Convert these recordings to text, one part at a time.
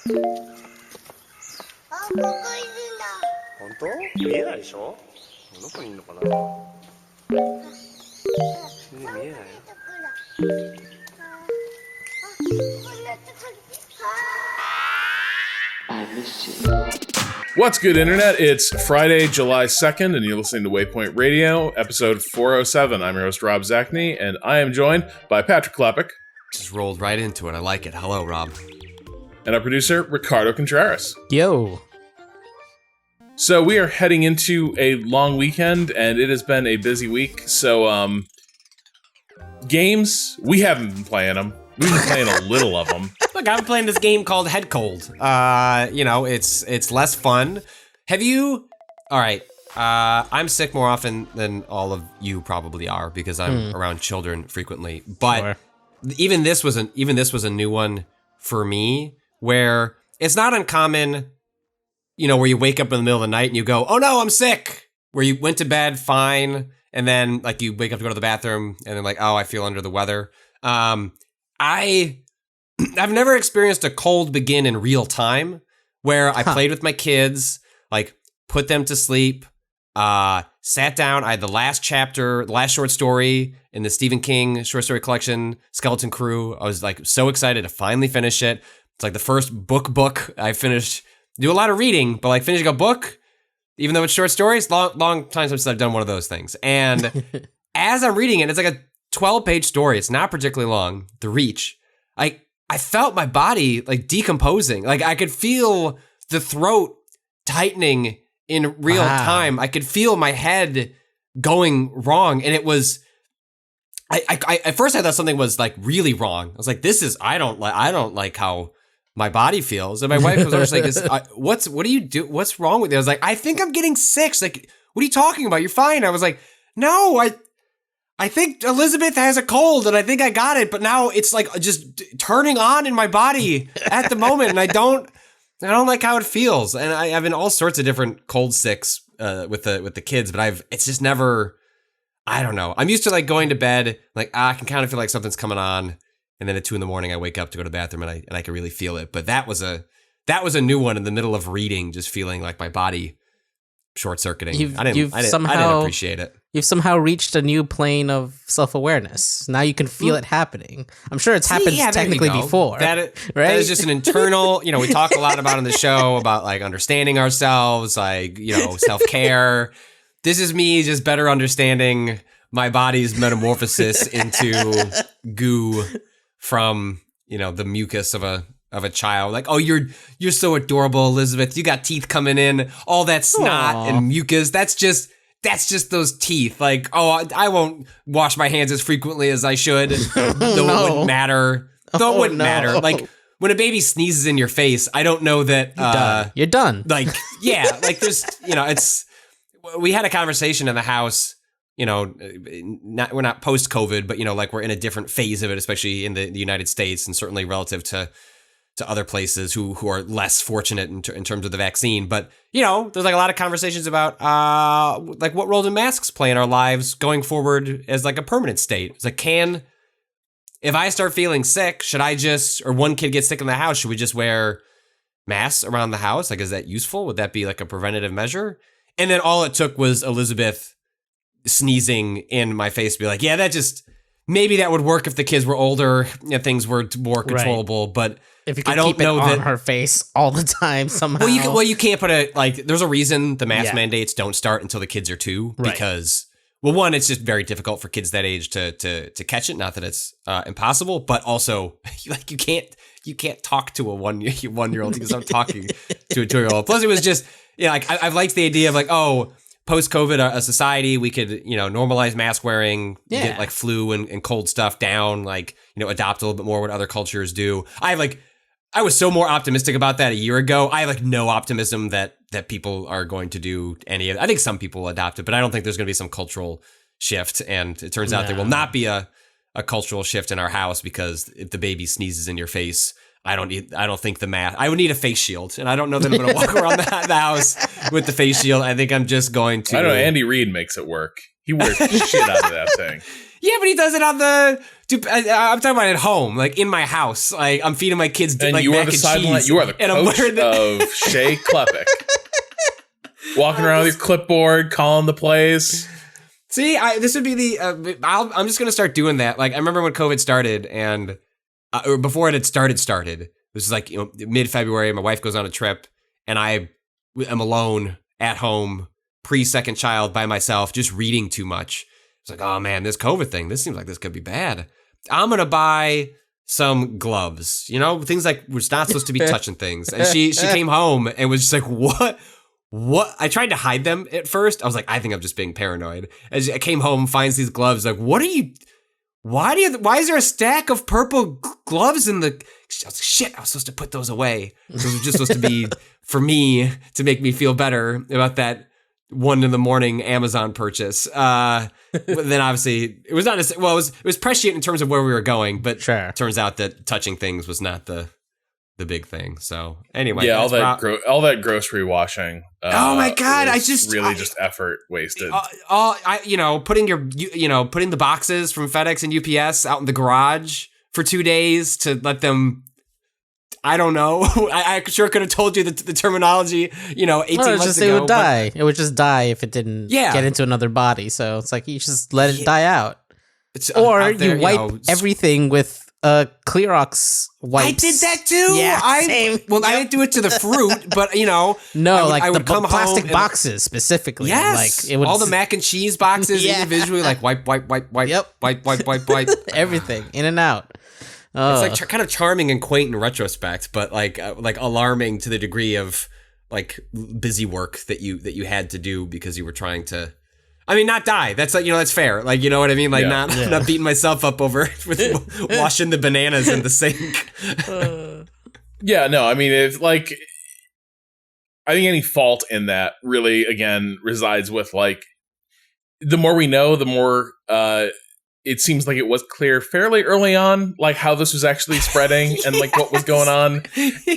本当？見えないでしょ？どこにいるのかな？見えないよ。What's good, Internet? It's Friday, July 2nd, and you're listening to Waypoint Radio, episode 407. I'm your host, Rob Zachney, and I am joined by Patrick Klepek. Just rolled right into it. I like it. Hello, Rob. And our producer, Ricardo Contreras. Yo. So we are heading into a long weekend, and it has been a busy week. So, games, we haven't been playing them. We've been playing a little of them. Look, I'm playing this game called Head Cold. It's less fun. Have you? All right. I'm sick more often than all of you probably are because I'm around children frequently. But Sure. even this was a new one for me, where it's not uncommon. You know, where you wake up in the middle of the night and you go, "Oh no, I'm sick." Where you went to bed fine, and then like you wake up to go to the bathroom, and then like, "Oh, I feel under the weather." I've never experienced a cold begin in real time where I played with my kids, like put them to sleep, sat down. I had the last short story in the Stephen King short story collection, Skeleton Crew. I was like so excited to finally finish it. It's like the first book I finished. Do a lot of reading, but like finishing a book, even though it's short stories, long time since I've done one of those things. And as I'm reading it, it's like a 12-page story. It's not particularly long. The Reach. I felt my body like decomposing. Like I could feel the throat tightening in real time. I could feel my head going wrong, and it was. I at first I thought something was like really wrong. I was like, I don't like how my body feels. And my wife was always like, what do you do? What's wrong with you? I was like, I think I'm getting sick. She's like, what are you talking about? You're fine. I was like, no, I think Elizabeth has a cold and I think I got it, but now it's like just turning on in my body at the moment. And I don't like how it feels. And I've been all sorts of different cold sicks, with the kids, but it's just never, I don't know. I'm used to like going to bed, like, I can kind of feel like something's coming on. And then at 2 a.m, I wake up to go to the bathroom and I can really feel it. But that was a new one in the middle of reading, just feeling like my body short-circuiting. I didn't appreciate it. You've somehow reached a new plane of self-awareness. Now you can feel it happening. I'm sure it's happened technically before. That right? is just an internal, we talk a lot about on the show about like understanding ourselves, like, self-care. This is me just better understanding my body's metamorphosis into goo from, the mucus of a child. Like, oh, you're so adorable, Elizabeth. You got teeth coming in, all that snot and mucus. That's just those teeth. Like, oh, I won't wash my hands as frequently as I should. Though it wouldn't matter. Matter. Like, when a baby sneezes in your face, I don't know that you're done. Like, yeah, like there's, we had a conversation in the house. We're not post-COVID, but like we're in a different phase of it, especially in the United States, and certainly relative to other places who are less fortunate in terms of the vaccine. But there's like a lot of conversations about like what role do masks play in our lives going forward as like a permanent state. It's like, if I start feeling sick, should I or one kid gets sick in the house, should we just wear masks around the house? Like, is that useful? Would that be like a preventative measure? And then all it took was Elizabeth sneezing in my face to be like, yeah, maybe that would work if the kids were older and things were more controllable, right. But if you could keep it on her face all the time somehow. You can't put there's a reason the mask mandates don't start until the kids are 2, right. Because, well, one, it's just very difficult for kids that age to catch it. Not that it's impossible, but also like you can't talk to a 1-year-old because I'm talking to a 2-year-old. Plus, it was just I've liked the idea of like, oh, post-COVID, a society, we could, normalize mask wearing, get like flu and cold stuff down, like, adopt a little bit more what other cultures do. I was so more optimistic about that a year ago. I have like no optimism that people are going to do any of it. I think some people will adopt it, but I don't think there's going to be some cultural shift. And it turns out there will not be a cultural shift in our house, because if the baby sneezes in your face, I don't think the mask. I would need a face shield, and I don't know that I'm going to walk around the house with the face shield. I think I'm just going to. I don't know. Andy Reid makes it work. He wears the shit out of that thing. Yeah, but he does it on the Dude, I'm talking about at home, like in my house. Like I'm feeding my kids and like you mac are the and sideline. cheese. You are the coach of Shea Klepek. Walking around with your clipboard, calling the plays. See, this would be the. I'm just gonna start doing that. Like I remember when COVID started, and or before it had started. This is like mid-February. My wife goes on a trip, and I am alone at home, pre-second child, by myself, just reading too much. It's like, oh man, this COVID thing. This seems like this could be bad. I'm gonna buy some gloves. Things like we're not supposed to be touching things. And she came home and was just like, what? What? I tried to hide them at first. I was like, I think I'm just being paranoid. As I came home, finds these gloves. Like, what are you? Why is there a stack of purple gloves in the? I was like, shit, I was supposed to put those away. Those were just supposed to be for me to make me feel better about that 1 a.m. Amazon purchase. But then obviously it was not it was prescient in terms of where we were going, but Sure. Turns out that touching things was not the big thing. So anyway, yeah, all that grocery washing. Oh my god, just effort wasted. Putting putting the boxes from FedEx and UPS out in the garage for 2 days to let them. I don't know. I sure could have told you the terminology. 18 months ago. It would die. It would just die if it didn't get into another body. So it's like you just let it die out, or you wipe everything with Clorox wipes. I did that too. Yeah, same. I didn't do it to the fruit, but I would the come plastic boxes specifically. Yes, like it would all the mac and cheese boxes individually, like wipe, yep, wipe, everything in and out. It's like kind of charming and quaint in retrospect, but like alarming to the degree of like busy work that you had to do because you were trying to. I mean, not die. That's like, that's fair. Like, you know what I mean? Like, not beating myself up over with washing the bananas in the sink. Yeah, no, I mean, I think any fault in that really, again, resides with like, the more we know, the more it seems like it was clear fairly early on, like how this was actually spreading and like what was going on.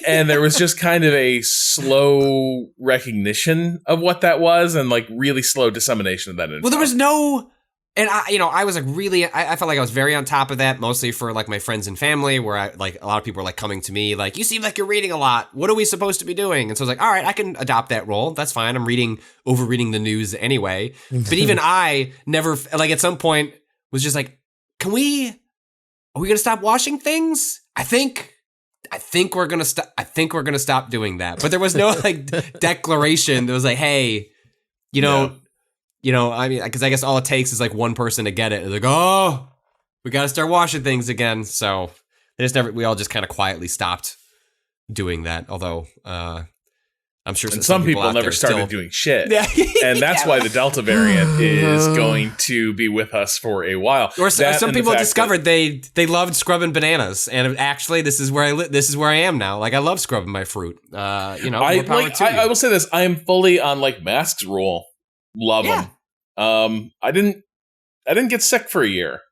And there was just kind of a slow recognition of what that was and like really slow dissemination of that info. Well, there was no, and I was like really, I felt like I was very on top of that, mostly for like my friends and family, where a lot of people were like coming to me like, you seem like you're reading a lot. What are we supposed to be doing? And so I was like, all right, I can adopt that role. That's fine. I'm overreading the news anyway. But even I never, like at some point, was just like, are we gonna stop washing things? I think we're gonna stop. I think we're gonna stop doing that. But there was no like declaration that was like, hey, I mean, because I guess all it takes is like one person to get it. It's like, oh, we gotta start washing things again. So we all just kind of quietly stopped doing that. Although, I'm sure some people never started doing shit. Yeah. And that's why the Delta variant is going to be with us for a while. Or some people discovered they loved scrubbing bananas. And actually, this is where I am now. Like, I love scrubbing my fruit. I will say this. I am fully on like masks rule. Love them. I didn't get sick for a year.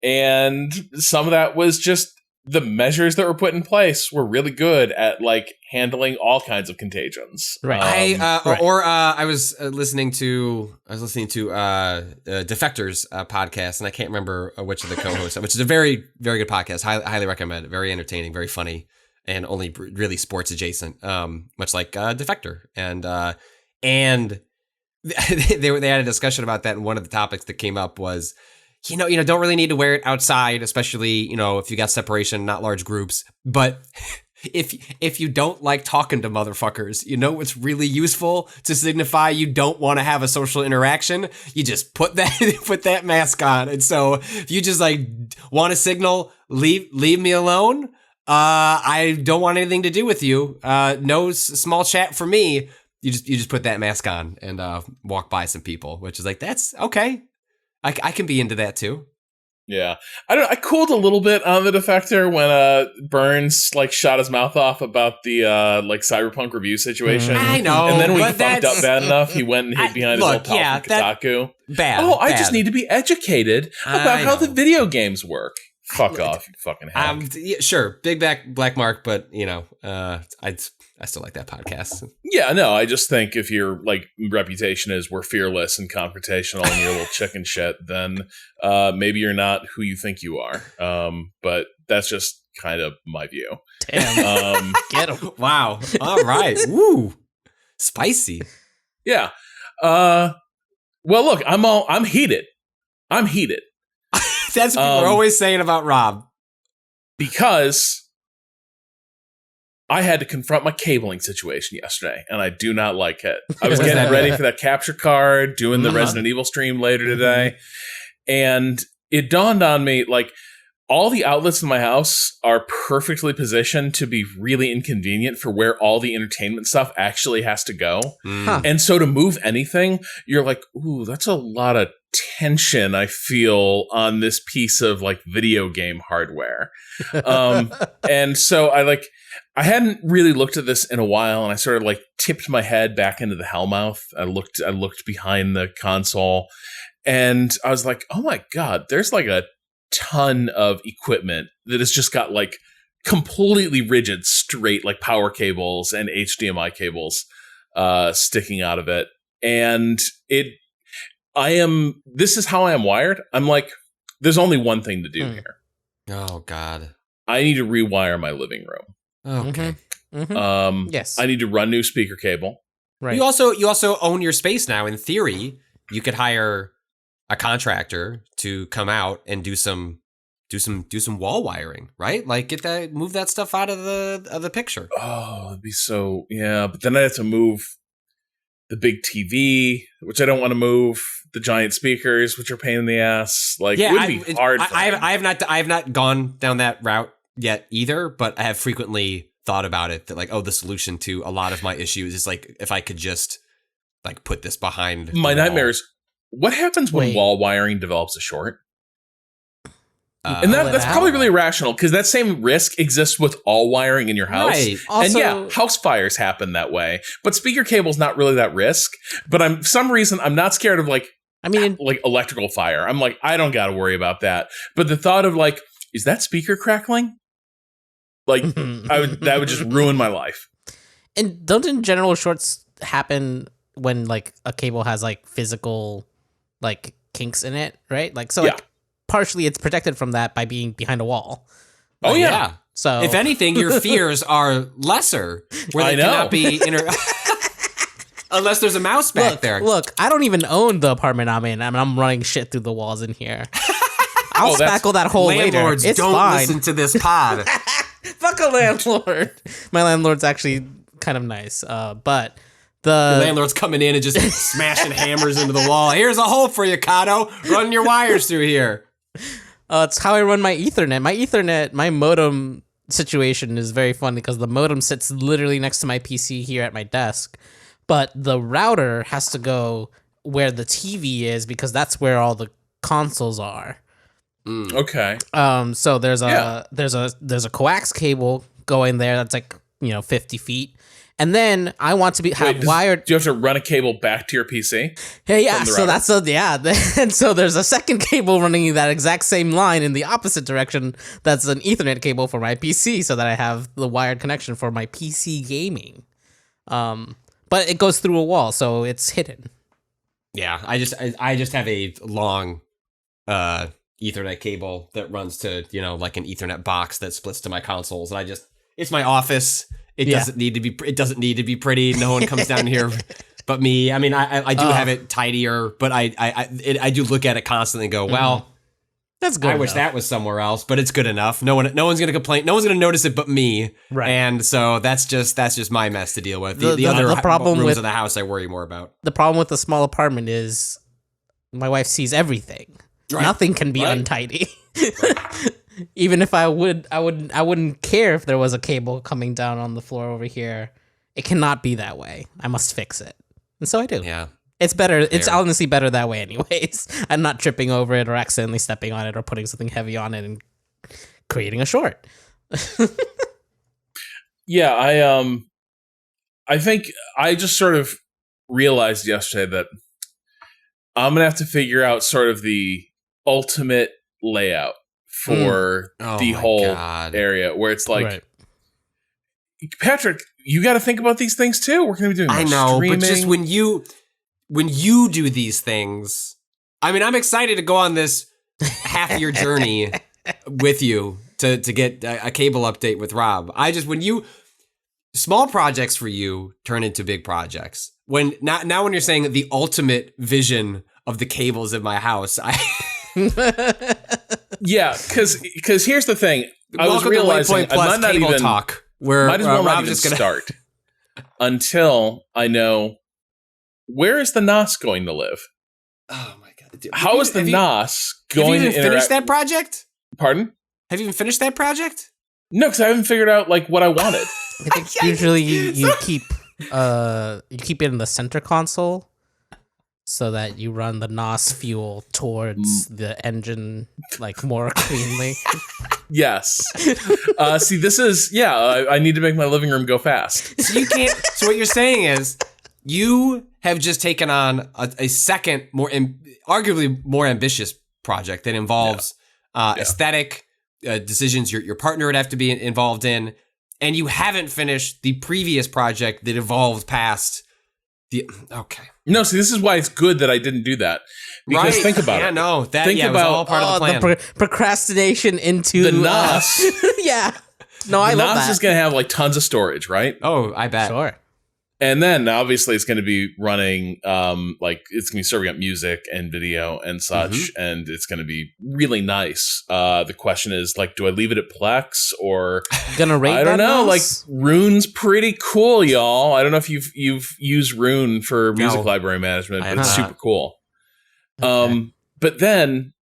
And some of that was just the measures that were put in place were really good at like handling all kinds of contagions. Right. I was listening to Defector's podcast, and I can't remember which of the co-hosts, which is a very, very good podcast. Highly recommend it. Very entertaining, very funny, and only really sports adjacent. Much like Defector, and they had a discussion about that. And one of the topics that came up was, don't really need to wear it outside, especially, if you got separation, not large groups. But if you don't like talking to motherfuckers, what's really useful to signify you don't want to have a social interaction? You just put that mask on. And so if you just like want to signal, leave me alone. I don't want anything to do with you. No small chat for me. You just put that mask on and walk by some people, which is like, that's okay. I can be into that too. Yeah, I cooled a little bit on the Defector when Burns like shot his mouth off about the like Cyberpunk review situation. I know, and then when he fucked up bad enough, he went and hid behind his old pal from Kotaku. Bad. I just need to be educated about how the video games work. Fuck off, you fucking hack. Yeah, sure, big black mark, but I still like that podcast. Yeah, no, I just think if your like reputation is we're fearless and confrontational and you're a little chicken shit, then maybe you're not who you think you are. But that's just kind of my view. Damn. Get him. Wow. All right. Woo. Spicy. Yeah. Well, look, I'm heated. I'm heated. That's what people are always saying about Rob. Because I had to confront my cabling situation yesterday, and I do not like it. I was getting ready for that capture card, doing the Resident Evil stream later today, and it dawned on me, like, all the outlets in my house are perfectly positioned to be really inconvenient for where all the entertainment stuff actually has to go. And so to move anything, you're like, ooh, that's a lot of tension I feel on this piece of like video game hardware. And so I hadn't really looked at this in a while, and I sort of like tipped my head back into the Hellmouth. I looked behind the console, and I was like, oh my God, there's like a ton of equipment that has just got like completely rigid, straight like power cables and HDMI cables sticking out of it. And this is how I am wired. I'm like, there's only one thing to do here. Oh God. I need to rewire my living room. Okay. Yes. I need to run new speaker cable. Right. You also own your space now. In theory, you could hire a contractor to come out and do some wall wiring, right? Like move that stuff out of the picture. Oh, it'd be so, yeah. But then I have to move the big TV, which I don't want to move. The giant speakers, which are a pain in the ass. Like, it would be hard. I have not gone down that route yet either, but I have frequently thought about it, that like, oh, the solution to a lot of my issues is like, if I could just like put this behind my nightmares. What happens when wall wiring develops a short? And that's probably really irrational, because that same risk exists with all wiring in your house. Right. Also, and yeah, house fires happen that way. But speaker cable's not really that risk. But for some reason, I'm not scared of like electrical fire. I'm like, I don't got to worry about that. But the thought of like, is that speaker crackling? Like, that would just ruin my life. And don't in general shorts happen when like a cable has like physical like kinks in it, right? Like, so like partially it's protected from that by being behind a wall. Oh yeah. So if anything, your fears are lesser, where they cannot be unless there's a mouse back there. Look, I don't even own the apartment I'm in. I mean, I'm running shit through the walls in here. I'll spackle that hole later. Landlords don't listen to this pod. Fuck a landlord. My landlord's actually kind of nice, but the landlord's coming in and just smashing hammers into the wall. Here's a hole for you, Cado. Run your wires through here. It's how I run my Ethernet. My modem situation is very funny because the modem sits literally next to my PC here at my desk, but the router has to go where the TV is because that's where all the consoles are. Okay. So there's a coax cable going there that's like 50 feet. And then I want to wired. Do you have to run a cable back to your PC? Yeah. So that's and so there's a second cable running that exact same line in the opposite direction. That's an Ethernet cable for my PC, so that I have the wired connection for my PC gaming. But it goes through a wall, so it's hidden. Yeah, I just have a long Ethernet cable that runs to like an Ethernet box that splits to my consoles, and it's my office. It doesn't need to be pretty. No one comes down here but me. I mean, I do have it tidier, but I do look at it constantly and go, well, that's good. I wish that was somewhere else, but it's good enough. No one's gonna complain. No one's gonna notice it but me. Right. And so that's just my mess to deal with. The other problem rooms with of the house I worry more about. The problem with the small apartment is my wife sees everything. Right. Nothing can be untidy. Right. Even if I wouldn't care if there was a cable coming down on the floor over here. It cannot be that way. I must fix it. And so I do. Yeah. It's better. Fair. It's honestly better that way anyways. I'm not tripping over it or accidentally stepping on it or putting something heavy on it and creating a short. Yeah, I think I just sort of realized yesterday that I'm going to have to figure out sort of the ultimate layout for the whole area where it's like, Right. Patrick, you got to think about these things too. We're going to be doing more I know, streaming. but just when you do these things, I mean, I'm excited to go on this half-year journey with you to get a cable update with Rob. Small projects for you turn into big projects. When you're saying the ultimate vision of the cables in my house, yeah, because here's the thing. I was welcome realizing to Waypoint Plus I'm not Cable even Talk, where might as well not Rob's even just gonna start until I know where is the NOS going to live. Oh my god! Dude, How is the NOS going to finish that project? Pardon? Have you even finished that project? No, because I haven't figured out like what I wanted. I think usually you keep it in the center console so that you run the NOS fuel towards the engine like more cleanly. Yes. See, this is I need to make my living room go fast. So you can't. So what you're saying is you have just taken on a second, arguably more ambitious project that involves aesthetic decisions your partner would have to be involved in, and you haven't finished the previous project that evolved past the. Okay. No, see, this is why it's good that I didn't do that. Because think about it. Yeah, no, that think was about all part of the plan. The procrastination into the NOS. Yeah. No, I love that. NOS is going to have like tons of storage, right? Oh, I bet. Sure. And then obviously it's going to be running, like it's going to be serving up music and video and such, and it's going to be really nice. The question is like, do I leave it at Plex or gonna rate? I don't know. NOS? Like Rune's pretty cool, y'all. I don't know if you've used Rune for music library management, but it's super cool. Okay. But then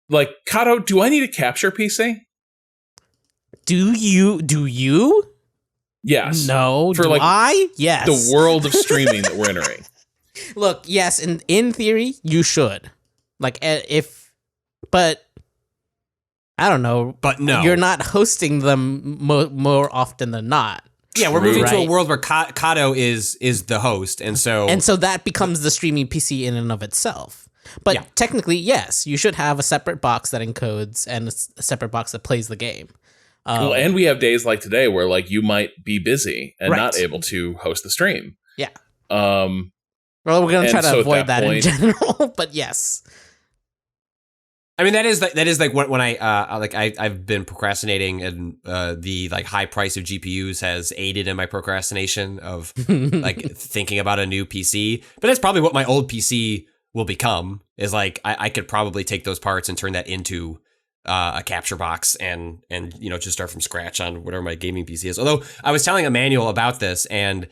like Cado, do I need a capture PC? Do you? Yes. No. For do like I? Yes. the world of streaming that we're entering. Look, yes, in theory, you should. Like, but I don't know. But no, you're not hosting them more often than not. Yeah, we're moving to a Right. world where Cado is the host, and so that becomes the streaming PC in and of itself. But technically, yes, you should have a separate box that encodes and a separate box that plays the game. Well, and we have days like today where like you might be busy and Right. not able to host the stream. Yeah. Well, we're gonna try to so at avoid that in point- general, but yes. I mean that is like when I've been procrastinating, and the like high price of GPUs has aided in my procrastination of like thinking about a new PC. But that's probably what my old PC will become. Is like I could probably take those parts and turn that into a capture box and just start from scratch on whatever my gaming PC is. Although I was telling Emmanuel about this, and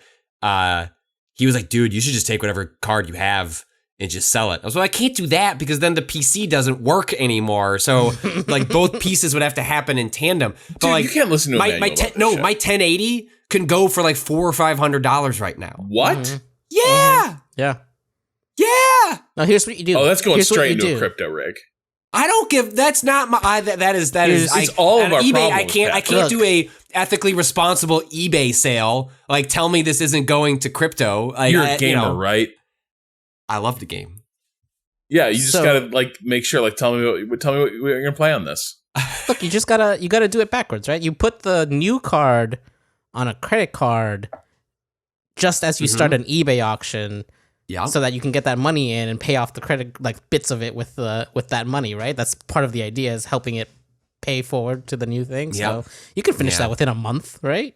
he was like, "Dude, you should just take whatever card you have and just sell it." I was like, "I can't do that because then the PC doesn't work anymore." So like both pieces would have to happen in tandem. But dude, like you can't listen to my Emmanuel about this shit. my 1080 can go for like $400 or $500 right now. What? Mhm. Yeah, Yeah. yeah. Now here's what you do. Oh, that's going Here's what straight you into do. a crypto rig. I don't give. That's not my. That is. It's all of on our eBay. problems, I can't Patrick. do a ethically responsible eBay sale. Like, tell me this isn't going to crypto. Like, You're a gamer, right? I love the game. Yeah, you just So- gotta like make sure. Like, tell me what you're gonna play on this. Look, you gotta do it backwards, right? You put the new card on a credit card just as you start an eBay auction, Yeah. so that you can get that money in and pay off the credit, like bits of it with that money, right? That's part of the idea, is helping it pay forward to the new thing. Yep. So you can finish Yeah. that within a month, right?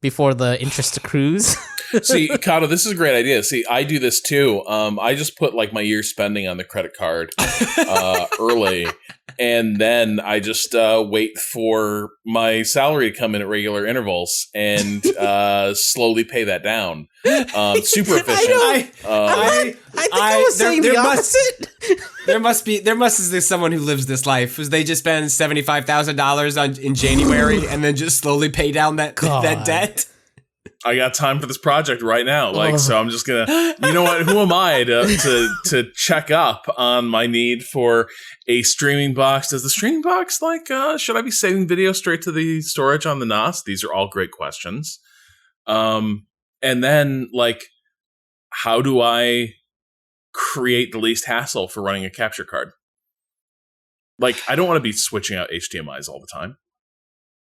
Before the interest accrues. See, Cado, this is a great idea. See, I do this too. I just put like my year's spending on the credit card early, and then I just wait for my salary to come in at regular intervals and slowly pay that down. Super efficient. I think I was saying the opposite. There must be someone who lives this life, who's they just spend $75,000 in January and then just slowly pay down that debt. I got time for this project right now. Like, so I'm just gonna, you know what? Who am I to check up on my need for a streaming box? Does the streaming box like, should I be saving video straight to the storage on the NOS? These are all great questions. And then like, how do I create the least hassle for running a capture card? like, I don't want to be switching out HDMIs all the time.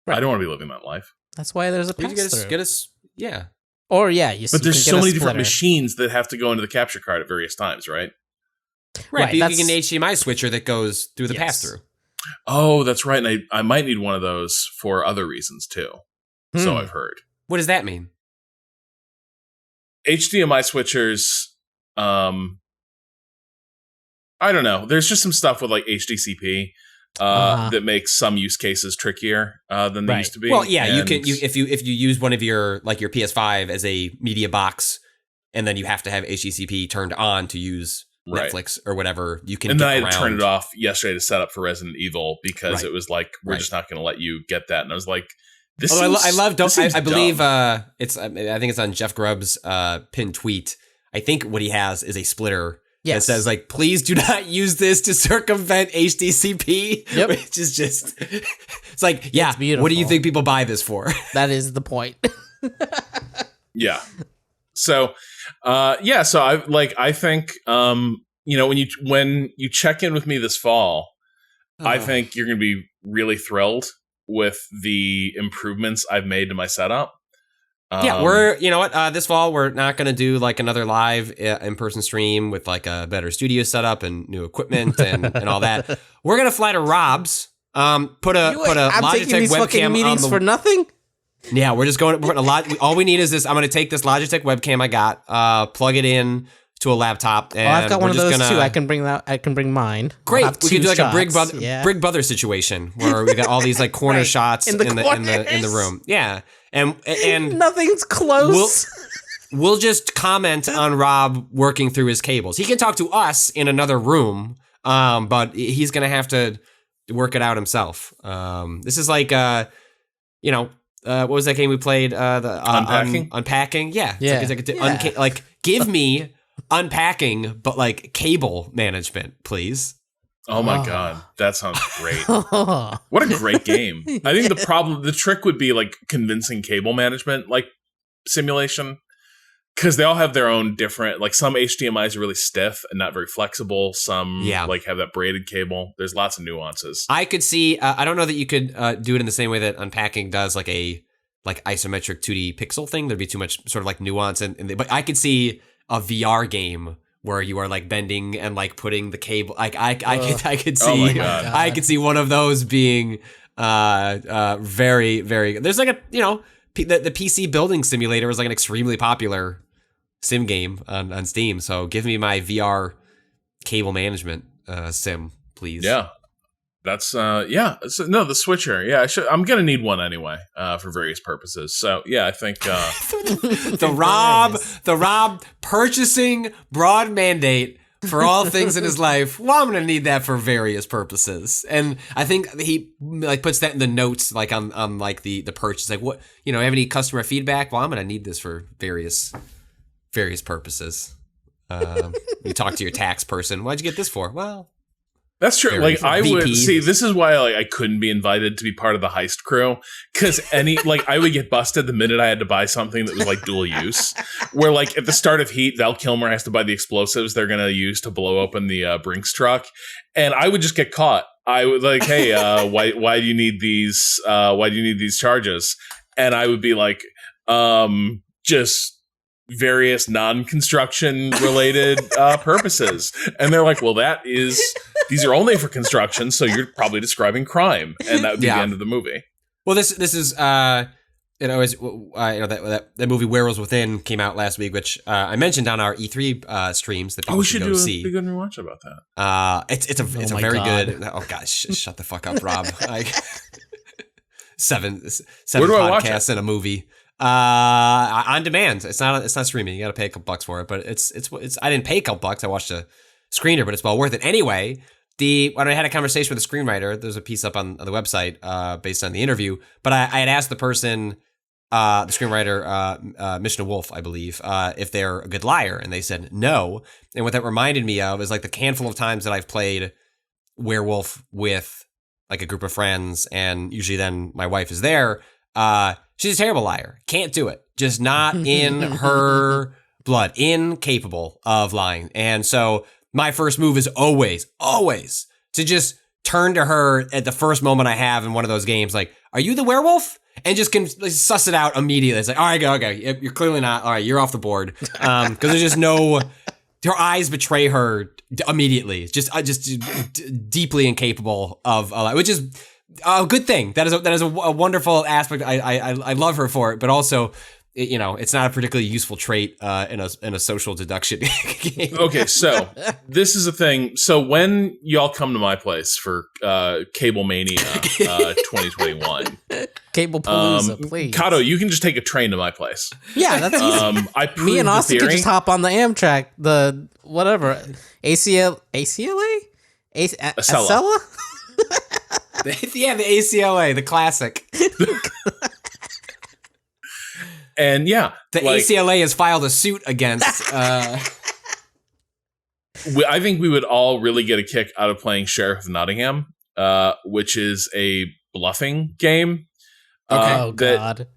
Right. I don't want to be living that life. That's why there's a You pass-through. get us, yeah. Or you But there's can so get a many different splitter. machines that have to go into the capture card at various times, right? Right, but you that's- can get an HDMI switcher that goes through the Yes. pass-through. Oh, that's right. And I might need one of those for other reasons too. So I've heard. What does that mean? HDMI switchers, I don't know. There's just some stuff with like HDCP that makes some use cases trickier than they used to be. Well, yeah, And you can. If you use one of your your PS5 as a media box, and then you have to have HDCP turned on to use Netflix or whatever, you can. And then I get had to around. turn it off yesterday to set up for Resident Evil because it was like we're just not going to let you get that. And I was like, this. Although seems, I love. this seems I believe dumb. it's. I think it's on Jeff Grubb's pinned tweet. I think what he has is a splitter. Yes. That says please do not use this to circumvent HDCP. Yep. Which is just, it's like, yeah. It's beautiful. What do you think people buy this for? That is the point. Yeah. So, So I think, when you check in with me this fall, I think you're going to be really thrilled with the improvements I've made to my setup. Yeah, we're, this fall we're not going to do another live in-person stream with a better studio setup and new equipment and all that. We're going to fly to Rob's, put a I'm Logitech taking these fucking webcam on meetings the for nothing. Yeah, we're going to all we need is this. I'm going to take this Logitech webcam I got, plug it in to a laptop, and I've got one of those gonna, too. I can bring that. I can bring mine. Great, I'll have we could do two a Brig shots. Brother, Yeah. Brig Brother situation where we got all these corner Right. shots In in the the room. Yeah, and Nothing's close. we'll just comment on Rob working through his cables. He can talk to us in another room, but he's gonna have to work it out himself. This is what was that game we played? The Unpacking? Unpacking. Yeah. Yeah. Give me unpacking, but cable management, please. Oh my God, that sounds great. What a great game. I think the trick would be convincing cable management simulation, because they all have their own different, some HDMIs are really stiff and not very flexible. Some have that braided cable. There's lots of nuances. I could see, I don't know that you could do it in the same way that unpacking does a isometric 2D pixel thing. There'd be too much sort of nuance. But I could see a VR game where you are bending and putting the cable. I could see. Oh my God. I could see one of those being very, very. There's the PC building simulator is an extremely popular sim game on Steam. So give me my VR cable management sim, please. Yeah. That's the switcher. Yeah, I'm gonna need one anyway for various purposes. So yeah, I think the Rob purchasing broad mandate for all things in his life. Well, I'm gonna need that for various purposes, and I think he puts that in the notes on the purchase. What have any customer feedback? Well, I'm gonna need this for various purposes. You talk to your tax person. Why'd you get this for? Well. That's true. I would VP. see. This is why I couldn't be invited to be part of the heist crew, because I would get busted the minute I had to buy something that was dual use. Where at the start of Heat, Val Kilmer has to buy the explosives they're gonna use to blow open the Brinks truck, and I would just get caught. I would hey, why do you need these? Why do you need these charges? And I would be just various non-construction related purposes, and they're well, these are only for construction, so you're probably describing crime, and that would be the end of the movie. Well, this is that movie Werewolves Within came out last week, which I mentioned on our E3 streams that people should go see. We should do a good rewatch about that. It's a very good. Oh gosh, shut the fuck up, Rob. Seven Where do I watch podcasts and a movie. On demand. It's not streaming. You got to pay a couple bucks for it, but it's. I didn't pay a couple bucks. I watched a screener, but it's well worth it. Anyway, when I had a conversation with the screenwriter, there's a piece up on the website based on the interview. But I had asked the person, the screenwriter, Mishna Wolf, I believe, if they're a good liar, and they said no. And what that reminded me of is the handful of times that I've played Werewolf with a group of friends, and usually then my wife is there. She's a terrible liar. Can't do it. Just not in her blood. Incapable of lying. And so my first move is always to just turn to her at the first moment I have in one of those games, like, are you the werewolf? And just can suss it out immediately. It's like, all right, go, okay, you're clearly not. All right, you're off the board. Because there's just no, her eyes betray her immediately. Just deeply incapable of, which is a good thing. That is a wonderful aspect. I love her for it, but also, you know, it's not a particularly useful trait in a social deduction game. Okay, so this is a thing. So when y'all come to my place for Cable Mania 2021, Cable Palooza, please. Cado, you can just take a train to my place. Yeah, that's easy. I Me and Austin theory. could just hop on the Amtrak, the whatever, ACLA? Acela? Yeah, the ACLA, the classic. And yeah, the ACLA has filed a suit against. I think we would all really get a kick out of playing Sheriff of Nottingham, which is a bluffing game. Oh God!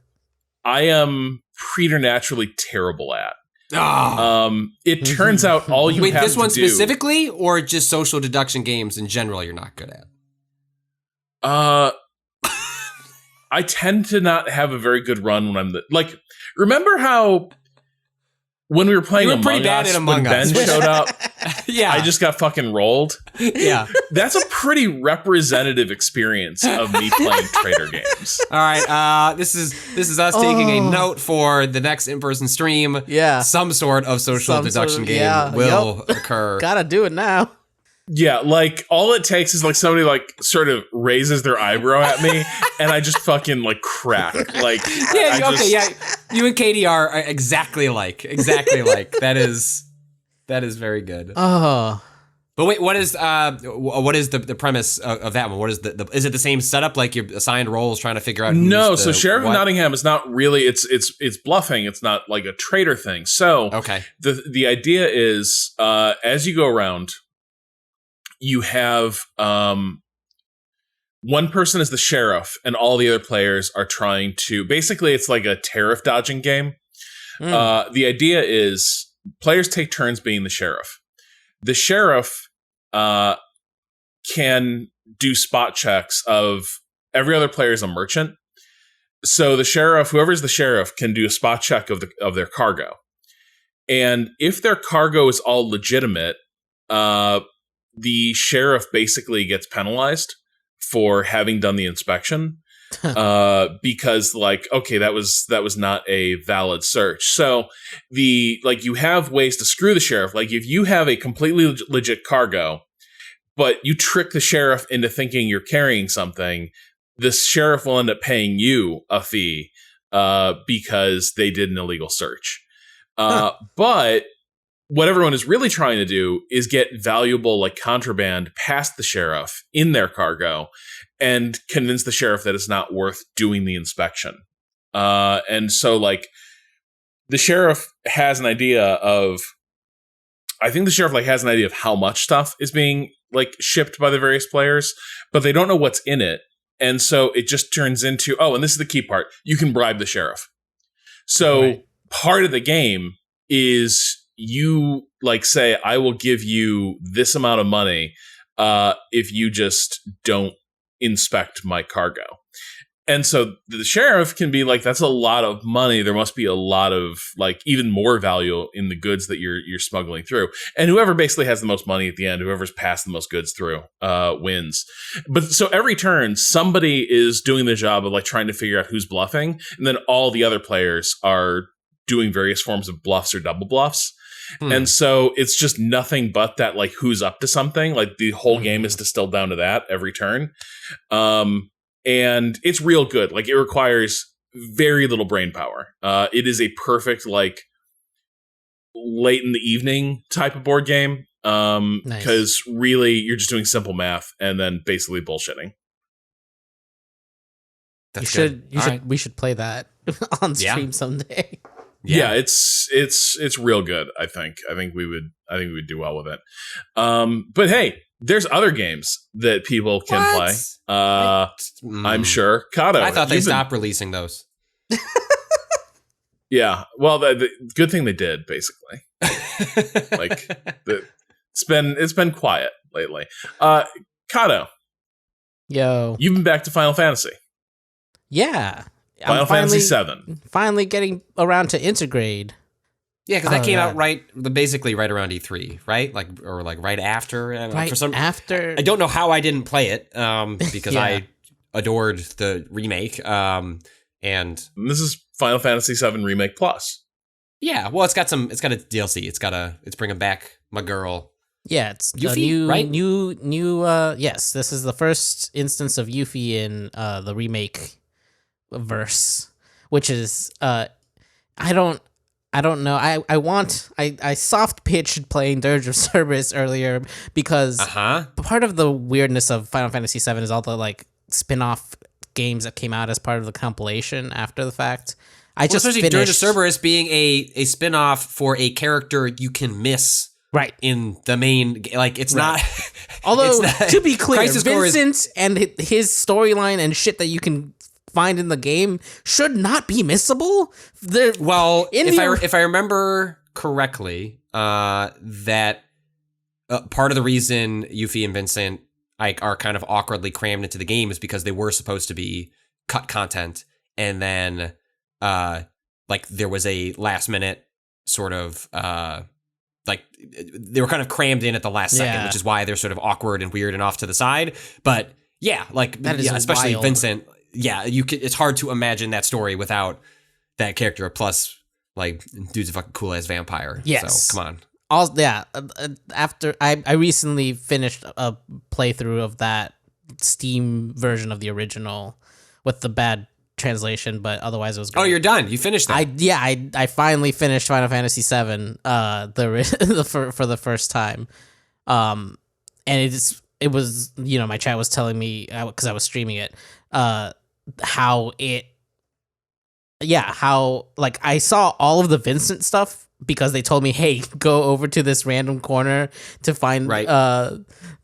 I am preternaturally terrible at. Oh. It turns out all you Wait, have this to one do, specifically, or just social deduction games in general? You're not good at. I tend to not have a very good run when I'm remember how when we were playing pretty bad at when Among Us. Ben showed up, Yeah, I just got fucking rolled. yeah. That's a pretty representative experience of me playing trader games. All right, this is us taking a note for the next in-person stream. Yeah. Some sort of social deduction game will occur. Gotta do it now. Yeah, like all it takes is like somebody like sort of raises their eyebrow at me, and I just fucking like crack. Like Yeah, you and Katie are exactly like. That is very good. Oh. But wait, what is the premise of that one? What is is it the same setup, like you're assigned roles trying to figure out? No, so Sheriff of Nottingham is not really. It's bluffing. It's not like a trader thing. So okay, the idea is as you go around, you have one person is the sheriff, and all the other players are trying to. Basically, it's like a tariff dodging game. The idea is players take turns being the sheriff. The sheriff can do spot checks of every other player is a merchant. So the sheriff, whoever's the sheriff, can do a spot check of their cargo. And if their cargo is all legitimate, the sheriff basically gets penalized for having done the inspection. Because like, okay, that was not a valid search. So you have ways to screw the sheriff. Like if you have a completely legit cargo, but you trick the sheriff into thinking you're carrying something, the sheriff will end up paying you a fee, because they did an illegal search. But what everyone is really trying to do is get valuable like contraband past the sheriff in their cargo and convince the sheriff that it's not worth doing the inspection. And so like the sheriff has an idea of, I think the sheriff like has an idea of how much stuff is being like shipped by the various players, but they don't know what's in it. And so it just turns into, and this is the key part, you can bribe the sheriff. So part of the game is you like say, I will give you this amount of money if you just don't inspect my cargo. And so the sheriff can be like, that's a lot of money. There must be a lot of like even more value in the goods that you're smuggling through. And whoever basically has the most money at the end, whoever's passed the most goods through, wins. But so every turn, somebody is doing the job of like trying to figure out who's bluffing. And then all the other players are doing various forms of bluffs or double bluffs. And so it's just nothing but that, like, who's up to something. Like, the whole game is distilled down to that every turn. And it's real good. Like, it requires very little brain power. It is a perfect, like, late in the evening type of board game. Because really, you're just doing simple math and then basically bullshitting. We should play that on stream someday. Yeah, it's real good. I think we would do well with it. But hey, there's other games that people can play. I'm sure. Cado, I thought they stopped releasing those. Yeah, well, the good thing they did, basically. Like it's been quiet lately. Cado, Yo. You've been back to Final Fantasy. Yeah. Final Fantasy VII. Finally getting around to Intergrade. Yeah, because that came out basically right around E3, right? Or right after. And after. I don't know how I didn't play it because I adored the remake. And this is Final Fantasy VII Remake Plus. Yeah, well, it's got a DLC. It's bringing back my girl. Yeah, it's Yuffie, right? Yes, this is the first instance of Yuffie in the remake verse, which is I don't know. I soft pitched playing Dirge of Cerberus earlier because part of the weirdness of Final Fantasy VII is all the like spin-off games that came out as part of the compilation after the fact. Especially Dirge of Cerberus being a spin-off for a character you can miss. Right. In the main, like, it's not. Although, it's not, to be clear, Crisis Vincent and his storyline and shit that you can find in the game should not be missable. If I remember correctly, that part of the reason Yuffie and Vincent are kind of awkwardly crammed into the game is because they were supposed to be cut content, and then there was a last minute sort of they were kind of crammed in at the last second, which is why they're sort of awkward and weird and off to the side. But especially wild. Vincent. Yeah, it's hard to imagine that story without that character. Plus, like, dude's a fucking cool ass vampire. Yes. So come on. After I recently finished a playthrough of that Steam version of the original with the bad translation, but otherwise it was great. Oh, you're done. You finished that. I finally finished Final Fantasy VII for the first time. And it was my chat was telling me because I was streaming it how I saw all of the Vincent stuff because they told me, hey, go over to this random corner to find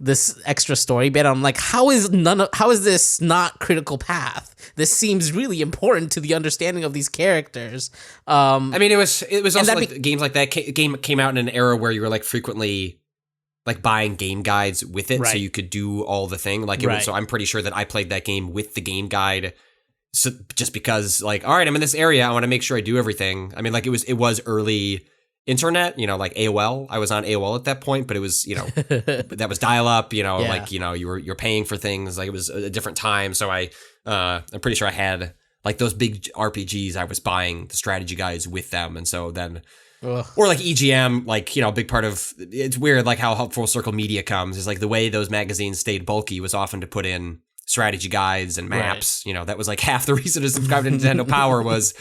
this extra story bit. I'm like, how is this not critical path? This seems really important to the understanding of these characters. I mean, it was also games like that game came out in an era where you were like frequently like buying game guides with it, so you could do all the thing. Like, so I'm pretty sure that I played that game with the game guide. So just because, like, all right, I'm in this area, I want to make sure I do everything. I mean, like, it was early internet, like AOL. I was on AOL at that point, but it was, that was dial up, like, you're paying for things. Like, it was a different time. So I'm pretty sure I had like those big RPGs. I was buying the strategy guides with them, and so then. Ugh. Or like EGM, like, a big part of it's weird, like how full circle media comes is like the way those magazines stayed bulky was often to put in strategy guides and maps. Right. That was like half the reason to subscribe to Nintendo Power was,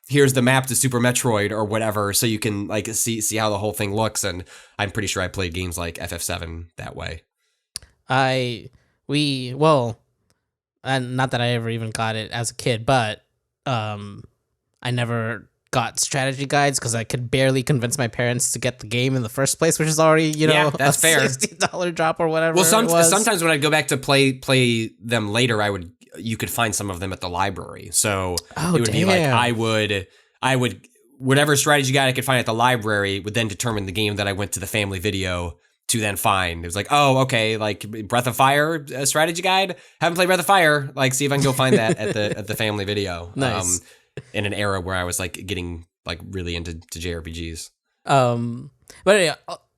here's the map to Super Metroid or whatever, so you can like see how the whole thing looks. And I'm pretty sure I played games like FF7 that way. And not that I ever even got it as a kid, but I never got strategy guides because I could barely convince my parents to get the game in the first place, which is already, that's a fair. $60 drop or whatever. Well, sometimes when I'd go back to play them later, you could find some of them at the library. So it would be like I would whatever strategy guide I could find at the library would then determine the game that I went to the family video to then find. It was like, oh, okay, like Breath of Fire strategy guide. Haven't played Breath of Fire. Like, see if I can go find that at the family video. Nice. In an era where I was like getting like really into JRPGs. But anyway,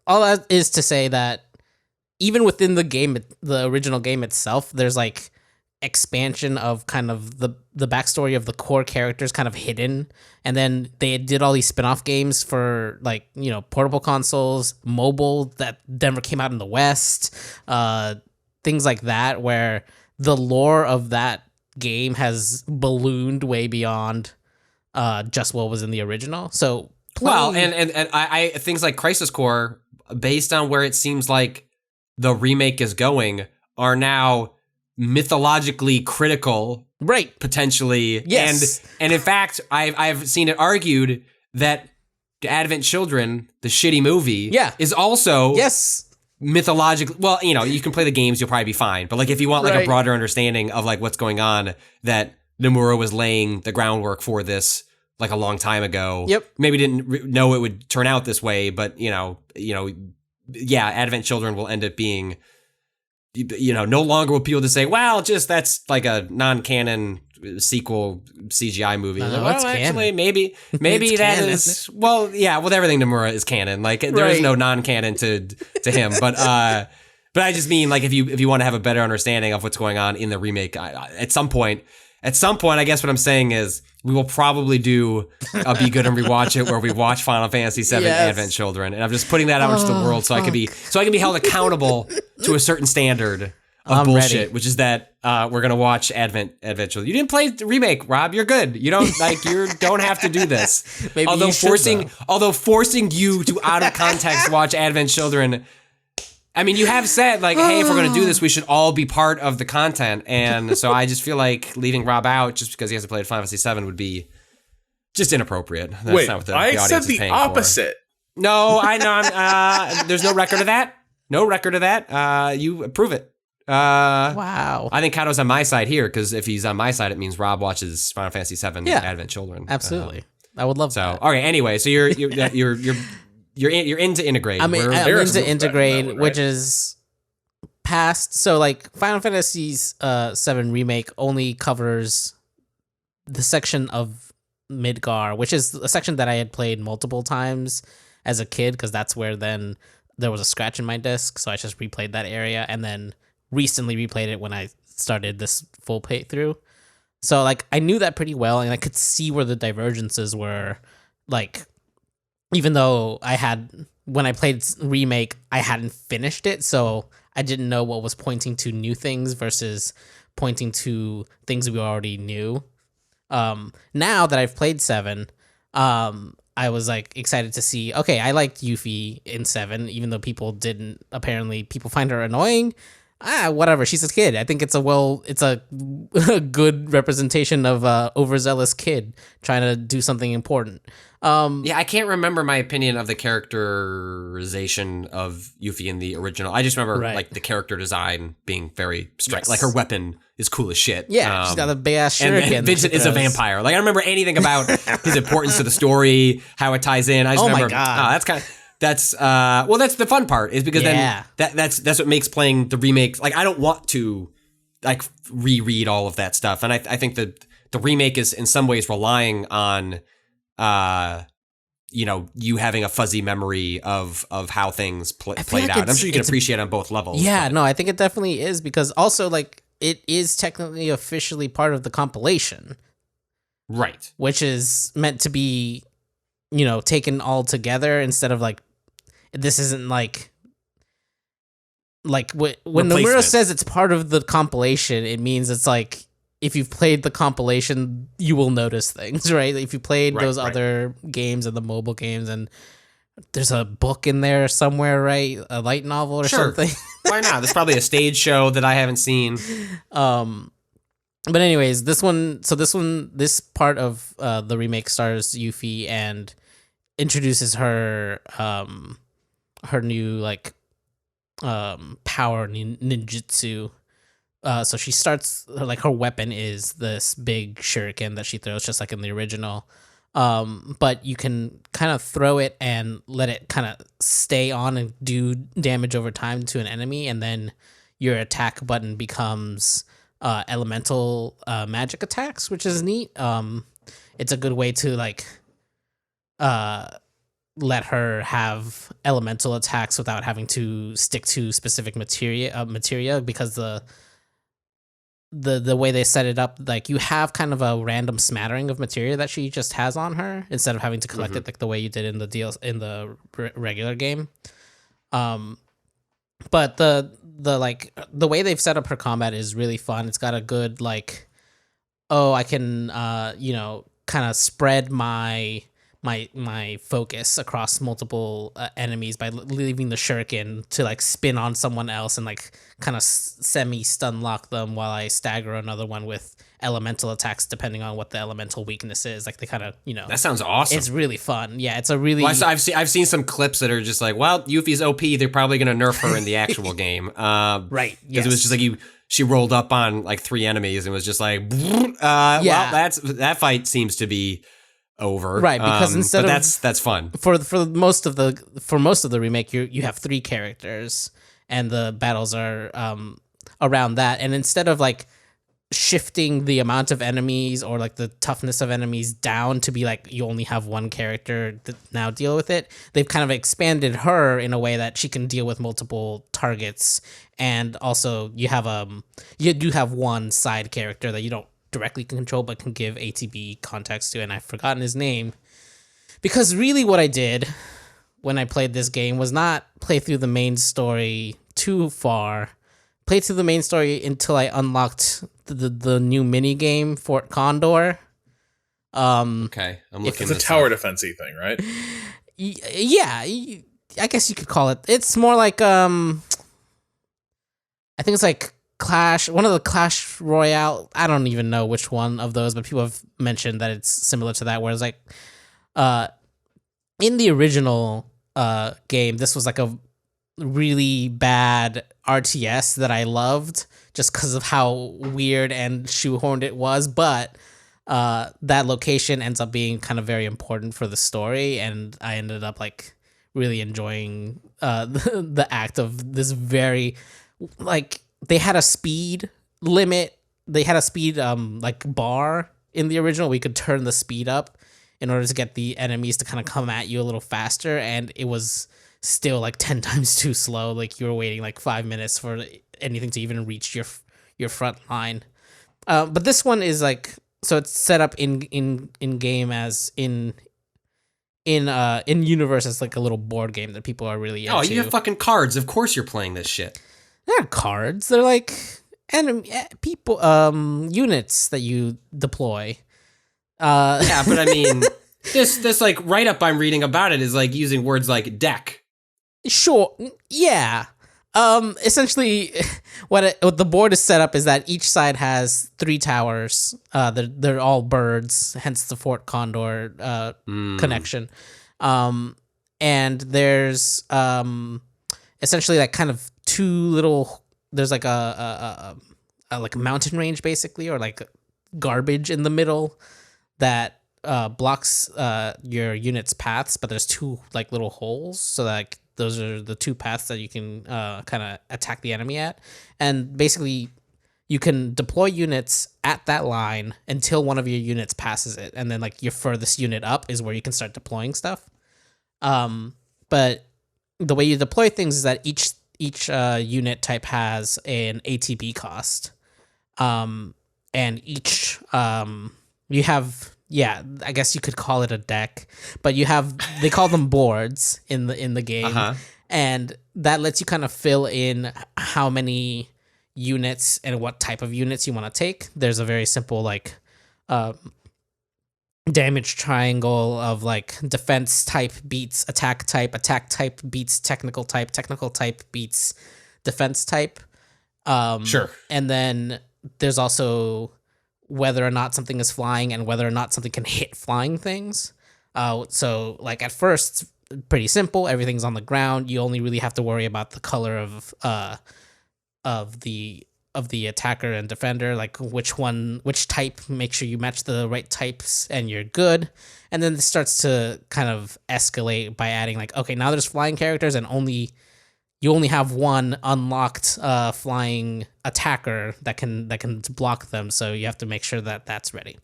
all that is to say that even within the game, the original game itself, there's like expansion of kind of the backstory of the core characters kind of hidden. And then they did all these spin-off games for like, portable consoles, mobile that never came out in the West, things like that, where the lore of that game has ballooned way beyond just what was in the original. So and I things like Crisis Core, based on where it seems like the remake is going, are now mythologically critical, right? Potentially, yes. And in fact, I've seen it argued that Advent Children, the shitty movie, is also mythologically, well, you can play the games, you'll probably be fine. But like, if you want like a broader understanding of like what's going on, that Nomura was laying the groundwork for this like a long time ago. Yep. Maybe didn't know it would turn out this way, but Advent Children will end up being no longer will people just say, well, just that's like a non-canon sequel CGI movie. No, well, it's actually, canon. maybe It's that canon. is, well, yeah, with everything Nomura is canon. Like there is Right. no non-canon to him, but I just mean like if you want to have a better understanding of what's going on in the remake, at some point, I guess what I'm saying is we will probably do a Be Good and Rewatch It where we watch Final Fantasy VII Yes. Advent Children, and I'm just putting that out into the world so I can be held accountable to a certain standard of I'm bullshit, ready. which is that we're gonna watch Advent Children. You didn't play the remake, Rob. You're good. You don't don't have to do this. Maybe although you should, forcing you to out of context watch Advent Children. I mean, you have said, like, hey, if we're going to do this, we should all be part of the content. And so I just feel like leaving Rob out just because he hasn't played Final Fantasy VII would be just inappropriate. That's Wait, not what the I audience said is the paying opposite. For. No, I know. There's no record of that. No record of that. You prove it. Wow. I think Cado's on my side here because if he's on my side, it means Rob watches Final Fantasy VII Advent Children. Absolutely. I would love So, that. okay, anyway, so you're into Intergrade. I'm We're- into Eric's moved back to that Intergrade, one, which right? is past. So like Final Fantasy's VII Remake only covers the section of Midgar, which is a section that I had played multiple times as a kid because that's where then there was a scratch in my disc, so I just replayed that area and then recently replayed it when I started this full playthrough. So like I knew that pretty well and I could see where the divergences were. Like even though when I played Remake, I hadn't finished it, so I didn't know what was pointing to new things versus pointing to things we already knew. Now that I've played 7, I was like excited to see, okay, I liked Yuffie in 7, even though people find her annoying. Whatever, she's a kid. I think it's a good representation of a overzealous kid trying to do something important. Yeah, I can't remember my opinion of the characterization of Yuffie in the original. I just remember like the character design being very strict. Yes. Like her weapon is cool as shit. Yeah, she's got a big ass shuriken. And Vincent is a vampire. Like I don't remember anything about his importance to the story, how it ties in. I just remember, God. that's the fun part is because then that's what makes playing the remake. Like I don't want to like reread all of that stuff, and I think that the remake is in some ways relying on you having a fuzzy memory of how things played out. I'm sure you can appreciate it on both levels. Yeah, no, I think it definitely is because also like it is technically officially part of the compilation, right? Which is meant to be, taken all together instead of like this isn't like when Nomura says it's part of the compilation, it means it's like if you've played the compilation, you will notice things, right? If you played those other games and the mobile games, and there's a book in there somewhere, right? A light novel or something. Why not? There's probably a stage show that I haven't seen. But anyways, this part of the remake stars Yuffie and introduces her new like power ninjutsu. So she starts her weapon is this big shuriken that she throws just like in the original. But you can kind of throw it and let it kind of stay on and do damage over time to an enemy, and then your attack button becomes elemental magic attacks, which is neat. It's a good way to like let her have elemental attacks without having to stick to specific materia because the way they set it up, like you have kind of a random smattering of materia that she just has on her instead of having to collect it like the way you did in the regular game. But the way they've set up her combat is really fun. It's got a good like, I can kind of spread my focus across multiple enemies by leaving the shuriken to like spin on someone else and like kind of semi-stun lock them while I stagger another one with elemental attacks depending on what the elemental weakness is. Like they kind of, That sounds awesome. It's really fun. Yeah, it's a really... Well, I've seen some clips that are just like, well, Yuffie's OP, they're probably going to nerf her in the actual game. Right, because it was just like she rolled up on like 3 enemies and was just like, well, that fight seems to be over, right? Because instead that's fun for most of the remake, you have 3 characters, and the battles are around that. And instead of like shifting the amount of enemies or like the toughness of enemies down to be like you only have one character to now deal with it, they've kind of expanded her in a way that she can deal with multiple targets. And also you do have one side character that you don't directly control but can give ATB context to, and I've forgotten his name. Because really what I did when I played this game was not play through the main story too far. Played through the main story until I unlocked the new mini game, Fort Condor. Okay, I'm looking. It's a tower defensey thing, right? Yeah, I guess you could call it. It's more like I think it's like one of the Clash Royale. I don't even know which one of those, but people have mentioned that it's similar to that. Where it's like, in the original game, this was like a really bad RTS that I loved just because of how weird and shoehorned it was, but that location ends up being kind of very important for the story, and I ended up like really enjoying the act of this very, like, they had a speed limit, they had a speed like bar in the original. We could turn the speed up in order to get the enemies to kind of come at you a little faster, and it was still like 10 times too slow. Like you were waiting like 5 minutes for anything to even reach your front line. But this one is like, so it's set up in game as in universe as like a little board game that people are really into. Oh, you have fucking cards. Of course you're playing this shit. They're not cards. They're like people units that you deploy. Yeah, but I mean, this like write up I'm reading about it is like using words like deck. Sure. Yeah. Essentially, what the board is set up is that each side has 3 towers. They're all birds, hence the Fort Condor connection. And there's essentially like kind of 2 little. There's like a like a mountain range basically, or like garbage in the middle that blocks your unit's paths. But there's 2 like little holes, so that, like, those are the 2 paths that you can kind of attack the enemy at. And basically, you can deploy units at that line until one of your units passes it. And then, like, your furthest unit up is where you can start deploying stuff. But the way you deploy things is that each unit type has an ATB cost. And each... you have... Yeah, I guess you could call it a deck, but they call them boards in the game, and that lets you kind of fill in how many units and what type of units you want to take. There's a very simple like damage triangle of like defense type beats attack type beats technical type beats defense type. Sure. And then there's also whether or not something is flying and whether or not something can hit flying things. So like at first, it's pretty simple. Everything's on the ground. You only really have to worry about the color of the attacker and defender, like which type. Make sure you match the right types and you're good. And then it starts to kind of escalate by adding like, okay, now there's flying characters and you only have one unlocked flying attacker that can block them, so you have to make sure that that's ready.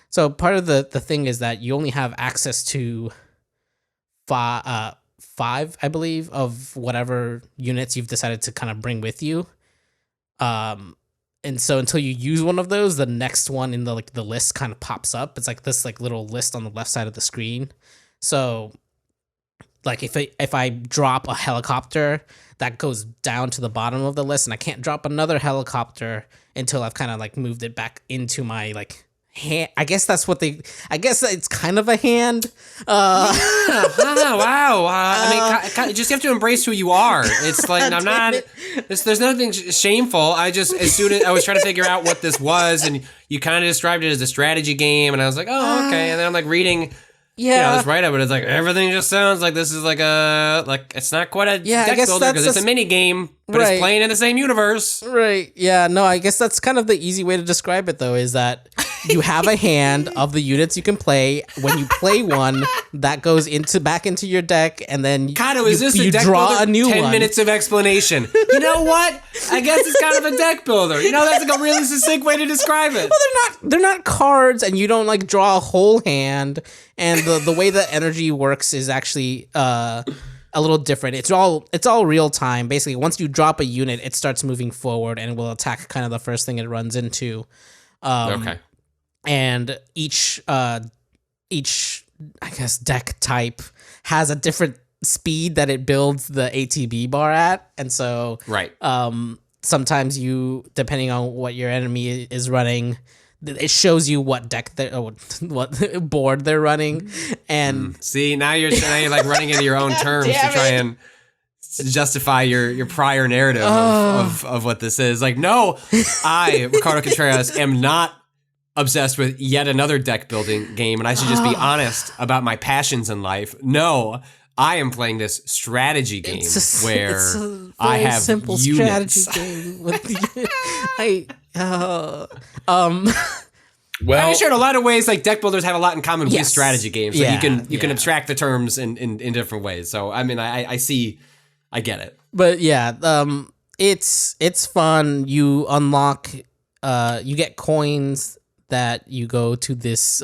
So part of the thing is that you only have access to 5, I believe, of whatever units you've decided to kind of bring with you. And so until you use one of those, the next one in the list kind of pops up. It's like this like little list on the left side of the screen. So like if I drop a helicopter, that goes down to the bottom of the list, and I can't drop another helicopter until I've kind of like moved it back into my like hand. I guess it's kind of a hand. Wow. I mean, you just have to embrace who you are. It's like I'm not. There's nothing shameful. I just I was trying to figure out what this was, and you kind of described it as a strategy game, and I was like, oh, okay. And then I'm like reading. Yeah, this write-up, but it's like everything just sounds like this is like it's not quite a deck builder because it's a mini game, but it's playing in the same universe. Right. Yeah. No, I guess that's kind of the easy way to describe it, though, is that you have a hand of the units you can play. When you play one, that goes back into your deck, and then Cado, is this you a deck draw builder? a new 10 one. minutes of explanation. You know what? I guess it's kind of a deck builder. That's like a really succinct way to describe it. Well, they're not cards, and you don't like draw a whole hand. And the way the energy works is actually a little different. It's all real time. Basically, once you drop a unit, it starts moving forward and will attack kind of the first thing it runs into. Okay. And each I guess deck type has a different speed that it builds the ATB bar at, and so Right. sometimes you, depending on what your enemy is running, it shows you what deck what board they're running, and See, now you're like running into your own terms to damn try it. and justify your prior narrative of what this is. Like, no, I, Ricardo Contreras, am not obsessed with yet another deck building game, and I should just be honest about my passions in life. No, I am playing this strategy game where it's a I very have simple units. strategy game with Well, I'm sure in a lot of ways, like deck builders have a lot in common with Yes. strategy games. So Yeah, you can abstract the terms in different ways. So I mean, I see, I get it. But yeah, it's fun. You unlock, you get coins that you go to this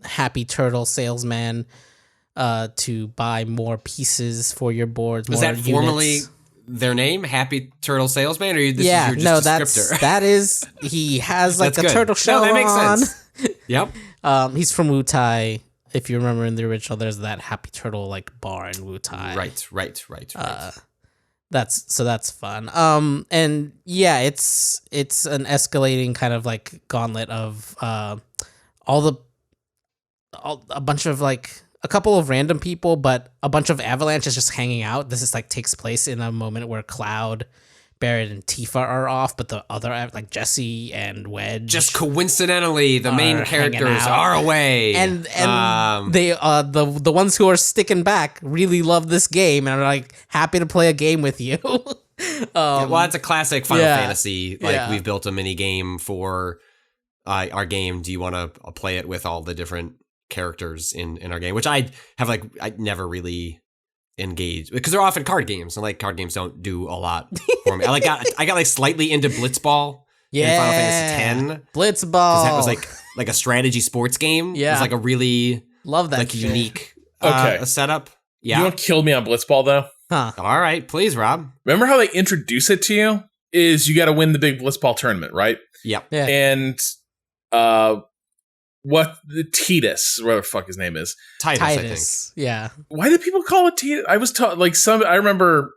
happy turtle salesman to buy more pieces for your boards. Was more that formally units. their name, Happy Turtle Salesman, or this is your No, just descriptor? that is he has like That's a good. turtle shell No, that makes on. sense. Yep. He's from Wu-Tai. If you remember in the original, there's that happy turtle like bar in Wu-Tai. Right. That's fun. And yeah, it's an escalating kind of like gauntlet of a bunch of like a couple of random people, but a bunch of avalanches just hanging out. This is like takes place in a moment where Cloud, Barrett, and Tifa are off, but the other like Jesse and Wedge Just coincidentally, the main Are hanging characters out. are away, and they the ones who are sticking back really love this game and are like happy to play a game with you. well, it's a classic Final yeah, Fantasy. Like yeah. we've built a mini game for our game. Do you want to play it with all the different characters in our game? Which I never really engaged because they're often card games, and like card games don't do a lot for me. I got like slightly into Blitzball in Final Fantasy X. Blitzball. Because that was like a strategy sports game. Yeah. It was like a really Love that like shit. unique setup. Yeah. you know what killed me on Blitzball though? Huh. All right, please, Rob. Remember how they introduce it to you? Is you got to win the big Blitzball tournament, right? Yep. Yeah. And what the Titus, whatever the fuck his name is. Titus, I think. Titus. Yeah. Why did people call it Titus? I was taught like I remember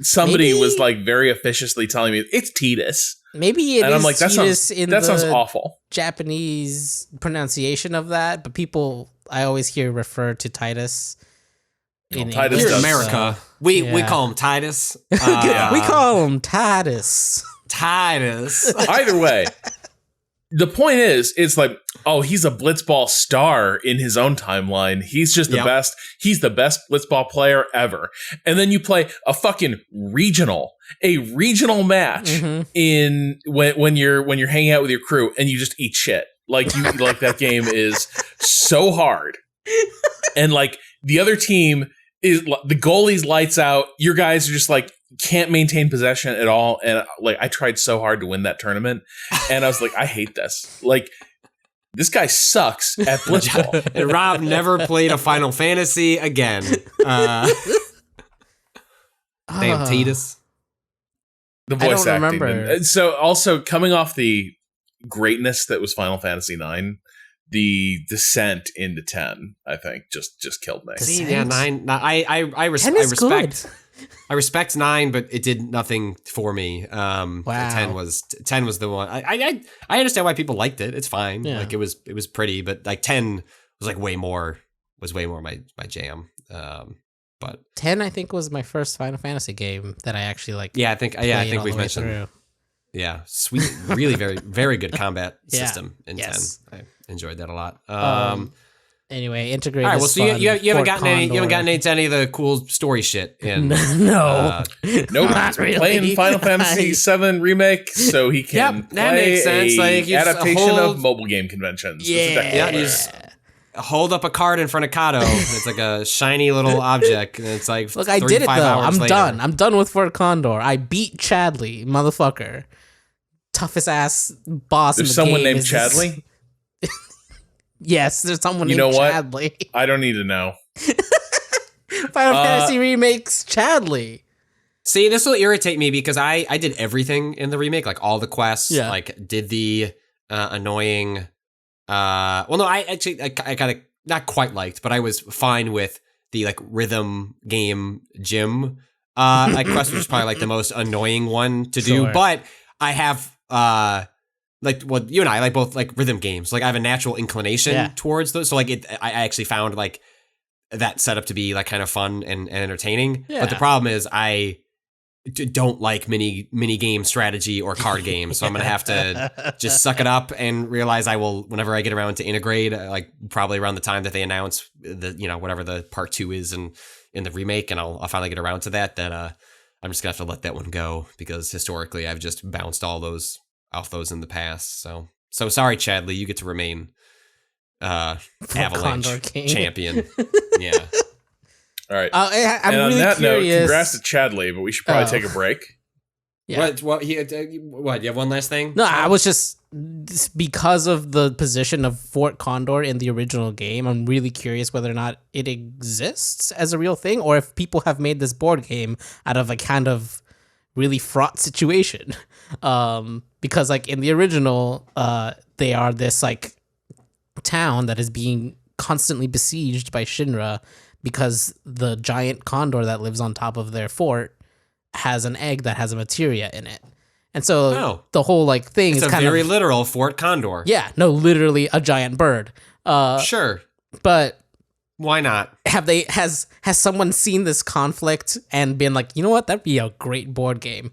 somebody Maybe- was like very officiously telling me it's Titus, Maybe it and is I'm like that Titus sounds in that sounds the awful. Japanese pronunciation of that, but people I always hear refer to Titus. In Titus Here in does, America, we yeah. call him Titus. we call him Titus. Titus. Either way, the point is, it's like, oh, he's a Blitzball star in his own timeline. He's just the Yep. best. He's the best Blitzball player ever. And then you play a fucking regional match Mhm. in when you're hanging out with your crew, and you just eat shit. Like you like that game is so hard, and like the other team is the goalie's lights out. Your guys are just like can't maintain possession at all, and like I tried so hard to win that tournament, and I was like, I hate this. Like this guy sucks at Blitzball. And Rob never played a Final Fantasy again. Damn Titus. The I voice don't acting. remember. And so also coming off the greatness that was Final Fantasy IX, the descent into 10, I think, just killed me. See, yeah, 9. I 10 is respect. good. I respect 9, but it did nothing for me. Wow. 10 was the one. I understand why people liked it. It's fine. Yeah. Like it was pretty, but like 10 was like way more my jam. But 10 I think was my first Final Fantasy game that I actually like. yeah, I think played all we've the way mentioned. through. Yeah, sweet, really very very good combat Yeah. system in Yes. 10. I enjoyed that a lot. Anyway, Intergrade. All right, well, is so fun. you haven't gotten Condor. into any of the cool story shit in. No, Nope. not really. Playing Final Fantasy VII Remake so he can Yep, play that makes sense. Like, you just adaptation hold- of mobile game conventions. Yeah, you just hold up a card in front of Cado. It's like a shiny little object, and it's like, Look, I did it though. 35 hours I'm later. done. I'm done with Fort Condor. I beat Chadley, motherfucker. Toughest ass boss in There's the someone game. named is this- Chadley? Yes, there's someone You named know what? Chadley. I don't need to know. Final Fantasy remakes Chadley. See, this will irritate me because I did everything in the remake, like all the quests, Yeah. like did the annoying. Well, no, I kind of not quite liked, but I was fine with the like rhythm game gym like quest, which is probably like the most annoying one to do. Sure. But I have like, well, you and I like both like rhythm games. Like I have a natural inclination towards those. So like I actually found like that setup to be like kind of fun and entertaining. Yeah. But the problem is I don't like mini game strategy or card games. So I'm going to have to just suck it up and realize I will, whenever I get around to Intergrade, like probably around the time that they announce the, you know, whatever the part 2 is in the remake, and I'll finally get around to that, then I'm just gonna have to let that one go because historically I've just bounced all those off those in the past. So sorry, Chadley, you get to remain Avalanche Condor King. champion. Yeah. All right. I'm and on really that curious. note, congrats to Chadley, but we should probably Oh. take a break. Yeah. What? You have one last thing? No, I was just because of the position of Fort Condor in the original game. I'm really curious whether or not it exists as a real thing, or if people have made this board game out of a kind of really fraught situation. Because like in the original, they are this like town that is being constantly besieged by Shinra because the giant condor that lives on top of their fort has an egg that has a materia in it. And so the whole like thing It's is a kind very of literal Fort Condor. yeah, no, literally a giant bird. Sure. But Why not? has someone seen this conflict and been like, you know what, that'd be a great board game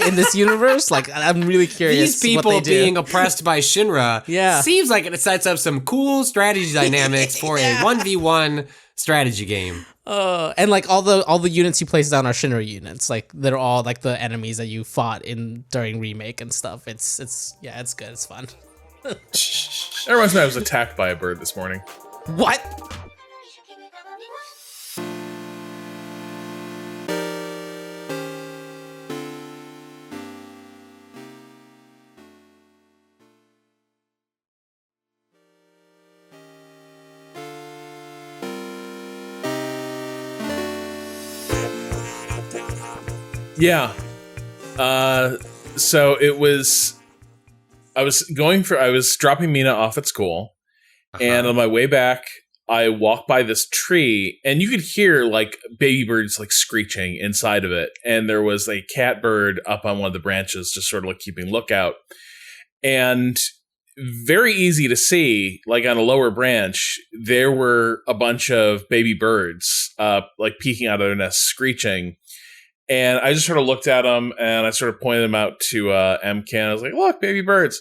in this universe? Like, I'm really curious. These people what they do. being oppressed by Shinra seems like it sets up some cool strategy dynamics for a 1v1 strategy game. And like all the units you place down are Shinra units. Like they're all like the enemies that you fought in during remake and stuff. It's good. It's fun. That reminds me, I was attacked by a bird this morning. What? Yeah. So it was. I was dropping Mina off at school, and on my way back, I walked by this tree, and you could hear like baby birds like screeching inside of it, and there was a catbird up on one of the branches, just sort of like keeping lookout, and very easy to see, like on a lower branch, there were a bunch of baby birds, like peeking out of their nests, screeching. And I just sort of looked at them, and I sort of pointed them out to MK. And I was like, "Look, baby birds!"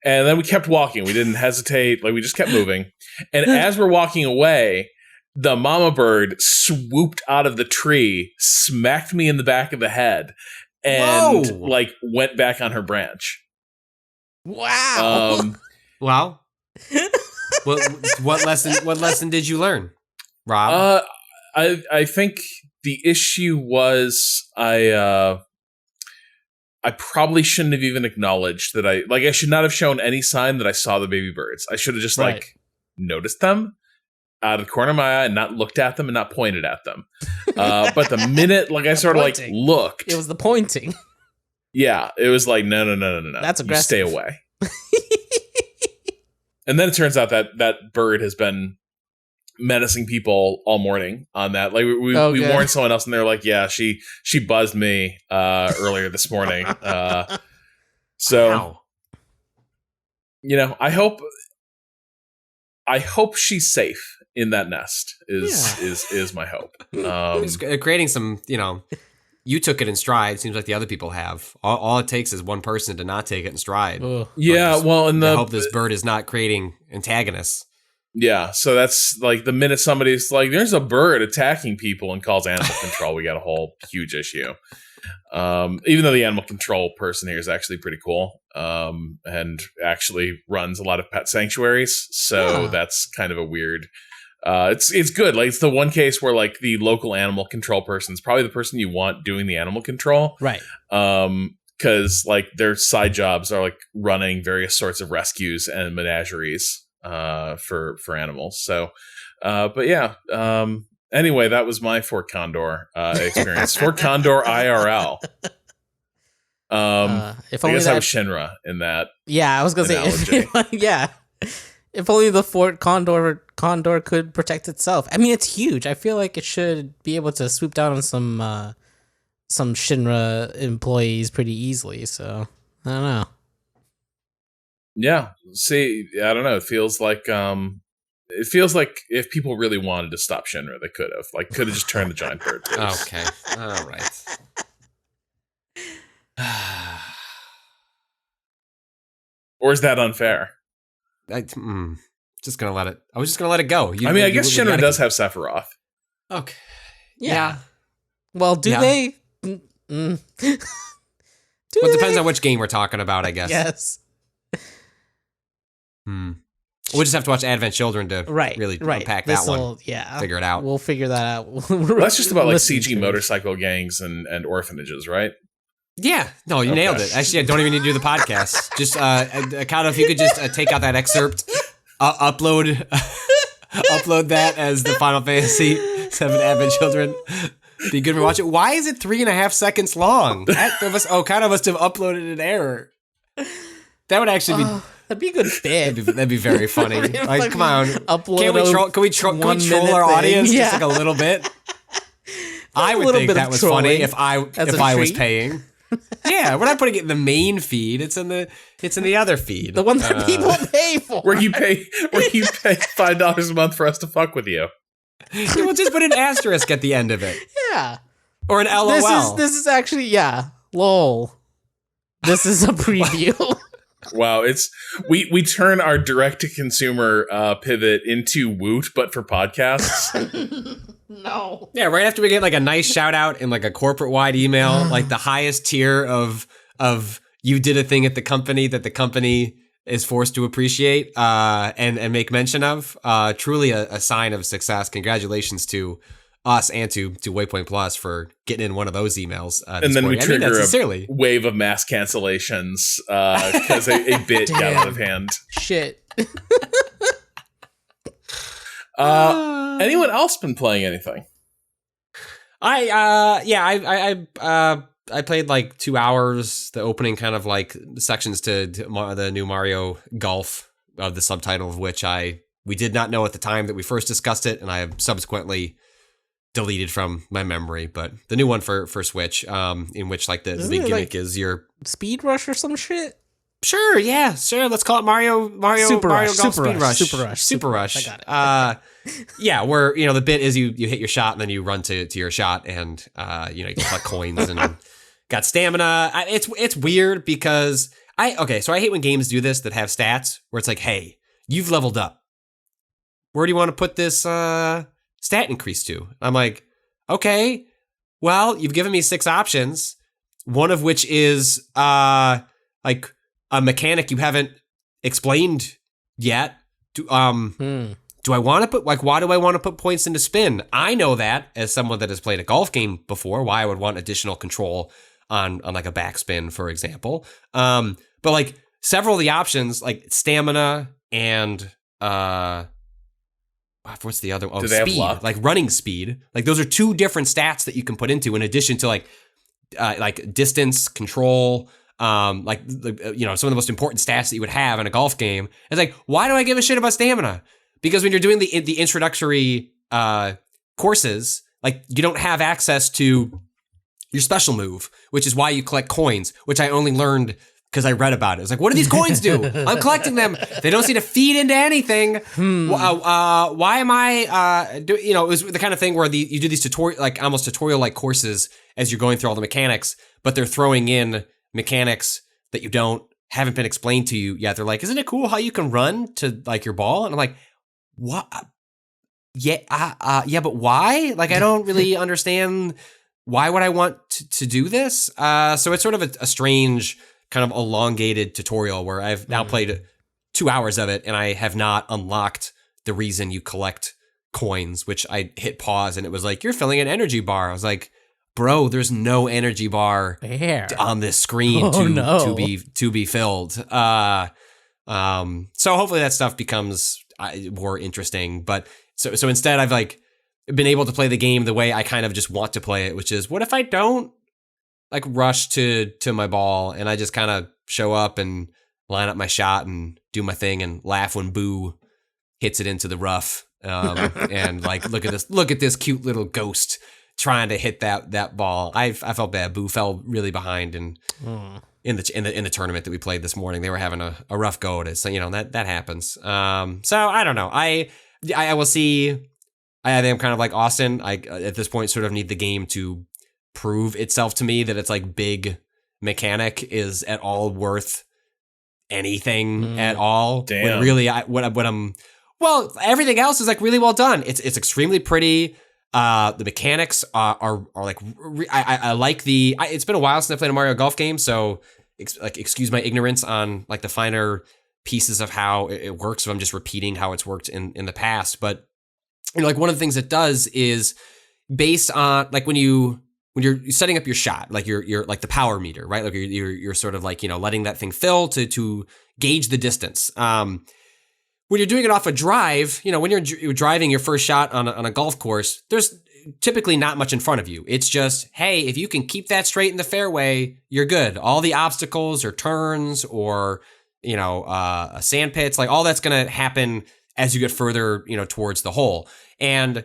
And then we kept walking. We didn't hesitate; like we just kept moving. And as we're walking away, the mama bird swooped out of the tree, smacked me in the back of the head, and like went back on her branch. Wow! Well, what lesson did you learn, Rob? I think the issue was I probably shouldn't have even acknowledged that I should not have shown any sign that I saw the baby birds. I should have just like noticed them out of the corner of my eye and not looked at them and not pointed at them. But the minute like I sort of like looked, it was the pointing. Yeah, it was like no. That's aggressive. You stay away. And then it turns out that bird has been menacing people all morning on that. Like we warned someone else, and they're like, "Yeah, she buzzed me earlier this morning." So, you know, I hope she's safe in that nest. Is my hope. It's creating some, you know. You took it in stride. Seems like the other people have. All it takes is one person to not take it in stride. Yeah, well, and I hope this bird is not creating antagonists. Yeah, so that's like the minute somebody's like, there's a bird attacking people and calls animal control, we got a whole huge issue. Even though the animal control person here is actually pretty cool, and actually runs a lot of pet sanctuaries. So that's kind of a weird. It's good. Like, it's the one case where like the local animal control person is probably the person you want doing the animal control, Right. Because like their side jobs are like running various sorts of rescues and menageries for animals. So, but yeah. Anyway, that was my Fort Condor experience. Fort Condor IRL. If I only guess I that, was Shinra in that. yeah, I was gonna say, yeah. If only the Fort Condor could protect itself. I mean, it's huge. I feel like it should be able to swoop down on some Shinra employees pretty easily. So I don't know. Yeah. See, I don't know. It feels like if people really wanted to stop Shinra, they could have just turned the giant bird loose. Okay. All right. Or is that unfair? I was just gonna let it go. I guess Shinra does have Sephiroth. Okay. Yeah. Well, do Yeah. they? Well, it depends on which game we're talking about, I guess. Yes. We'll just have to watch Advent Children to really unpack that one. Yeah. Figure it out. We'll figure that out. Well, that's just about like Listen CG to it. motorcycle gangs and orphanages, right? Yeah. No, you nailed it. Actually, I don't even need to do the podcast. Just, Cado, if you could just take out that excerpt, upload that as the Final Fantasy VII Advent Children. Be good to watch it. Why is it 3.5 seconds long? Cado must have uploaded an error. That would actually be... That'd be a good bit. That'd be very funny. Like, come on. Upload Can we troll our audience just like a little bit? I would think that was funny if I was paying. Yeah, we're not putting it in the main feed. It's in the other feed. The one that people pay for. Where you pay $5 a month for us to fuck with you. We'll just put an asterisk at the end of it. Yeah. Or an LOL. This is actually, yeah. LOL. This is a preview. Wow, we turn our direct to consumer pivot into Woot, but for podcasts. No. Yeah, right after we get like a nice shout out in like a corporate wide email, like the highest tier of you did a thing at the company that the company is forced to appreciate and make mention of. Truly a sign of success. Congratulations to us and to Waypoint Plus for getting in one of those emails. And then we trigger a wave of mass cancellations because a bit got out of hand. Shit. Anyone else been playing anything? I played like 2 hours, the opening kind of like sections to the new Mario Golf, the subtitle of which we did not know at the time that we first discussed it, and I have subsequently deleted from my memory. But the new one for Switch, in which like the big gimmick is your Speed Rush or some shit. Sure, yeah, sure. Let's call it Mario Super Golf Rush, Speed Super Rush. Rush. Super Rush. I got it. Yeah, where the bit is you hit your shot and then you run to your shot and you can collect coins and got stamina. It's weird because so I hate when games do this that have stats where it's like, hey, you've leveled up. Where do you want to put this stat increase to? I'm like, okay, well, you've given me 6 options, one of which is like a mechanic you haven't explained yet. Do I want to put, like, why do I want to put points into spin? I know that as someone that has played a golf game before, why I would want additional control on like a backspin, for example. But like several of the options, like stamina and what's the other? Oh, speed, like running speed. Like those are 2 different stats that you can put into in addition to like distance, control, some of the most important stats that you would have in a golf game. It's like, why do I give a shit about stamina? Because when you're doing the introductory courses, like you don't have access to your special move, which is why you collect coins, which I only learned because I read about it. It's like, what do these coins do? I'm collecting them. They don't seem to feed into anything. Why am I? It was the kind of thing where you do these tutorial, like almost tutorial-like courses as you're going through all the mechanics, but they're throwing in mechanics that haven't been explained to you yet. They're like, isn't it cool how you can run to like your ball? And I'm like, what? Yeah, but why? Like, I don't really understand. Why would I want to do this? So it's sort of a strange kind of elongated tutorial where I've now played 2 hours of it and I have not unlocked the reason you collect coins, which I hit pause and it was like, you're filling an energy bar. I was like, bro, there's no energy bar on this screen to be filled. So hopefully that stuff becomes more interesting. But so instead I've like been able to play the game the way I kind of just want to play it, which is what if I don't like rush to my ball and I just kind of show up and line up my shot and do my thing and laugh when Boo hits it into the rough. And like, look at this cute little ghost trying to hit that ball. I felt bad. Boo fell really behind in the tournament that we played this morning. They were having a rough go at it. So, that happens. So I don't know. I will see. I think I'm kind of like Austin. I at this point sort of need the game to prove itself to me that it's like big mechanic is at all worth anything at all. Damn. When really, everything else is like really well done. It's extremely pretty. The mechanics are like I like the. It's been a while since I played a Mario Golf game, so excuse my ignorance on like the finer pieces of how it works. So I'm just repeating how it's worked in the past, but. Like one of the things it does is based on like when you're setting up your shot, like you're like the power meter, right? Like you're sort of like, letting that thing fill to gauge the distance. When you're doing it off a drive, when you're driving your first shot on a golf course, there's typically not much in front of you. It's just, hey, if you can keep that straight in the fairway, you're good. All the obstacles or turns or, sand pits, like all that's going to happen as you get further, towards the hole. And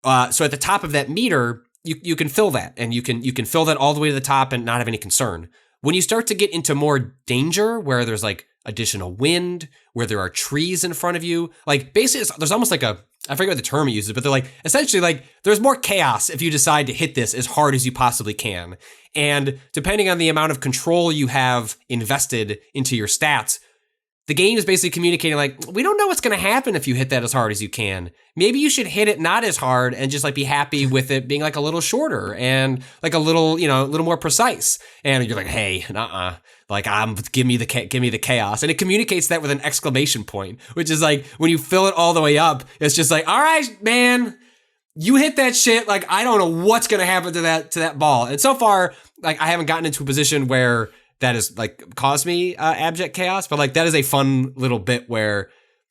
so at the top of that meter, you can fill that, and you can fill that all the way to the top and not have any concern. When you start to get into more danger, where there's like additional wind, where there are trees in front of you, like basically there's almost like I forget what the term he uses, but they're like essentially like there's more chaos if you decide to hit this as hard as you possibly can. And depending on the amount of control you have invested into your stats, the game is basically communicating like, we don't know what's going to happen if you hit that as hard as you can. Maybe you should hit it not as hard and just like be happy with it being like a little shorter and like a little more precise. And you're like, hey, like give me the chaos. And it communicates that with an exclamation point, which is like when you fill it all the way up, it's just like, all right, man, you hit that shit. Like, I don't know what's going to happen to that ball. And so far, like I haven't gotten into a position where that has like caused me abject chaos, but like that is a fun little bit where,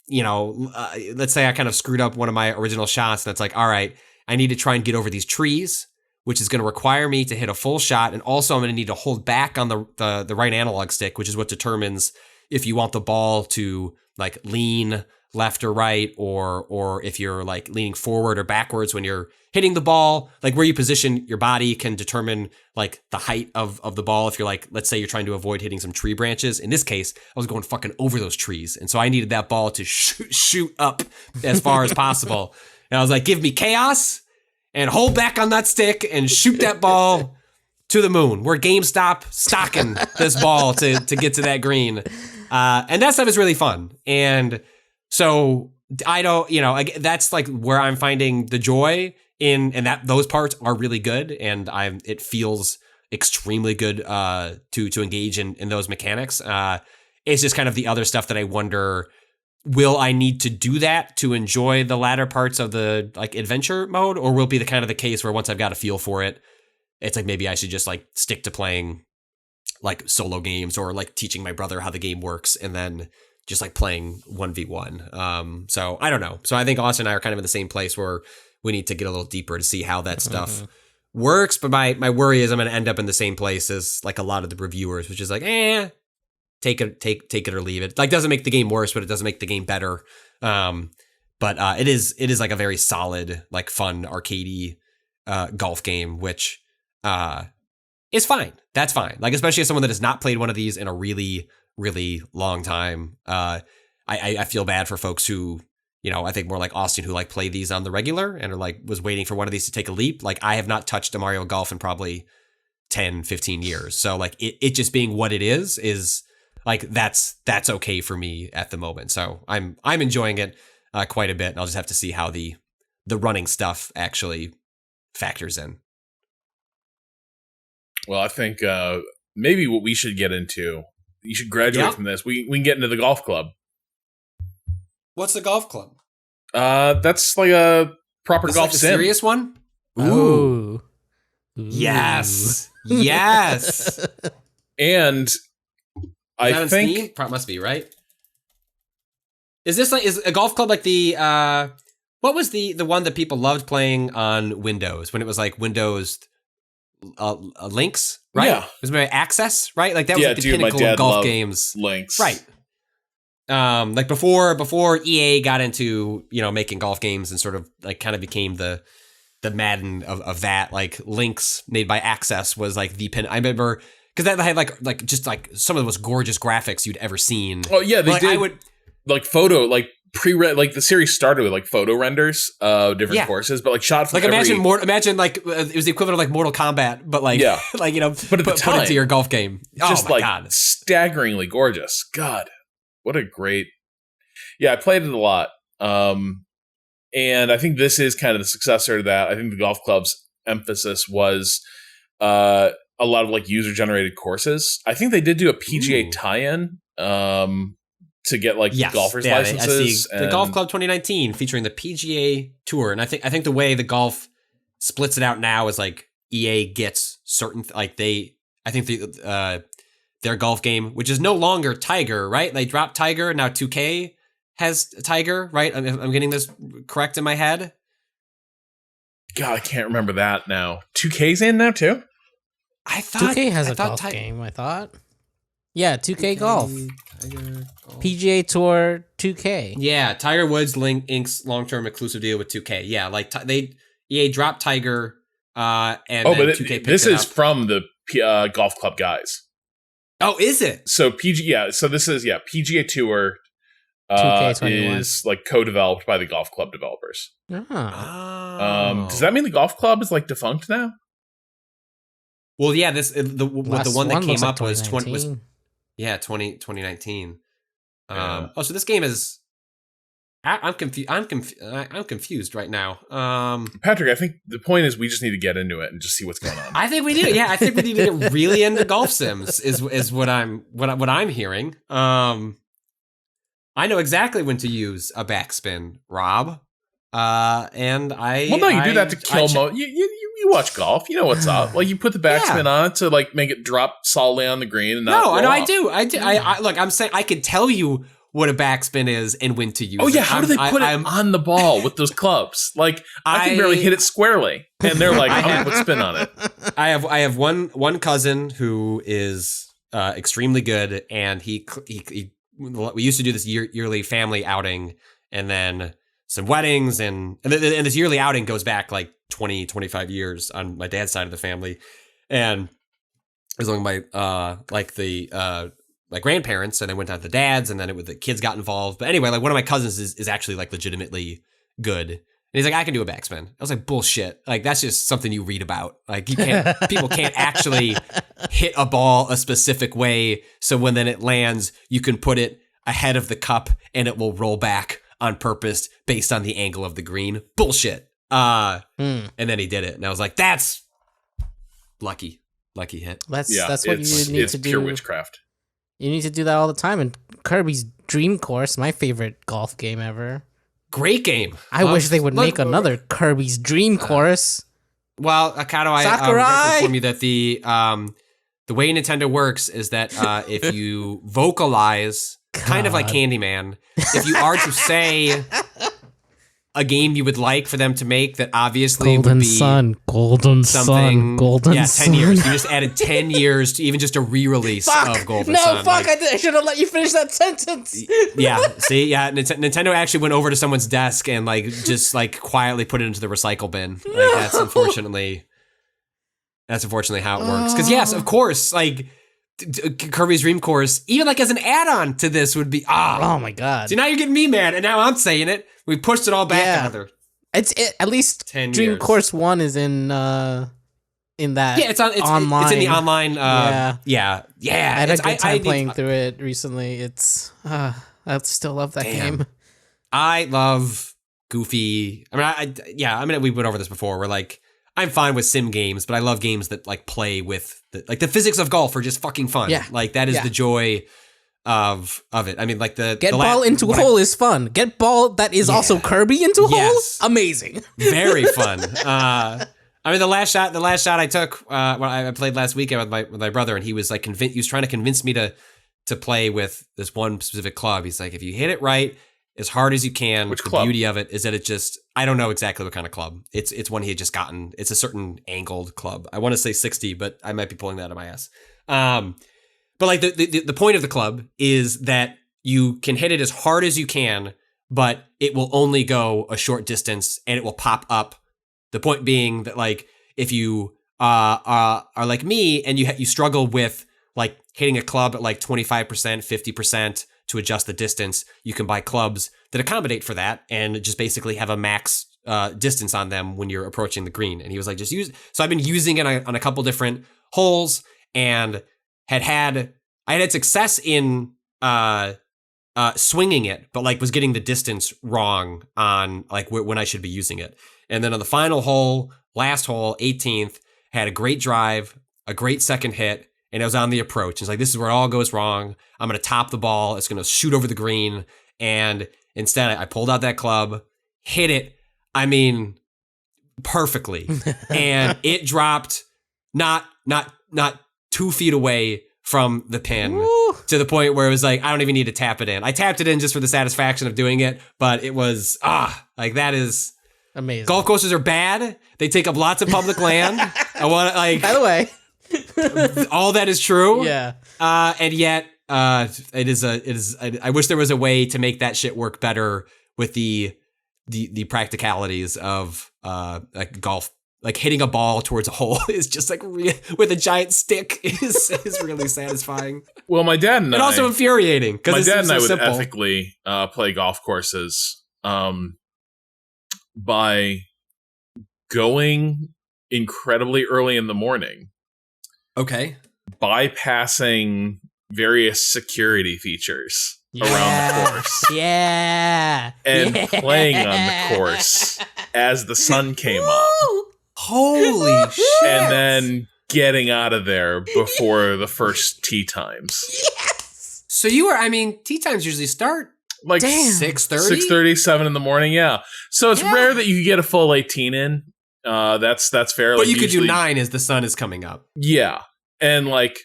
let's say I kind of screwed up one of my original shots and it's like, all right, I need to try and get over these trees, which is going to require me to hit a full shot. And also I'm going to need to hold back on the right analog stick, which is what determines if you want the ball to like lean left or right, or if you're like leaning forward or backwards when you're hitting the ball, like where you position your body can determine like the height of the ball. If you're like, let's say you're trying to avoid hitting some tree branches. In this case, I was going fucking over those trees. And so I needed that ball to shoot up as far as possible. And I was like, give me chaos and hold back on that stick and shoot that ball to the moon. We're GameStop stocking this ball to get to that green. And that stuff is really fun. And so I don't, that's like where I'm finding the joy in that those parts are really good. And it feels extremely good to engage in those mechanics. It's just kind of the other stuff that I wonder, will I need to do that to enjoy the latter parts of the like adventure mode, or will it be the kind of the case where once I've got a feel for it, it's like maybe I should just like stick to playing like solo games or like teaching my brother how the game works and then just like playing 1v1. So I don't know. So I think Austin and I are kind of in the same place where we need to get a little deeper to see how that stuff works. But my worry is I'm going to end up in the same place as like a lot of the reviewers, which is like, take it or leave it. Like, doesn't make the game worse, but it doesn't make the game better. But it is like a very solid, like fun arcadey golf game, which is fine. That's fine. Like, especially as someone that has not played one of these in a really, really long time. I feel bad for folks who, I think more like Austin, who like play these on the regular and are like was waiting for one of these to take a leap. Like, I have not touched a Mario Golf in probably 10, 15 years. So like it just being what it is like that's okay for me at the moment. So I'm enjoying it. quite a bit. And I'll just have to see how the running stuff actually factors in. Well, I think maybe what we should get into, you should graduate from this. We can get into the golf club. What's the golf club? That's like a proper That's golf like a sim. serious one? Ooh. Yes. Yes. And I think Steam? Must be, right? Is a golf club like the what was the one that people loved playing on Windows when it was like Windows Links, right? Yeah. It was maybe Access, right? Like that was like the dude, my pinnacle dad of golf loved games. Links. Right. Like before EA got into, making golf games and sort of like kind of became the Madden of that, like Links made by Access was like the pin. I remember because that had like just like some of the most gorgeous graphics you'd ever seen. Oh yeah, they like, did like photo, like like the series started with like photo renders of different courses, but like shot from like imagine like it was the equivalent of like Mortal Kombat, but like like but at the time, put it to your golf game. Just oh my like God. Staggeringly gorgeous. God, what a great. Yeah, I played it a lot. And I think this is kind of the successor to that. I think the golf club's emphasis was a lot of like user generated courses. I think they did do a PGA tie-in to get like golfers licenses. The Golf Club 2019 featuring the PGA Tour, and I think the way the golf splits it out now is like EA gets certain their golf game, which is no longer Tiger, right? They dropped Tiger, now 2K has Tiger, right? I'm getting this correct in my head. God, I can't remember that now. 2K's in now too? I thought 2K has a golf game, I thought. Yeah, 2K Golf. Tiger, Golf. PGA Tour 2K. Yeah, Tiger Woods Inc.'s long-term exclusive deal with 2K. Yeah, like EA dropped Tiger and then 2K picked this it is up. from the golf club guys. Oh, is it? So this is PGA Tour 2K21 is like co-developed by the golf club developers. Oh. Does that mean the golf club is like defunct now? Well, yeah, the one that came up was 2019. So this game is I'm confused right now. Patrick, I think the point is we just need to get into it and just see what's going on. I think we do. Yeah, I think we need to get really into golf sims is what I'm hearing. I know exactly when to use a backspin, Rob. And I you do that to kill you watch golf, you know what's up. Like you put the backspin on it to like make it drop solidly on the green and not I do. Look, I'm saying I can tell you what a backspin is and when to use it. Oh yeah, how do they put it on the ball with those clubs? Like I can barely hit it squarely, and they're like, I'm gonna put spin on it. I have one cousin who is extremely good, and we used to do this yearly family outing, and then some weddings, and this yearly outing goes back like 20, 25 years on my dad's side of the family, and as long as my grandparents, and I went down to the dad's, and then the kids got involved. But anyway, like one of my cousins is actually like legitimately good. And he's like, I can do a backspin. I was like, bullshit. Like that's just something you read about. Like people can't actually hit a ball a specific way. So when then it lands, you can put it ahead of the cup and it will roll back on purpose based on the angle of the green. Bullshit. And then he did it. And I was like, that's lucky hit. That's what you need to do. It's pure witchcraft. You need to do that all the time. And Kirby's Dream Course, my favorite golf game ever. Great game. I wish they would make another Kirby's Dream Course. Well, Cado, I inform you that the way Nintendo works is that if you vocalize, kind of like Candyman, if you are to say a game you would like for them to make that obviously Golden would be Golden Sun. 10 years. You just added 10 years to even just a re-release of Golden Sun. No, fuck, I should have let you finish that sentence. Yeah, see? Yeah, Nintendo actually went over to someone's desk and like just like quietly put it into the recycle bin. Like that's unfortunately how it works. Because yes, of course, like Kirby's Dream Course, even like as an add-on to this would be oh my god. See, now you're getting me mad, and now I'm saying it. We pushed it all back another. At least 10 Dream years. Course 1 is in that. Yeah, it's online. It's in the online. Yeah. I had a good time playing through it recently. It's I still love that game. I love goofy. I mean, we went over this before. We're like, I'm fine with sim games, but I love games that like play with the physics of golf are just fucking fun. Yeah. Like that is the joy of it. I mean, like get ball into hole is fun. Get ball that is also Kirby into hole, amazing. Very fun. I mean, the last shot I took when I played last weekend with my brother, and he was like he was trying to convince me to play with this one specific club. He's like, if you hit it right, as hard as you can. Which the club? Beauty of it is that it just, I don't know exactly what kind of club. It's one he had just gotten. It's a certain angled club. I want to say 60, but I might be pulling that out of my ass. But like the point of the club is that you can hit it as hard as you can, but it will only go a short distance and it will pop up. The point being that like if you are like me and you struggle with like hitting a club at like 25%, 50% to adjust the distance, you can buy clubs that accommodate for that and just basically have a max distance on them when you're approaching the green. And he was like, just use. So I've been using it on a couple different holes and I had success in swinging it, but like was getting the distance wrong on like when I should be using it. And then on the final hole, last hole, 18th, had a great drive, a great second hit, and it was on the approach. It's like, this is where it all goes wrong. I'm going to top the ball. It's going to shoot over the green. And instead, I pulled out that club, hit it, I mean, perfectly. And it dropped not 2 feet away from the pin. Woo. To the point where it was like, I don't even need to tap it in. I tapped it in just for the satisfaction of doing it, but it was, like that is amazing. Golf courses are bad. They take up lots of public land. I want to like, by the way, all that is true. Yeah. And yet, it is. I wish there was a way to make that shit work better with the practicalities of like golf. Like hitting a ball towards a hole is just like with a giant stick is really satisfying. Well, my dad and also infuriating because my dad and I would simple. ethically play golf courses by going incredibly early in the morning. Okay. Bypassing various security features around the course. Yeah. And playing on the course as the sun came up. Holy shit. And then getting out of there before the first tee times. Yes. So tee times usually start like 6:30? 6:30, 7 in the morning, yeah. So it's rare that you could get a full 18 in. That's fair. But like you could usually, do 9 as the sun is coming up. Yeah. And like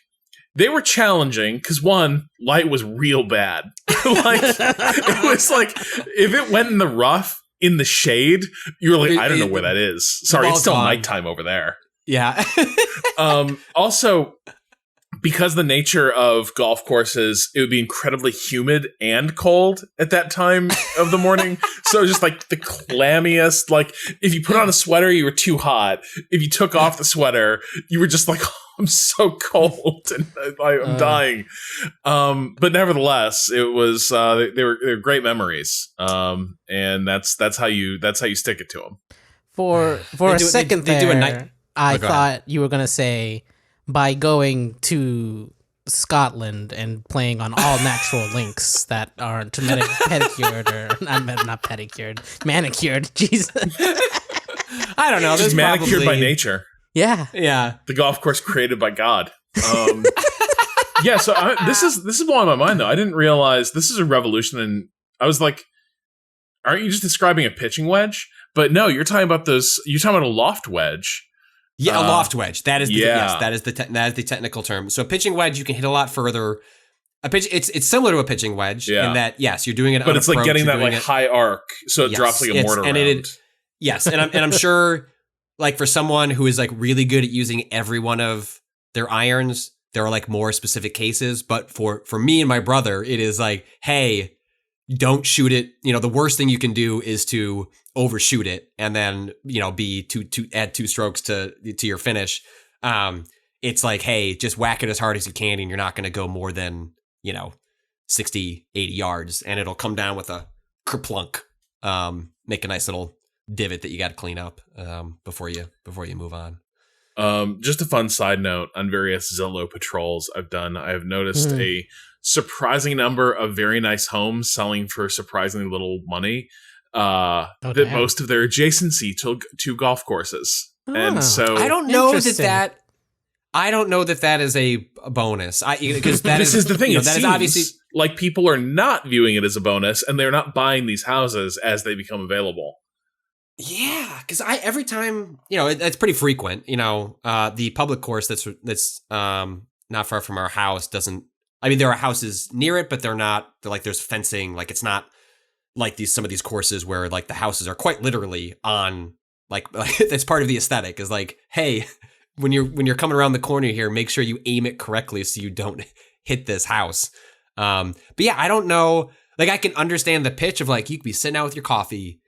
they were challenging because one, light was real bad. Like it was like if it went in the rough in the shade, you were like, I don't know where that is. Sorry, it's still nighttime over there. Yeah. Also, because the nature of golf courses, it would be incredibly humid and cold at that time of the morning. So just like the clammiest, like if you put on a sweater, you were too hot. If you took off the sweater, you were just like, oh, I'm so cold and I'm dying. But nevertheless, it was they were great memories. And that's how you stick it to them. For a second they do a night. there, I thought you were gonna say by going to Scotland and playing on all natural links that aren't pedicured or not pedicured, manicured. Jesus, I don't know. Just manicured by nature. Yeah. The golf course created by God. Yeah. So this is blowing my mind though. I didn't realize this is a revolution, and I was like, aren't you just describing a pitching wedge? But no, you're talking about those. You're talking about a loft wedge. Yeah, a loft wedge. That is that is the technical term. So a pitching wedge, you can hit a lot further. It's similar to a pitching wedge in that yes, you're doing it, but it's like getting that like high arc, so it drops like a mortar round. Yes, and I'm sure like for someone who is like really good at using every one of their irons, there are like more specific cases. But for me and my brother, it is like, hey, don't shoot it. You know, the worst thing you can do is to overshoot it and then, you know, to add 2 strokes to your finish. It's like, hey, just whack it as hard as you can and you're not going to go more than, 60, 80 yards and it'll come down with a kerplunk. Make a nice little divot that you got to clean up before you move on. Just a fun side note on various Zillow patrols I've done. I have noticed a surprising number of very nice homes selling for surprisingly little money. That most of their adjacency to golf courses. And so I don't know that I don't know that is a bonus. Because this is the thing. That is obviously like people are not viewing it as a bonus, and they're not buying these houses as they become available. Yeah, because every time it's pretty frequent. The public course that's not far from our house doesn't. I mean, there are houses near it, but they're not. There's fencing. Like it's not like some of these courses where like the houses are quite literally on. Like that's part of the aesthetic is like, hey, when you're coming around the corner here, make sure you aim it correctly so you don't hit this house. But yeah, I don't know. Like I can understand the pitch of like you could be sitting out with your coffee,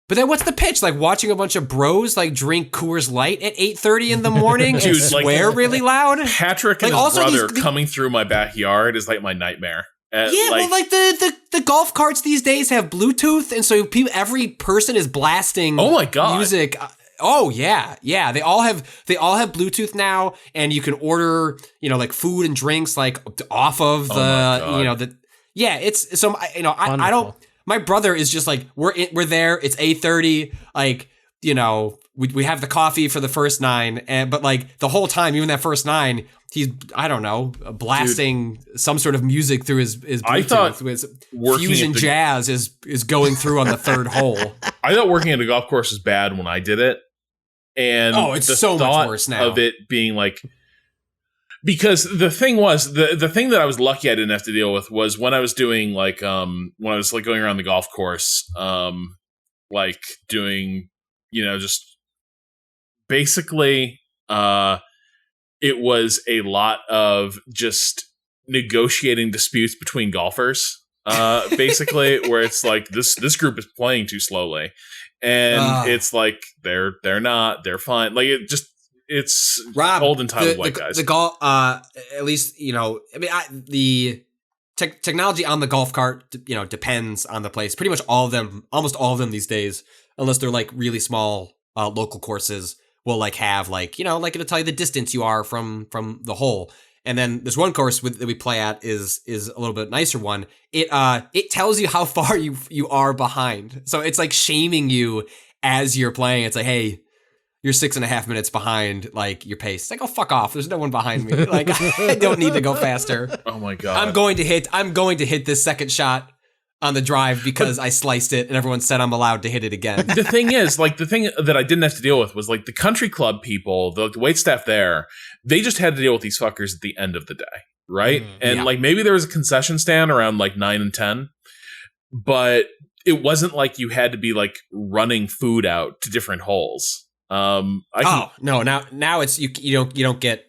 but then what's the pitch? Like watching a bunch of bros like drink Coors Light at 8:30 in the morning and swear really loud. Patrick and his brother coming through my backyard is like my nightmare. Well, like the golf carts these days have Bluetooth, and so every person is blasting. Oh my god, music! Oh yeah. They all have Bluetooth now, and you can order like food and drinks like off of the It's so I don't. My brother is just like we're there. It's 8:30. Like we have the coffee for the first 9, but like the whole time, even that first 9. He's, I don't know, blasting some sort of music through his Bluetooth. I thought fusion jazz is going through on the third hole. I thought working at a golf course was bad when I did it. And it's so much worse now. Of it being like, because the thing was, the thing that I was lucky I didn't have to deal with was when I was doing like, when I was like going around the golf course, like doing, just basically, it was a lot of just negotiating disputes between golfers, basically, where it's like this group is playing too slowly, and it's like they're fine. Like it's Rob, old and titled white guys. The golf, at least the technology on the golf cart, depends on the place. Pretty much almost all of them these days, unless they're like really small local courses. Will like have like like it'll tell you the distance you are from the hole, and then this one course that we play at is a little bit nicer one. It tells you how far you are behind, so it's like shaming you as you're playing. It's like, hey, you're 6.5 minutes behind like your pace. It's like, oh fuck off, there's no one behind me. Like I don't need to go faster. Oh my god, I'm going to hit this second shot on the drive because I sliced it and everyone said I'm allowed to hit it again. The thing is, like, the thing that I didn't have to deal with was, like, the country club people, the wait staff there, they just had to deal with these fuckers at the end of the day, right? And, like, maybe there was a concession stand around, like, 9 and 10, but it wasn't like you had to be, like, running food out to different holes. No, now it's, you don't get,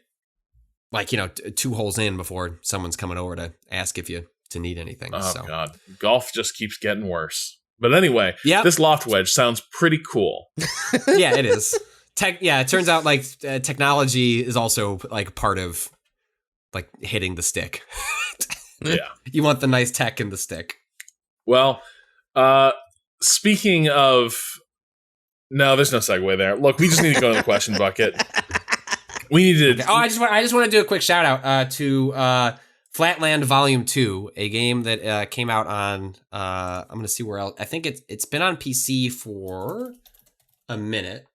like, 2 holes in before someone's coming over to ask if you to need anything. Oh god, golf just keeps getting worse. But anyway, this loft wedge sounds pretty cool. Yeah, it is. It turns out like technology is also like part of like hitting the stick. Yeah, you want the nice tech in the stick. Well, speaking of, no, there's no segue there. Look, we just need to go to the question bucket. We need to. Okay. Oh, I just want to do a quick shout out to Flatland Volume 2, a game that came out on, I'm going to see where else. I think it's been on PC for a minute.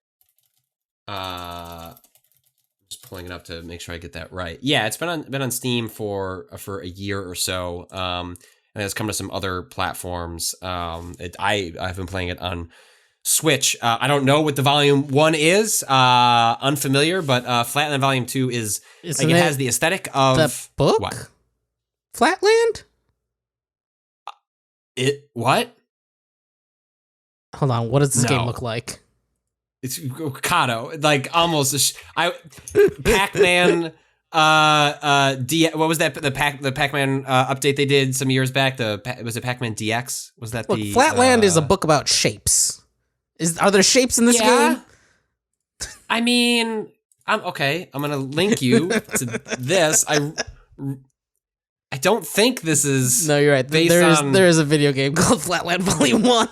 Just pulling it up to make sure I get that right. Yeah, it's been on Steam for a year or so, and it's come to some other platforms. I've been playing it on Switch. I don't know what the Volume 1 is, unfamiliar, but Flatland Volume 2 is like it has the aesthetic of the book. What? Flatland? What? Hold on, what does this game look like? It's Cado, like almost Pac-Man. What was that? The Pac-Man update they did some years back. Was it Pac-Man DX? Was that Look, Flatland is a book about shapes. Are there shapes in this game? I mean, I'm gonna link you to this. I don't think this is. No, you're right. There is a video game called Flatland Volume 1.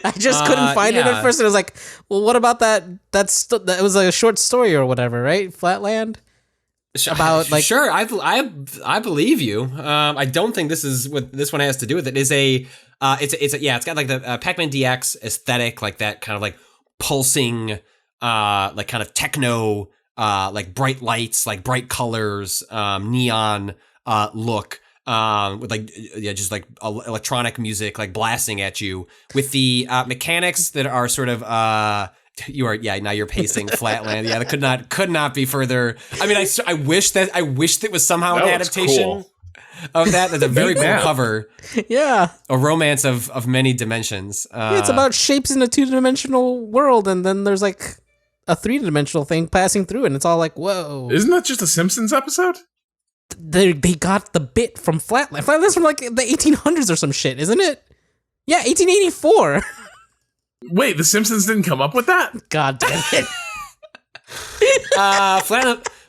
I just couldn't find it at first. And I was like, well, what about that? That was a short story or whatever, right? Flatland. About like sure, I believe you. I don't think this is what this one has to do with it. It's got like the Pac-Man DX aesthetic, like that kind of like pulsing, like kind of techno, like bright lights, like bright colors, neon look. With like just like electronic music like blasting at you with the mechanics that are sort of now you're pacing Flatland. Yeah, that could not be further. I mean, I wish that was somehow an adaptation cool. of that. That's a very cool cover. Yeah, a romance of many dimensions. It's about shapes in a 2-dimensional world, and then there's like a 3-dimensional thing passing through, and it's all like, whoa! Isn't that just a Simpsons episode? They got the bit from Flatland. Flatland's from like the 1800s or some shit, isn't it? Yeah, 1884. Wait, the Simpsons didn't come up with that? God damn it.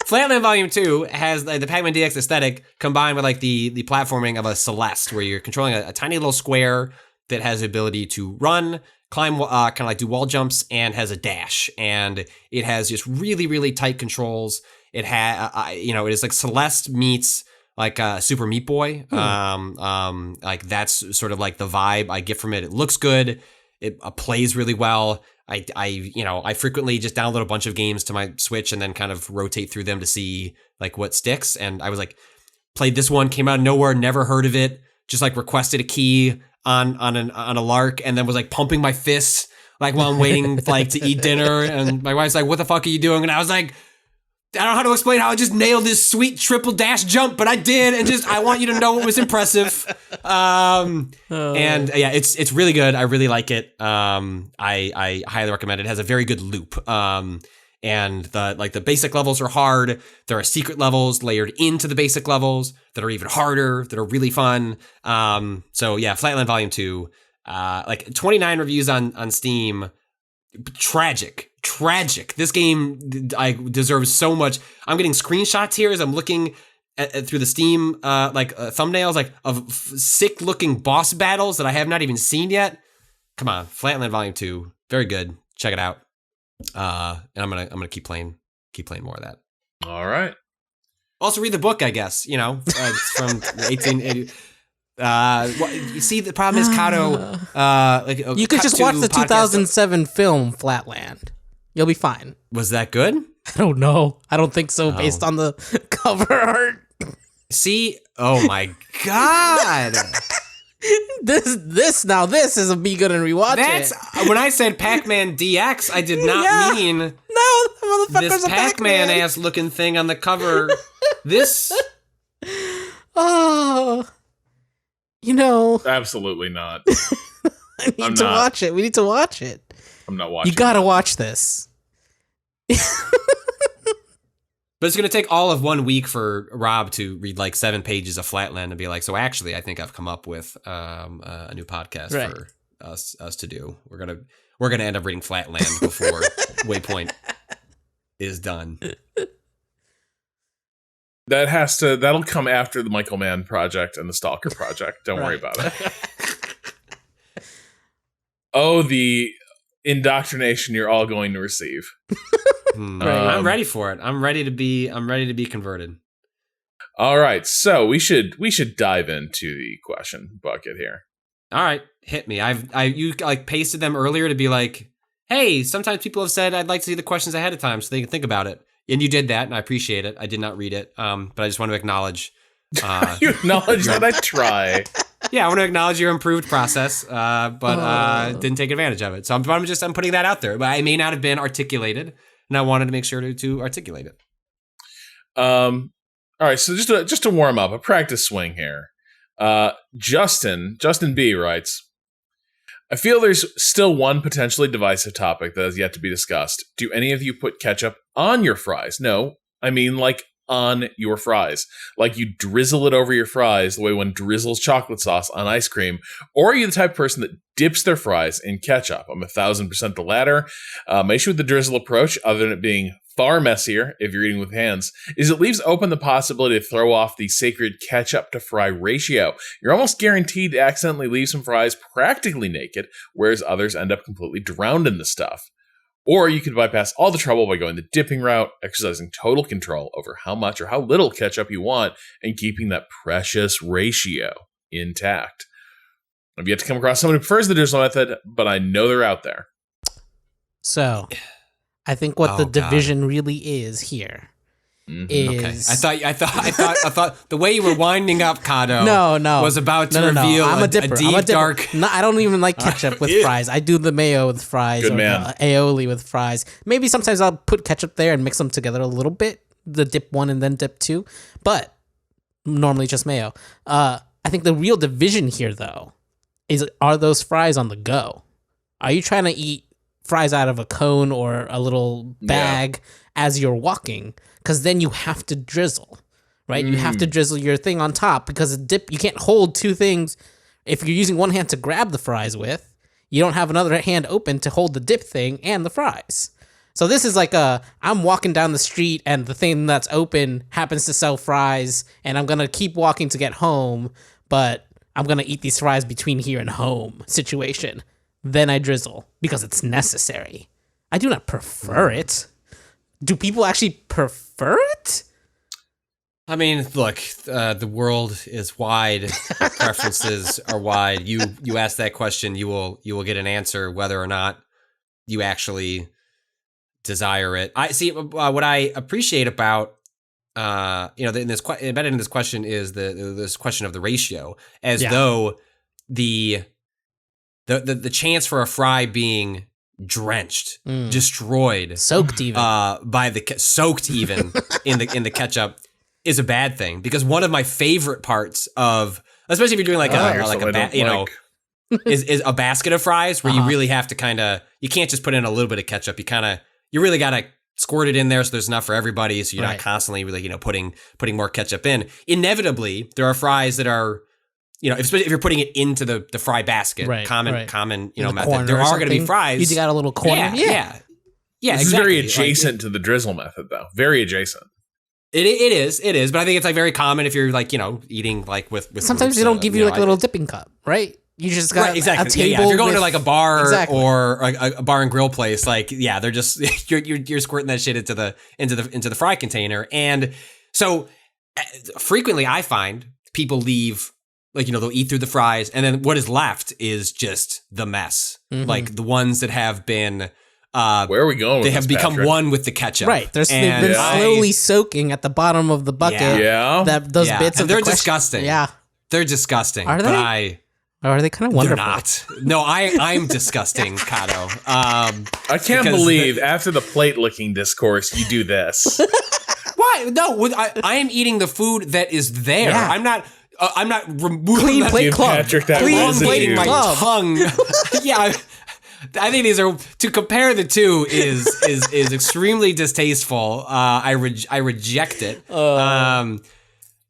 Flatland Volume 2 has the Pac-Man DX aesthetic combined with like the platforming of a Celeste, where you're controlling a tiny little square that has the ability to run, climb, kind of like do wall jumps, and has a dash. And it has just really, really tight controls. It it is like Celeste meets like Super Meat Boy. Like that's sort of like the vibe I get from it. It looks good. It plays really well. I frequently just download a bunch of games to my Switch and then kind of rotate through them to see like what sticks. And I was like, played this one, came out of nowhere, never heard of it. Just like requested a key on a lark, and then was like pumping my fists like while I'm waiting like to eat dinner. And my wife's like, "What the fuck are you doing?" And I was like, I don't know how to explain how I just nailed this sweet triple dash jump, but I did, and just I want you to know it was impressive. And yeah, it's really good. I really like it. I highly recommend it. It has a very good loop. And the basic levels are hard. There are secret levels layered into the basic levels that are even harder, that are really fun. So yeah, Flatland Volume 2, like 29 reviews on Steam. Tragic. This game deserves so much. I'm getting screenshots here as I'm looking at through the Steam thumbnails like of sick looking boss battles that I have not even seen yet. Come on, Flatland Volume 2, very good. Check it out. And I'm gonna keep playing more of that. All right. Also read the book, I guess. It's from 1880. You see, the problem is Cado. You could just watch the 2007 film Flatland. You'll be fine. Was that good? I don't know. I don't think so, based on the cover art. See? Oh my god. This is a be good and rewatch it. When I said Pac-Man DX, I did not mean this Pac-Man ass looking thing on the cover. This. Oh. Absolutely not. I need to watch it. We need to watch it. I'm not watching. You gotta watch this. But it's going to take all of 1 week for Rob to read like 7 pages of Flatland and be like, so actually, I think I've come up with a new podcast for us to do. We're gonna end up reading Flatland before Waypoint is done. That'll come after the Michael Mann project and the Stalker project. Don't worry about it. Oh, the indoctrination you're all going to receive. I'm ready for it. I'm ready to be converted. All right, so we should dive into the question bucket here. All right, hit me. You like pasted them earlier to be like, hey, sometimes people have said I'd like to see the questions ahead of time so they can think about it. And you did that, and I appreciate it. I did not read it, but I just want to acknowledge. You acknowledge that I try. Yeah, I want to acknowledge your improved process, but didn't take advantage of it. So I'm putting that out there. But I may not have been articulated, and I wanted to make sure to articulate it. All right, so just to warm up, a practice swing here. Justin B writes, I feel there's still one potentially divisive topic that has yet to be discussed. Do any of you put ketchup on your fries? No, I mean like on your fries. Like you drizzle it over your fries the way one drizzles chocolate sauce on ice cream. Or are you the type of person that dips their fries in ketchup? I'm 1,000% the latter. My issue with the drizzle approach, other than it being far messier if you're eating with hands, is it leaves open the possibility to throw off the sacred ketchup to fry ratio. You're almost guaranteed to accidentally leave some fries practically naked, whereas others end up completely drowned in the stuff. Or you could bypass all the trouble by going the dipping route, exercising total control over how much or how little ketchup you want, and keeping that precious ratio intact. I've yet to come across someone who prefers the drizzle method, but I know they're out there. So, I think what the division really is here is... Okay. I thought the way you were winding up, Cado, was about to reveal I'm a dipper. I'm a dipper. dark... No, I don't even like ketchup with fries. I do the mayo with fries. Good or man. the aioli with fries. Maybe sometimes I'll put ketchup there and mix them together a little bit. The dip 1 and then dip 2. But normally just mayo. I think the real division here, though, is are those fries on the go? Are you trying to eat fries out of a cone or a little bag as you're walking? Because then you have to drizzle, right? You have to drizzle your thing on top because a dip, you can't hold two things. If you're using one hand to grab the fries with, you don't have another hand open to hold the dip thing and the fries. So this is like I'm walking down the street and the thing that's open happens to sell fries and I'm going to keep walking to get home, but I'm going to eat these fries between here and home situation. Then I drizzle because it's necessary. I do not prefer it. Do people actually prefer it? I mean, look, the world is wide. Preferences are wide. You ask that question, you will get an answer whether or not you actually desire it. I see what I appreciate about embedded in this question is this question of the ratio, as though the chance for a fry being drenched, destroyed, soaked even soaked even in the ketchup is a bad thing, because one of my favorite parts of, especially if you're doing is a basket of fries where you really have to you can't just put in a little bit of ketchup. You really got to squirt it in there so there's enough for everybody, so you're not constantly really putting more ketchup in. Inevitably, there are fries that are, especially if you're putting it into the fry basket, common method. There are going to be fries. You got a little corner. Yeah. This is very adjacent to the drizzle method, though. Very adjacent. It is, but I think it's very common if you're eating with sometimes they don't give you a little dipping cup, right? You just got a table. Yeah, if you're going to a bar or a bar and grill place, they're just you're squirting that shit into the fry container, and so frequently I find people leave they'll eat through the fries, and then what is left is just the mess, like the ones that have been. Where are we going? They have become Patrick? one with the ketchup, right? They've been slowly soaking at the bottom of the bucket. Those bits of they're disgusting. Yeah, they're disgusting. Are they? Or are they kind of wonderful? They're not. No, I'm disgusting, Cado. I can't believe after the plate licking discourse you do this. Why? No, I am eating the food that is there. Yeah. I'm not removing clean plate club. Patrick that clean residue. plating my tongue. Yeah. I think these are, to compare the two is extremely distasteful. I reject it.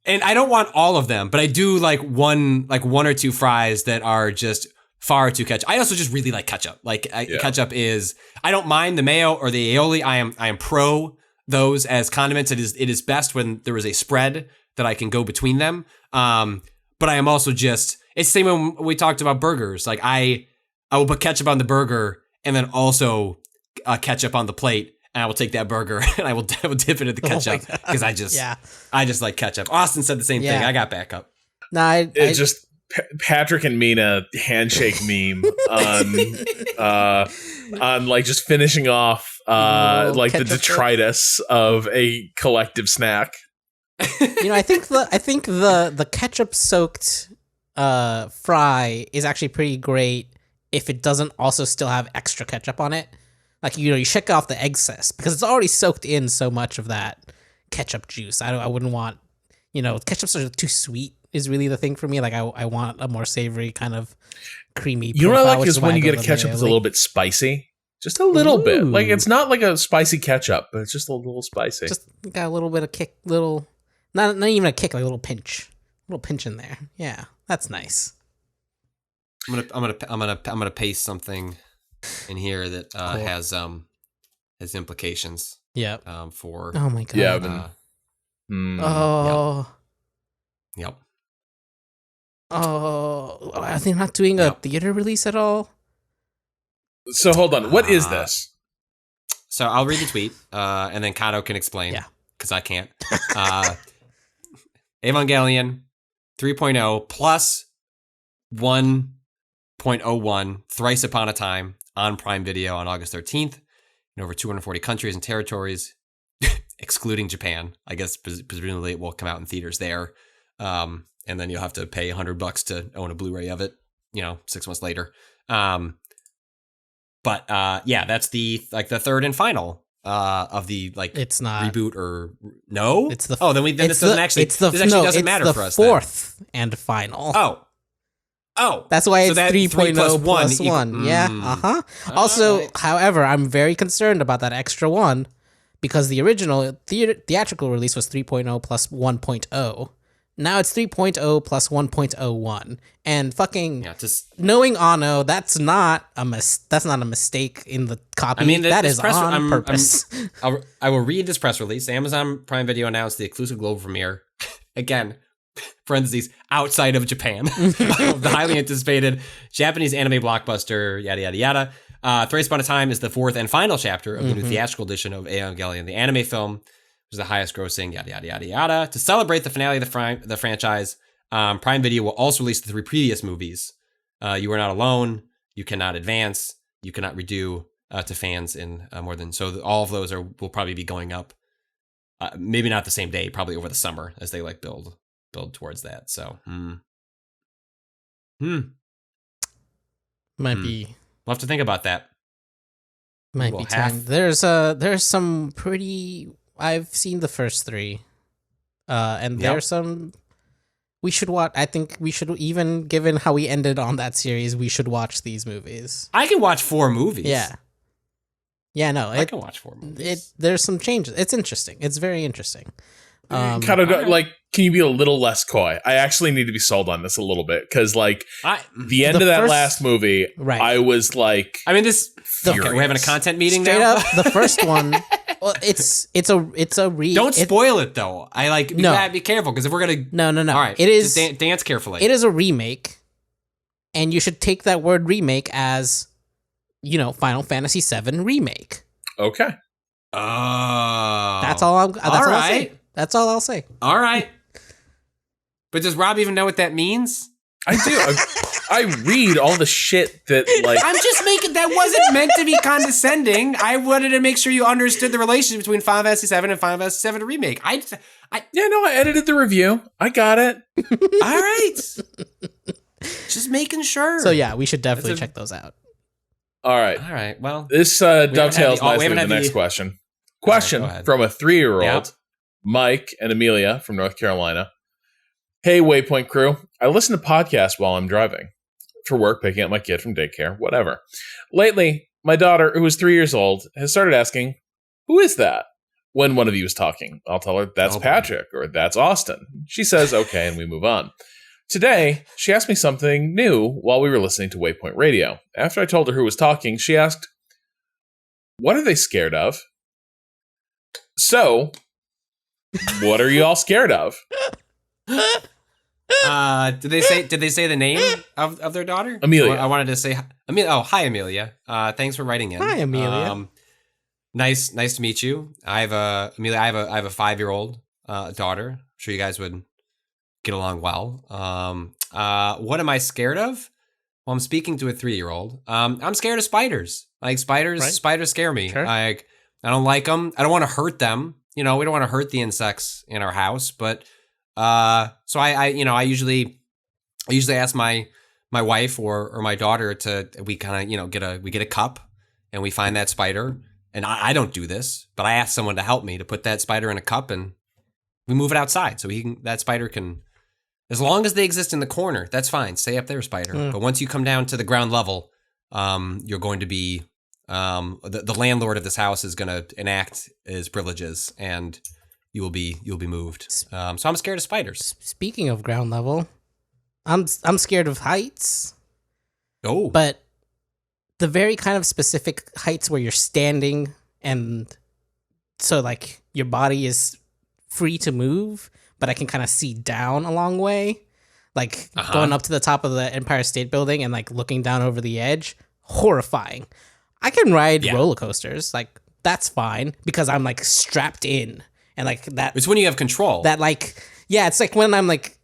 And I don't want all of them, but I do like one or two fries that are just far too ketchup. I also just really like ketchup. Ketchup is, I don't mind the mayo or the aioli. I am pro those as condiments. It is best when there is a spread that I can go between them. But I am also just, it's the same when we talked about burgers. I will put ketchup on the burger and then also ketchup on the plate, and I will take that burger and I will dip it in the ketchup because I just like ketchup. Austin said the same thing. I got backup. No, it's just Patrick and Mina handshake meme on just finishing off the detritus of a collective snack. I think the ketchup soaked fry is actually pretty great if it doesn't also still have extra ketchup on it. You shake off the excess because it's already soaked in so much of that ketchup juice. I wouldn't want, ketchup's are too sweet is really the thing for me. I want a more savory kind of creamy. You know what I like is when you get a ketchup that's a little bit spicy. Just a little bit. It's not like a spicy ketchup, but it's just a little spicy. Just got a little bit of kick, not even a kick, like a little pinch in there. Yeah, that's nice. I'm gonna paste something in here that has has implications. Yeah. For Oh my god. Yeah. Oh. Yep. Oh. Are they not doing a theater release at all? So hold on. What is this? So I'll read the tweet, and then Cado can explain. Yeah. Because I can't. Evangelion 3.0 plus 1.01 Thrice Upon a Time on Prime Video on August 13th in over 240 countries and territories, excluding Japan. I guess presumably it will come out in theaters there. And then you'll have to pay $100 to own a Blu-ray of it, 6 months later. But that's the third and final of the it's not reboot or no. It's the then this doesn't actually doesn't matter for us. Fourth and final. Oh, that's why it's so 3.0 plus 1. Yeah. Also, right. However, I'm very concerned about that extra one because the original theatrical release was 3.0 plus 1.0. Now it's 3.0 plus 1.01, and fucking knowing Anno, that's not a mistake in the copy. I mean, that is on purpose. I will read this press release. Amazon Prime Video announced the exclusive global premiere again. Parentheses outside of Japan of the highly anticipated Japanese anime blockbuster. Yada yada yada. Thrice Upon a Time is the fourth and final chapter of the new theatrical edition of Evangelion, the anime film. Was the highest grossing, yada, yada, yada, yada. To celebrate the finale of the franchise, Prime Video will also release the 3 previous movies. You Are Not Alone, You Cannot Advance, You Cannot Redo to fans in more than... So all of those will probably be going up. Maybe not the same day, probably over the summer as they build towards that. So, Might be... We'll have to think about that. Might be time. There's some pretty... I've seen the first 3, and there's some we should watch. I think we should, even given how we ended on that series, we should watch these movies. I can watch 4 movies. Yeah, no, I can watch 4 movies. There's some changes. It's interesting. It's very interesting. Kind of can you be a little less coy? I actually need to be sold on this a little bit because, the end of that last movie, right. I was like, I mean, we're having a content meeting straight now. Up, the first one. Well, it's a Don't spoil it though. Be careful because if we're gonna no. All right, it is just dance carefully. It is a remake, and you should take that word remake as, Final Fantasy VII Remake. Okay. That's all. I'll say. That's all I'll say. All right. But does Rob even know what that means? I do. I read all the shit that I'm just that wasn't meant to be condescending. I wanted to make sure you understood the relationship between Final Fantasy VII and Final Fantasy VII Remake. I edited the review. I got it. All right. Just making sure. So yeah, we should definitely check those out. All right. Well, this dovetails nicely with the next question. Question from a 3-year-old, Mike and Amelia from North Carolina. Hey, Waypoint crew. I listen to podcasts while I'm driving. For work, picking up my kid from daycare, whatever. Lately, my daughter, who is 3 years old, has started asking, who is that? When one of you is talking. I'll tell her, that's Patrick, or that's Austin. She says, okay, and we move on. Today, she asked me something new while we were listening to Waypoint Radio. After I told her who was talking, she asked, what are they scared of? So, what are you all scared of? Did they say the name of their daughter? Amelia. I wanted to say Amelia. Oh, hi Amelia. Thanks for writing in. Hi Amelia. Nice to meet you. I have a 5-year-old daughter. I'm sure you guys would get along well. What am I scared of? Well, I'm speaking to a 3-year-old. I'm scared of spiders. Spiders. Right. Spiders scare me. Sure. I don't like them. I don't want to hurt them. We don't want to hurt the insects in our house, but so I usually ask my wife or my daughter we kind of get a cup and we find that spider, and I don't do this, but I ask someone to help me to put that spider in a cup and we move it outside so that spider can, as long as they exist in the corner, that's fine. Stay up there, spider. But once you come down to the ground level, you're going to be the landlord of this house is going to enact his privileges and you'll be moved. So I'm scared of spiders. Speaking of ground level, I'm scared of heights. Oh. But the very kind of specific heights where you're standing and so like your body is free to move, but I can kind of see down a long way, like going up to the top of the Empire State Building and like looking down over the edge. Horrifying. I can ride roller coasters, like that's fine because I'm like strapped in, and like that. It's when you have control. That like, yeah, it's like when I'm like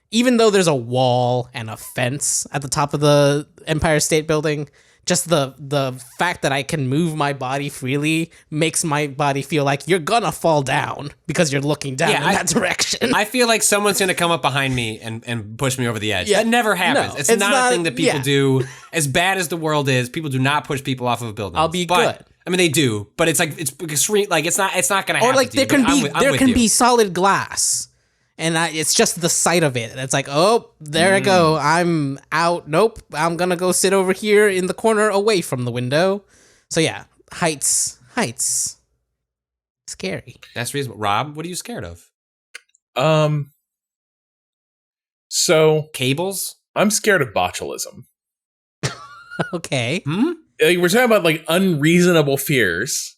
even though there's a wall and a fence at the top of the Empire State Building, just the fact that I can move my body freely makes my body feel like you're gonna fall down because you're looking down in that direction. I feel like someone's gonna come up behind me and push me over the edge. Yeah. That never happens. No, it's not a thing that people do. As bad as the world is, people do not push people off of a building. I'll be good. I mean, they do, but it's like it's extreme. Like it's not gonna happen. Or like there can be you. solid glass. And it's just the sight of it. It's like, oh, there I go. I'm out. Nope. I'm going to go sit over here in the corner away from the window. So yeah, heights. Scary. That's reasonable. Rob, what are you scared of? So cables? I'm scared of botulism. Okay. Like, we're talking about like unreasonable fears.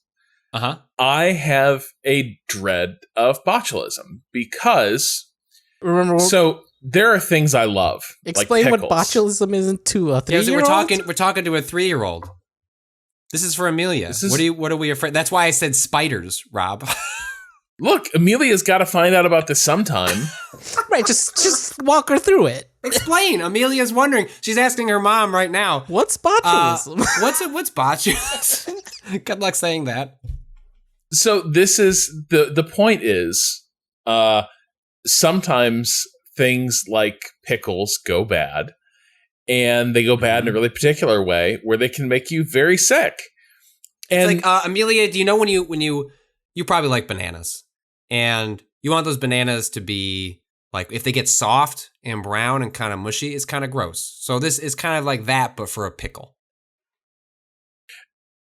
I have a dread of botulism because so there are things I love. Explain like what botulism is to a 3-year-old. We're talking to a 3-year-old. This is for Amelia. What are we afraid? That's why I said spiders, Rob. Look, Amelia's got to find out about this sometime. Right, just walk her through it. Explain. Amelia's wondering. She's asking her mom right now. What's botulism? What's botulism? Good luck saying that. So this is the point is sometimes things like pickles go bad, and they go bad in a really particular way where they can make you very sick. And it's like Amelia, do you know when you probably like bananas, and you want those bananas to be like, if they get soft and brown and kind of mushy, it's kind of gross. So this is kind of like that, but for a pickle.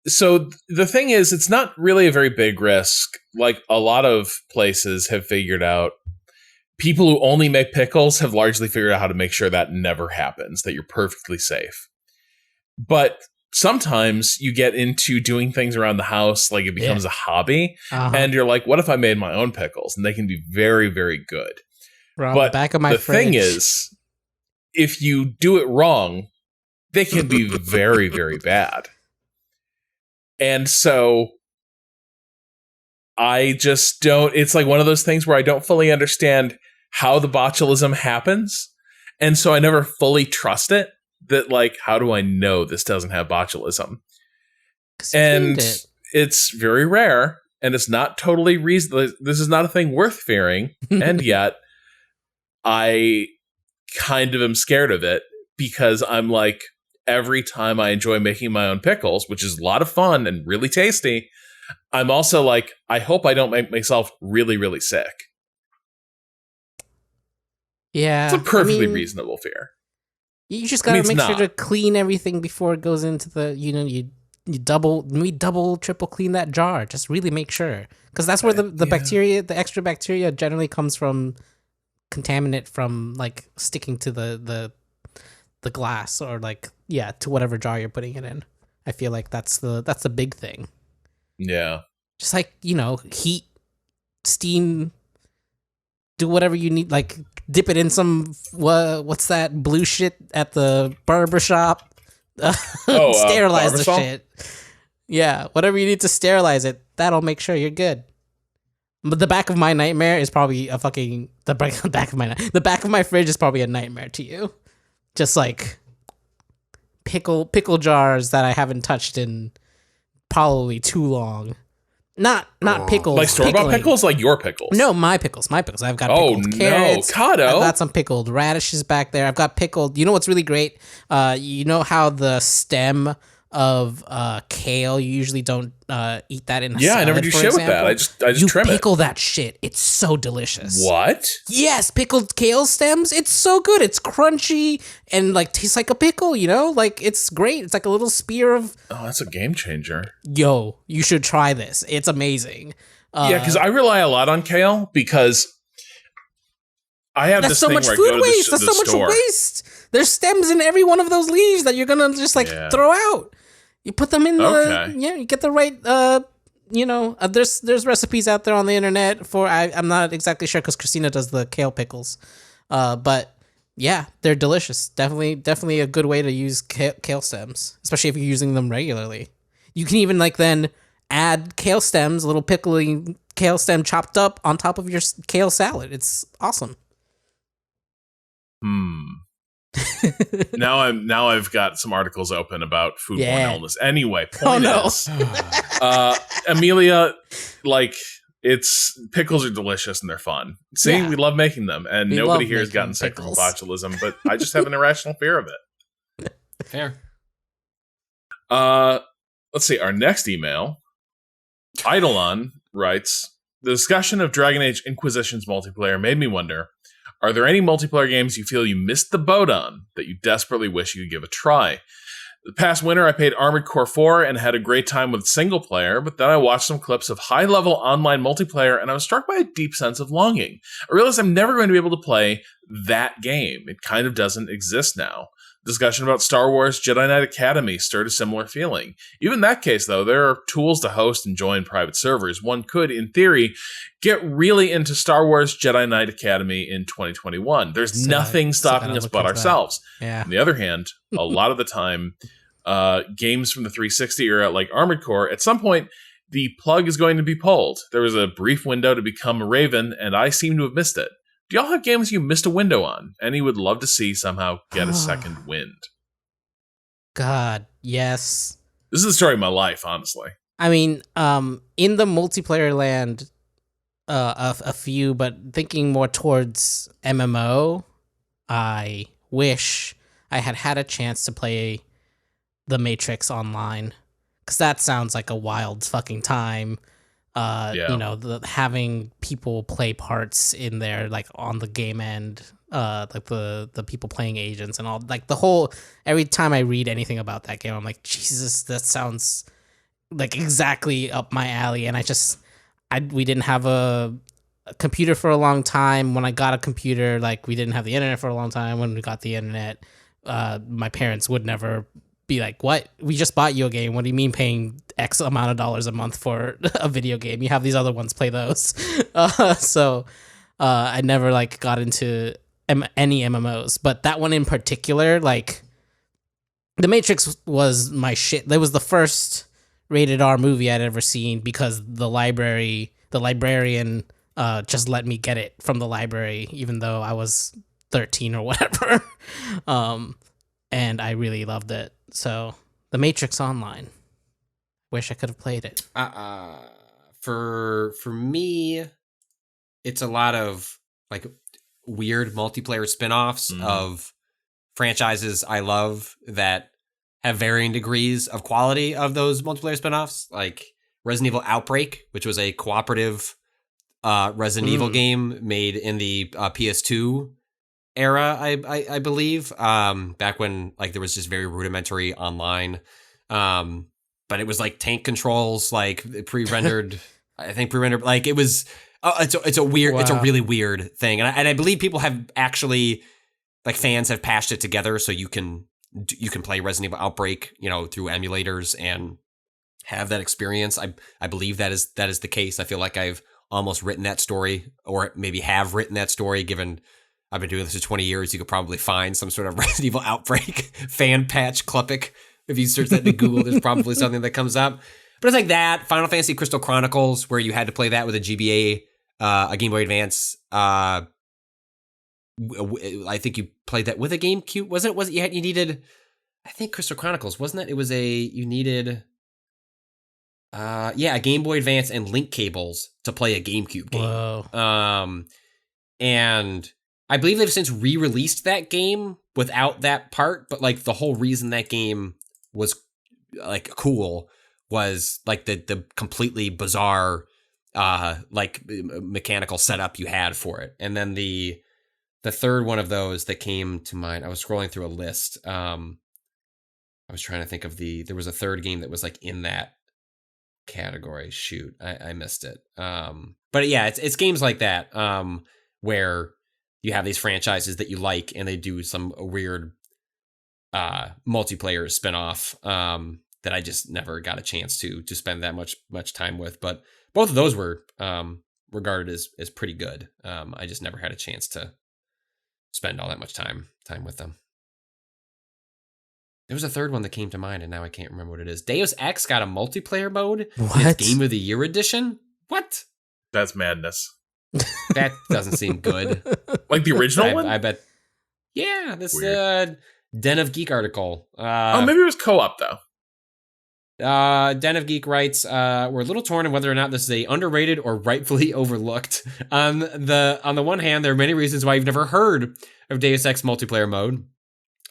So the thing is, it's not really a very big risk. Like a lot of places have figured out, people who only make pickles have largely figured out how to make sure that never happens, that you're perfectly safe. But sometimes you get into doing things around the house, like it becomes a hobby, and you're like, what if I made my own pickles? And they can be very, very good. Rob, but back of my the fridge. thing is, if you do it wrong, they can be very, very bad. And so I just don't, it's like one of those things where I don't fully understand how the botulism happens. And so I never fully trust it, that like, how do I know this doesn't have botulism? And it's very rare, and it's not totally reasonable. This is not a thing worth fearing. And yet I kind of am scared of it because I'm like, every time I enjoy making my own pickles, which is a lot of fun and really tasty, I'm also like, I hope I don't make myself really, really sick. Yeah. It's a perfectly reasonable fear. You just gotta make sure to clean everything before it goes into the, you double, triple clean that jar. Just really make sure. Because that's where the bacteria, the extra bacteria generally comes from, contaminant from like sticking to the glass or like, to whatever jar you're putting it in. I feel like that's the big thing. Yeah. Just like, heat, steam, do whatever you need, like dip it in some, what's that blue shit at the barbershop? Sterilize the shit. Yeah, whatever you need to sterilize it, that'll make sure you're good. But the back of my nightmare is probably the back of my fridge is probably a nightmare to you. Just like pickle jars that I haven't touched in probably too long. Not pickles. Like store-bought pickles? Like your pickles? No, my pickles. I've got pickled carrots. Cado. I've got some pickled radishes back there. I've got pickled. You know what's really great? You know how the stem of kale, you usually don't eat that in a salad, I never do shit with that. I just trim it. You pickle that shit. It's so delicious. What? Yes, pickled kale stems. It's so good. It's crunchy and like tastes like a pickle, Like it's great. It's like a little spear of... Oh, that's a game changer. Yo, you should try this. It's amazing. Because I rely a lot on kale because I have this thing where I go to the store. That's so much waste. There's stems in every one of those leaves that you're gonna just throw out. You put them in the Okay. you get the right there's recipes out there on the internet for I'm not exactly sure because Christina does the kale pickles, but yeah, they're delicious. Definitely a good way to use kale stems, especially if you're using them regularly. You can even then add kale stems, a little pickling kale stem chopped up on top of your kale salad. It's awesome. Now I've got some articles open about foodborne illness. Anyway, point is, Amelia, pickles are delicious and they're fun. See, we love making them, and nobody here has gotten sick from botulism, but I just have an irrational fear of it. Fair. Let's see. Our next email, Eidolon writes, the discussion of Dragon Age Inquisition's multiplayer made me wonder, are there any multiplayer games you feel you missed the boat on that you desperately wish you could give a try? The past winter, I played Armored Core 4 and had a great time with single player, but then I watched some clips of high-level online multiplayer and I was struck by a deep sense of longing. I realized I'm never going to be able to play that game. It kind of doesn't exist now. Discussion about Star Wars Jedi Knight Academy stirred a similar feeling. Even in that case, though, there are tools to host and join private servers. One could, in theory, get really into Star Wars Jedi Knight Academy in 2021. There's nothing stopping us but ourselves. Yeah. On the other hand, a lot of the time, games from the 360 era, like Armored Core, at some point, the plug is going to be pulled. There was a brief window to become a Raven, and I seem to have missed it. Do y'all have games you missed a window on? And you would love to see somehow get a second wind? God, yes. This is the story of my life, honestly. I mean, in the multiplayer land, a few, but thinking more towards MMO, I wish I had a chance to play The Matrix online, because that sounds like a wild fucking time. Having people play parts in there, on the game end, the people playing agents and all, the whole, every time I read anything about that game, I'm like, Jesus, that sounds exactly up my alley. And we didn't have a computer for a long time. When I got a computer, we didn't have the internet for a long time. When we got the internet, my parents would never be like, what? We just bought you a game. What do you mean paying X amount of dollars a month for a video game? You have these other ones, play those. So I never got into any MMOs, but that one in particular, The Matrix was my shit. That was the first rated R movie I'd ever seen because the librarian just let me get it from the library, even though I was 13 or whatever. And I really loved it. So, The Matrix Online. Wish I could have played it. For me, it's a lot of weird multiplayer spin-offs of franchises I love that have varying degrees of quality of those multiplayer spin-offs, like Resident Evil Outbreak, which was a cooperative Resident Evil game made in the PS2 era, I believe, back when there was just very rudimentary online, but it was tank controls, pre-rendered. I think pre-rendered, it was. It's a weird, It's a really weird thing, and I believe people have actually, fans have patched it together so you can play Resident Evil Outbreak, through emulators and have that experience. I believe that is the case. I feel like I've almost written that story, or maybe have written that story, given I've been doing this for 20 years. You could probably find some sort of Resident Evil Outbreak fan patch Kleppic. If you search that in Google, there's probably something that comes up. But it's like that. Final Fantasy Crystal Chronicles, where you had to play that with a GBA, a Game Boy Advance. I think you played that with a GameCube. Was it you needed, I think Crystal Chronicles, wasn't it? It was you needed, a Game Boy Advance and link cables to play a GameCube game. Whoa. And I believe they've since re-released that game without that part, but the whole reason that game was cool was the completely bizarre mechanical setup you had for it. And then the third one of those that came to mind, I was scrolling through a list. I was trying to think of there was a third game that was in that category. Shoot, I missed it. But yeah, it's games like that, where you have these franchises that you like and they do some weird multiplayer spinoff. that I just never got a chance to spend that much time with. But both of those were regarded as pretty good. I just never had a chance to spend all that much time with them. There was a third one that came to mind, and now I can't remember what it is. Deus Ex got a multiplayer mode. What? Game of the Year edition? What? That's madness. That doesn't seem good. Like the original one? I bet. Yeah, this Den of Geek article. Maybe it was co-op though. Den of Geek writes, we're a little torn on whether or not this is a underrated or rightfully overlooked. On the one hand, there are many reasons why you've never heard of Deus Ex multiplayer mode.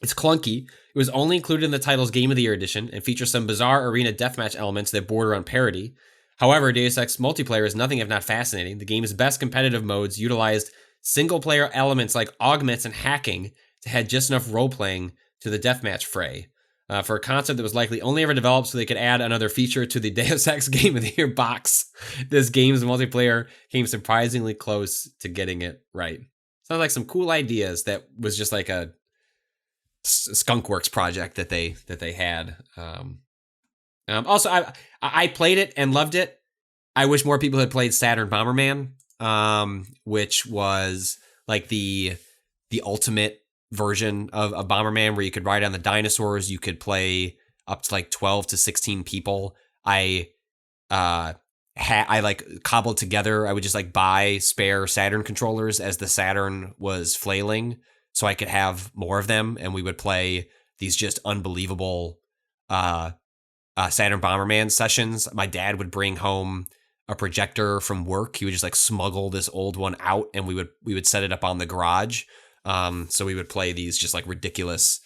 It's clunky. It was only included in the title's Game of the Year edition and features some bizarre arena deathmatch elements that border on parody. However, Deus Ex multiplayer is nothing if not fascinating. The game's best competitive modes utilized single-player elements like augments and hacking to add just enough role-playing to the deathmatch fray. For a concept that was likely only ever developed so they could add another feature to the Deus Ex Game of the Year box, this game's multiplayer came surprisingly close to getting it right. Sounds like some cool ideas that was just like a Skunkworks project that they had. Also, I played it and loved it. I wish more people had played Saturn Bomberman, which was like the ultimate version of Bomberman, where you could ride on the dinosaurs. You could play up to like 12 to 16 people. I like cobbled together. I would just like buy spare Saturn controllers as the Saturn was flailing, so I could have more of them, and we would play these just unbelievable Saturn Bomberman sessions. My dad would bring home a projector from work. He would just like smuggle this old one out, and we would set it up on the garage. So we would play these just like ridiculous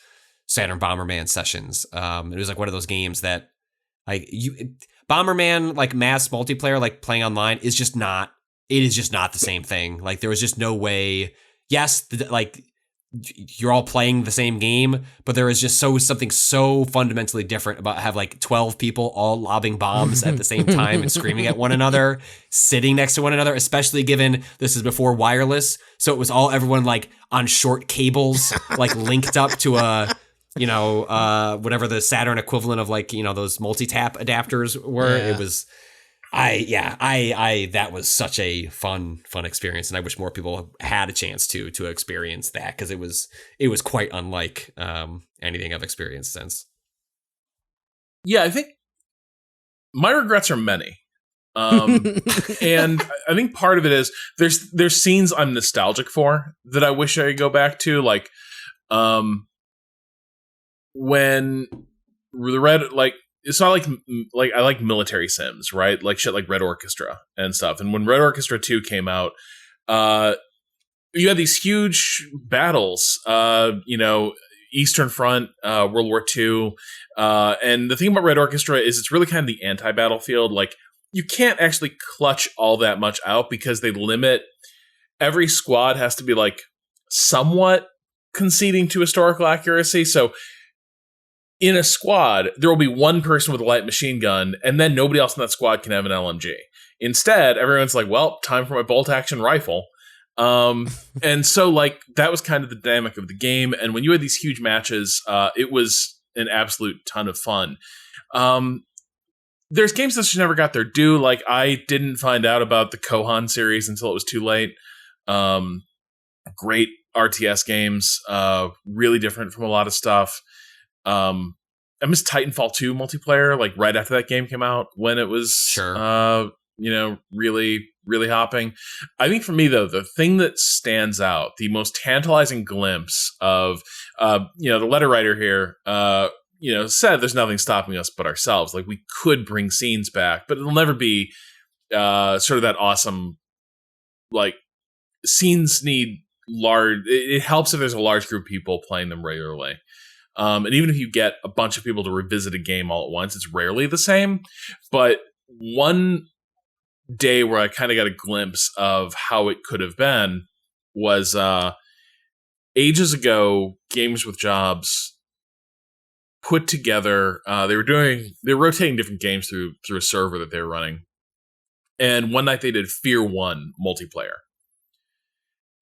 Saturn Bomberman sessions. It was like one of those games that like Bomberman, like mass multiplayer, like playing online is just not the same thing. Like there was just no way. Yes, like you're all playing the same game, but there is just something so fundamentally different about have like 12 people all lobbing bombs at the same time and screaming at one another, sitting next to one another, especially given this is before wireless. So it was everyone like on short cables, like linked up to whatever the Saturn equivalent of like, those multi-tap adapters were. Yeah. It was, that was such a fun experience, and I wish more people had a chance to experience that, because it was quite unlike anything I've experienced since. Yeah, I think my regrets are many, and I think part of it is there's scenes I'm nostalgic for that I wish I could go back to, like when the Red, like. It's not like I like military sims, right? Like shit like Red Orchestra and stuff. And when Red Orchestra 2 came out, you had these huge battles, Eastern Front, World War II. And the thing about Red Orchestra is it's really kind of the anti-battlefield. Like you can't actually clutch all that much out because they limit, every squad has to be like somewhat conceding to historical accuracy. So in a squad, there will be one person with a light machine gun, and then nobody else in that squad can have an LMG. Instead, everyone's like, well, time for my bolt-action rifle. And so, like, that was kind of the dynamic of the game. And when you had these huge matches, it was an absolute ton of fun. There's games that just never got their due. Like, I didn't find out about the Kohan series until it was too late. Great RTS games, really different from a lot of stuff. I missed Titanfall 2 multiplayer, like right after that game came out, when it was, really, really hopping. I think for me, though, the thing that stands out, the most tantalizing glimpse of, the letter writer here, said there's nothing stopping us but ourselves. Like we could bring scenes back, but it'll never be, sort of that awesome, like scenes need large, it helps if there's a large group of people playing them regularly. And even if you get a bunch of people to revisit a game all at once, it's rarely the same. But one day where I kind of got a glimpse of how it could have been was ages ago, Games with Jobs put together, they were rotating different games through a server that they were running. And one night they did Fear 1 multiplayer.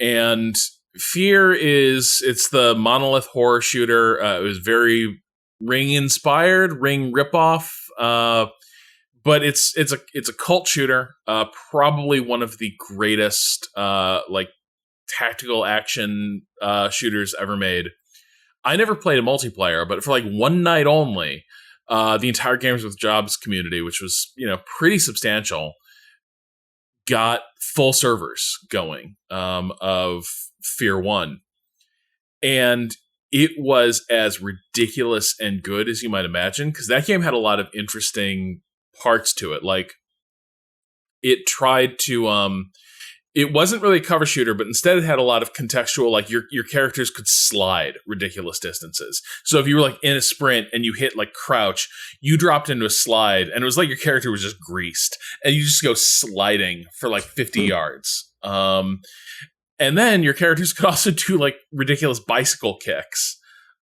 And Fear it's the monolith horror shooter. It was very Ring inspired, Ring ripoff. But it's a cult shooter. Probably one of the greatest like tactical action shooters ever made. I never played a multiplayer, but for like one night only, the entire Games with Jobs community, which was pretty substantial, got full servers going of Fear 1. And it was as ridiculous and good as you might imagine, because that game had a lot of interesting parts to it. Like, it tried to it wasn't really a cover shooter, but instead it had a lot of contextual, like your characters could slide ridiculous distances. So if you were like in a sprint and you hit like crouch, you dropped into a slide and it was like your character was just greased and you just go sliding for like 50 yards. And then your characters could also do like ridiculous bicycle kicks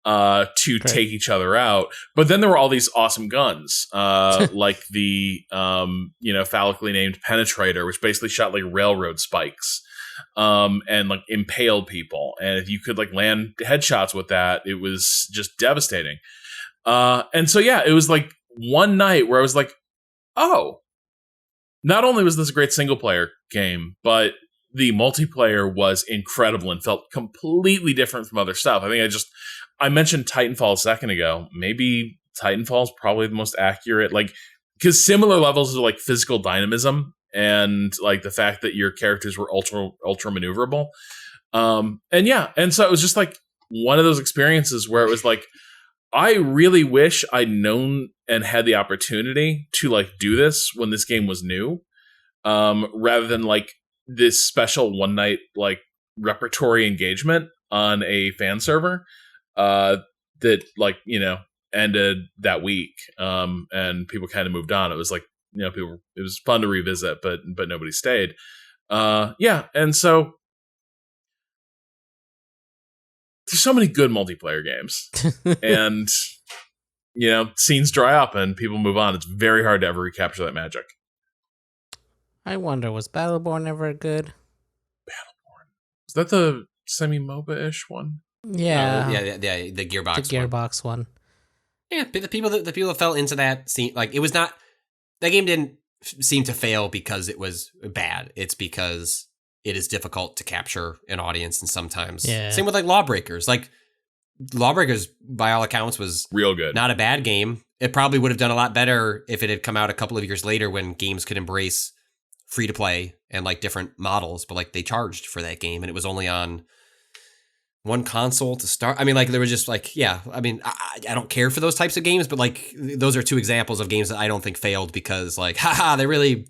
to take each other out. But then there were all these awesome guns, like the phallically named Penetrator, which basically shot like railroad spikes and like impaled people. And if you could like land headshots with that, it was just devastating. And so yeah, it was like one night where I was like, oh, not only was this a great single player game, but the multiplayer was incredible and felt completely different from other stuff. I think I mentioned Titanfall a second ago. Maybe Titanfall is probably the most accurate, like, because similar levels of like physical dynamism and like the fact that your characters were ultra maneuverable. And so it was just like one of those experiences where it was like, I really wish I'd known and had the opportunity to like do this when this game was new, rather than like this special one night like repertory engagement on a fan server. That like, ended that week. And people kind of moved on. It was like, it was fun to revisit, but nobody stayed. And so there's so many good multiplayer games and, scenes dry up and people move on. It's very hard to ever recapture that magic. I wonder, was Battleborn ever good? Battleborn. Is that the semi-MOBA-ish one? Yeah. The Gearbox. The Gearbox one. Yeah, the people that fell into that scene, like, it was not, that game didn't seem to fail because it was bad. It's because it is difficult to capture an audience, and sometimes same with like Lawbreakers. Like, Lawbreakers, by all accounts, was real good. Not a bad game. It probably would have done a lot better if it had come out a couple of years later when games could embrace free to play and like different models, but like they charged for that game and it was only on one console to start. I mean, like, there was just like, I don't care for those types of games, but like, those are two examples of games that I don't think failed because like, they really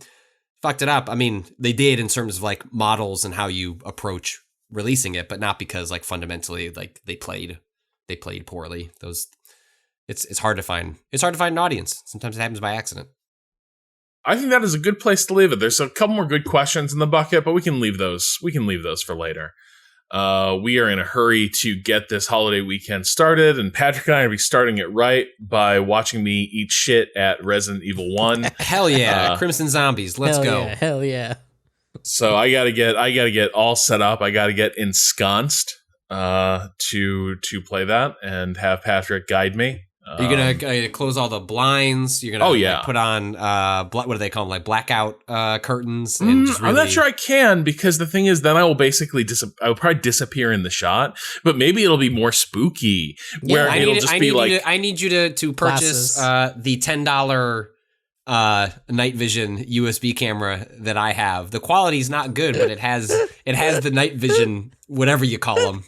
fucked it up. I mean, they did in terms of like models and how you approach releasing it, but not because like fundamentally like they played poorly. It's hard to find an audience. Sometimes it happens by accident. I think that is a good place to leave it. There's a couple more good questions in the bucket, but we can leave those for later. We are in a hurry to get this holiday weekend started, and Patrick and I are be starting it right by watching me eat shit at Resident Evil 1. Hell yeah, Crimson Zombies, let's go. Yeah, hell yeah. So I gotta get all set up. I gotta get ensconced to play that and have Patrick guide me. You're gonna close all the blinds. You're gonna like, put on what do they call them, like blackout curtains? And just really... I'm not sure I can, because the thing is, then I will basically I will probably disappear in the shot. But maybe it'll be more spooky, where it'll just be like, I need you to purchase the $10 night vision USB camera that I have. The quality's not good, but it has the night vision, whatever you call them.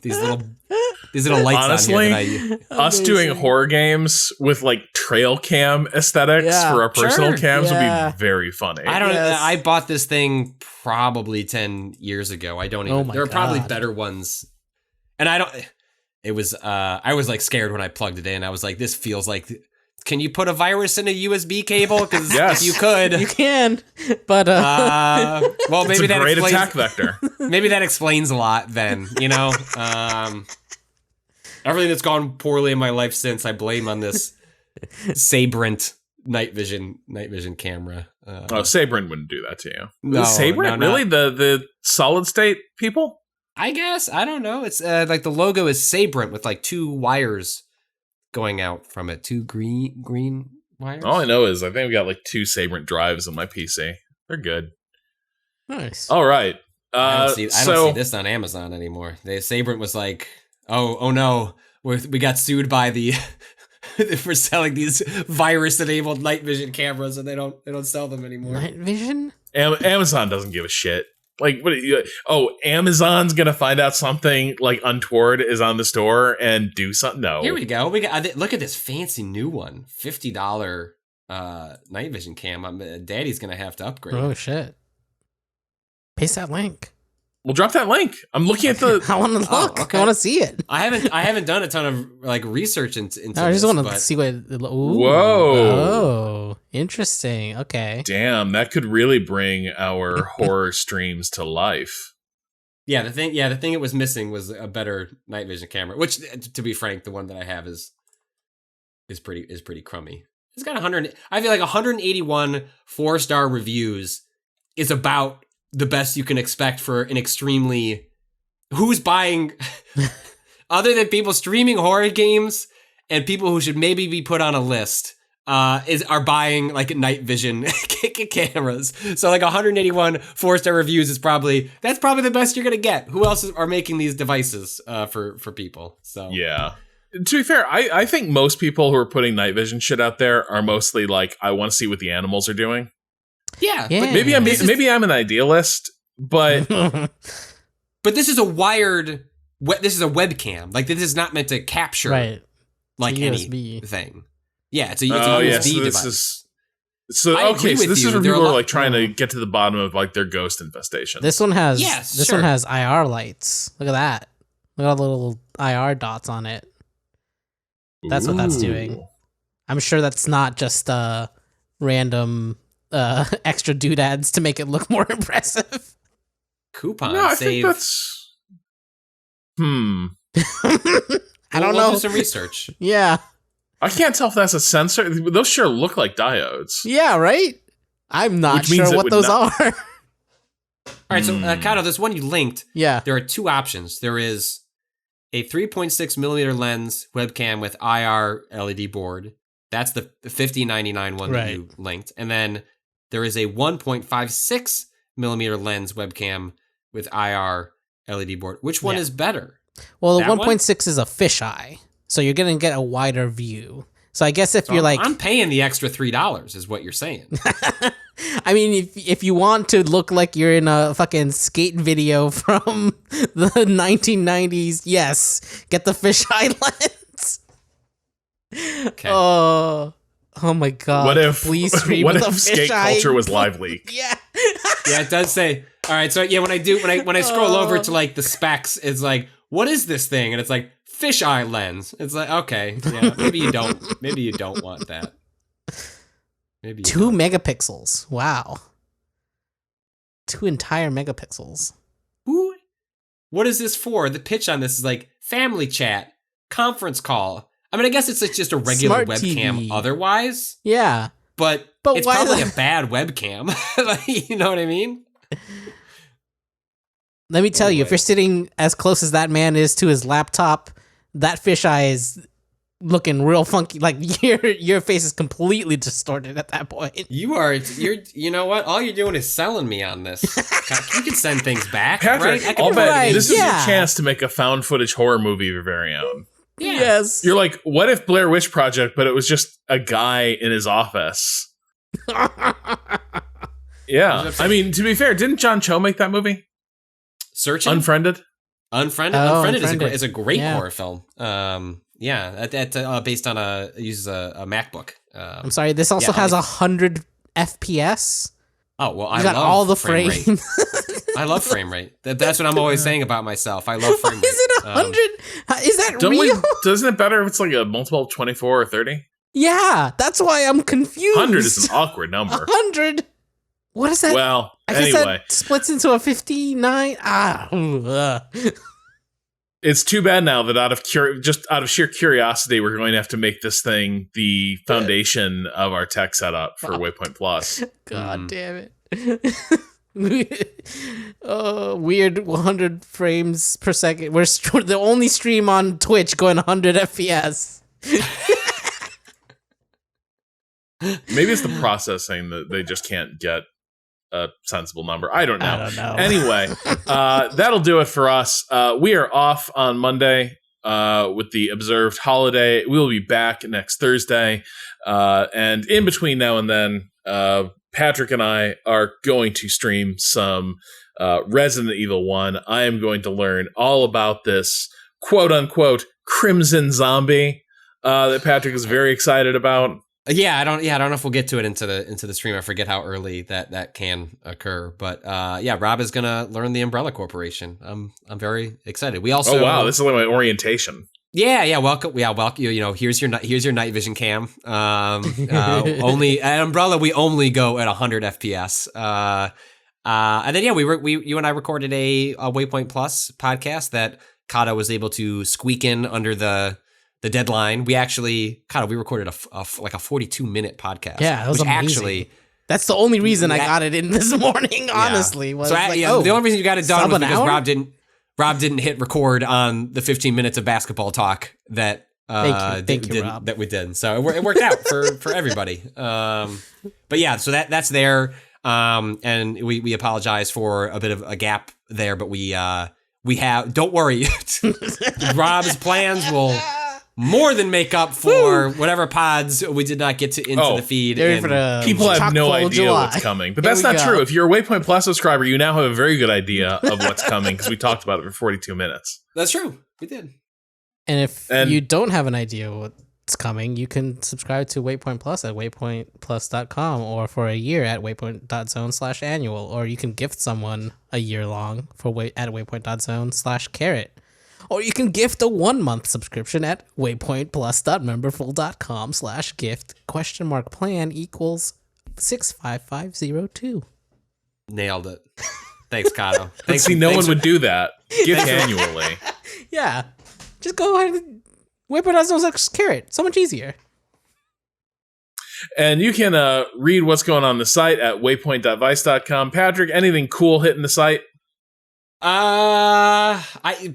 These little lights. Honestly, on here us doing horror games with like trail cam aesthetics for our personal cams would be very funny. I bought this thing probably 10 years ago. I don't even. There are probably better ones, and I don't. It was. I was like scared when I plugged it in. I was like, this feels like. Can you put a virus in a USB cable? Because if you could, you can. But well, maybe it's a great attack vector. Maybe that explains a lot. Then everything that's gone poorly in my life since, I blame on this Sabrent night vision camera. Sabrent wouldn't do that to you. No, Sabrent really the solid state people? I guess I don't know. It's like the logo is Sabrent with like two wires going out from it. 2 green wires. All I know is I think we got like 2 Sabrent drives on my PC. They're good. Nice. All right. I don't see this on Amazon anymore. Sabrent was like, oh no, we got sued by the for selling these virus-enabled night vision cameras, and they don't sell them anymore. Night vision? Amazon doesn't give a shit. Like, Amazon's gonna find out something like untoward is on the store and do something. No. Here we go. We got look at this fancy new one, $50 night vision cam. Daddy's gonna have to upgrade. Oh shit! Paste that link. Well, drop that link. I'm looking at the. I want to look. Okay. I want to see it. I haven't done a ton of like research into No, I just want to see what. Ooh. Whoa! Oh, interesting. Okay. Damn, that could really bring our horror streams to life. Yeah, the thing it was missing was a better night vision camera. Which, to be frank, the one that I have is pretty crummy. It's got 100. I feel like 181 4-star reviews is about the best you can expect for an extremely. Who's buying? Other than people streaming horror games and people who should maybe be put on a list, are buying like night vision cameras. So like 181 4-star reviews is probably the best you're gonna get. Who else are making these devices for people? So yeah. To be fair, I think most people who are putting night vision shit out there are mostly like, I want to see what the animals are doing. Yeah. But maybe I'm an idealist, but but this is a wired. This is a webcam. Like this is not meant to capture like anything. Yeah, it's a USB device. This is where people are like trying to get to the bottom of like their ghost infestation. This one has one has IR lights. Look at that. Look at all the little IR dots on it. That's what that's doing. I'm sure that's not just random extra doodads to make it look more impressive. Coupon no, I save. think that's. I don't know. We'll do some research. Yeah. I can't tell if that's a sensor. Those sure look like diodes. Yeah, right? I'm not sure what those are. All right, so Cado, this one you linked. Yeah. There are 2 options. There is a 3.6 millimeter lens webcam with IR LED board. That's the $50.99 one that you linked. And then there is a 1.56 millimeter lens webcam with IR LED board. Which one is better? Well, the 1.6 is a fisheye, so you're going to get a wider view. So I guess if you're like... I'm paying the extra $3 is what you're saying. I mean, if you want to look like you're in a fucking skate video from the 1990s, yes, get the fisheye lens. Okay. Oh my god! What if stream what with if a skate fisheye? culture was live leak? Yeah. Yeah, it does say. All right, so yeah, when I scroll over to like the specs, it's like, what is this thing? And it's like fisheye lens. It's like, okay, yeah, maybe you don't want that. Maybe 2 megapixels. Wow. 2 entire megapixels. Who? What is this for? The pitch on this is like family chat, conference call. I mean, I guess it's like just a regular Smart webcam TV. Otherwise. Yeah. But it's why probably a bad webcam. Like, you know what I mean? Let me tell you, if you're sitting as close as that man is to his laptop, that fisheye is looking real funky. Like your face is completely distorted at that point. You know what? All you're doing is selling me on this. You can send things back, Patrick, right? I'll bet Right, this is your yeah. chance to make a found footage horror movie of your very own. Yeah. Yes. You're like, what if Blair Witch Project, but it was just a guy in his office? Yeah. I mean, to be fair, didn't John Cho make that movie? Searching? Unfriended? Unfriended Unfriended. is a great Yeah. horror film. Yeah, that based on uses a MacBook. I'm sorry, this also has 100 FPS. Oh, well, I You got love all the frame rate. frame. I love frame rate. That's what I'm always saying about myself. I love frame rate. Is it 100? Is that real? Doesn't it better if it's like a multiple of 24 or 30? Yeah, that's why I'm confused. 100 is an awkward number. 100? What is that? Well, I guess anyway. that splits into a 59. It's too bad now that out of sheer curiosity, we're going to have to make this thing the foundation of our tech setup for Waypoint Plus. God damn it. Weird 100 frames per second. We're the only stream on Twitch going 100 FPS. Maybe it's the processing that they just can't get a sensible number. I don't know. I don't know. Anyway, that'll do it for us. We are off on Monday with the observed holiday. We will be back next Thursday. And in between now and then, Patrick and I are going to stream some Resident Evil 1. I am going to learn all about this quote-unquote Crimson Zombie that Patrick is very excited about. I don't know if we'll get to it into the stream. I forget how early that can occur. But Rob is gonna learn the Umbrella Corporation. I'm very excited. We also this is like my orientation. Welcome. Welcome. Here's your night vision cam. Only at Umbrella we only go at 100 FPS. And then you and I recorded a Waypoint Plus podcast that Cado was able to squeak in under the deadline. We recorded a 42-minute podcast. Yeah, that was amazing. That's the only reason I got it in this morning, honestly. Was the only reason you got it done was because Rob didn't hit record on the 15 minutes of basketball talk that Thank you, Rob. that we did. So it worked out for everybody. So that's there. And we apologize for a bit of a gap there, but we have, don't worry, Rob's plans will more than make up for whatever pods we did not get into the feed. People have no idea what's coming, but that's not true. If you're a Waypoint Plus subscriber, you now have a very good idea of what's coming because we talked about it for 42 minutes. That's true. We did. And if you don't have an idea what's coming, you can subscribe to Waypoint Plus at waypointplus.com or for a year at waypoint.zone/annual, or you can gift someone a year long at waypoint.zone/carrot. Or you can gift a 1-month subscription at waypointplus.memberful.com/gift !plan equals 65502. Nailed it. Thanks, Cado. No one would do that. Gift annually. Yeah. Just go ahead and waypoint.zone/carrot. So much easier. And you can read what's going on the site at waypoint.vice.com. Patrick, anything cool hitting the site?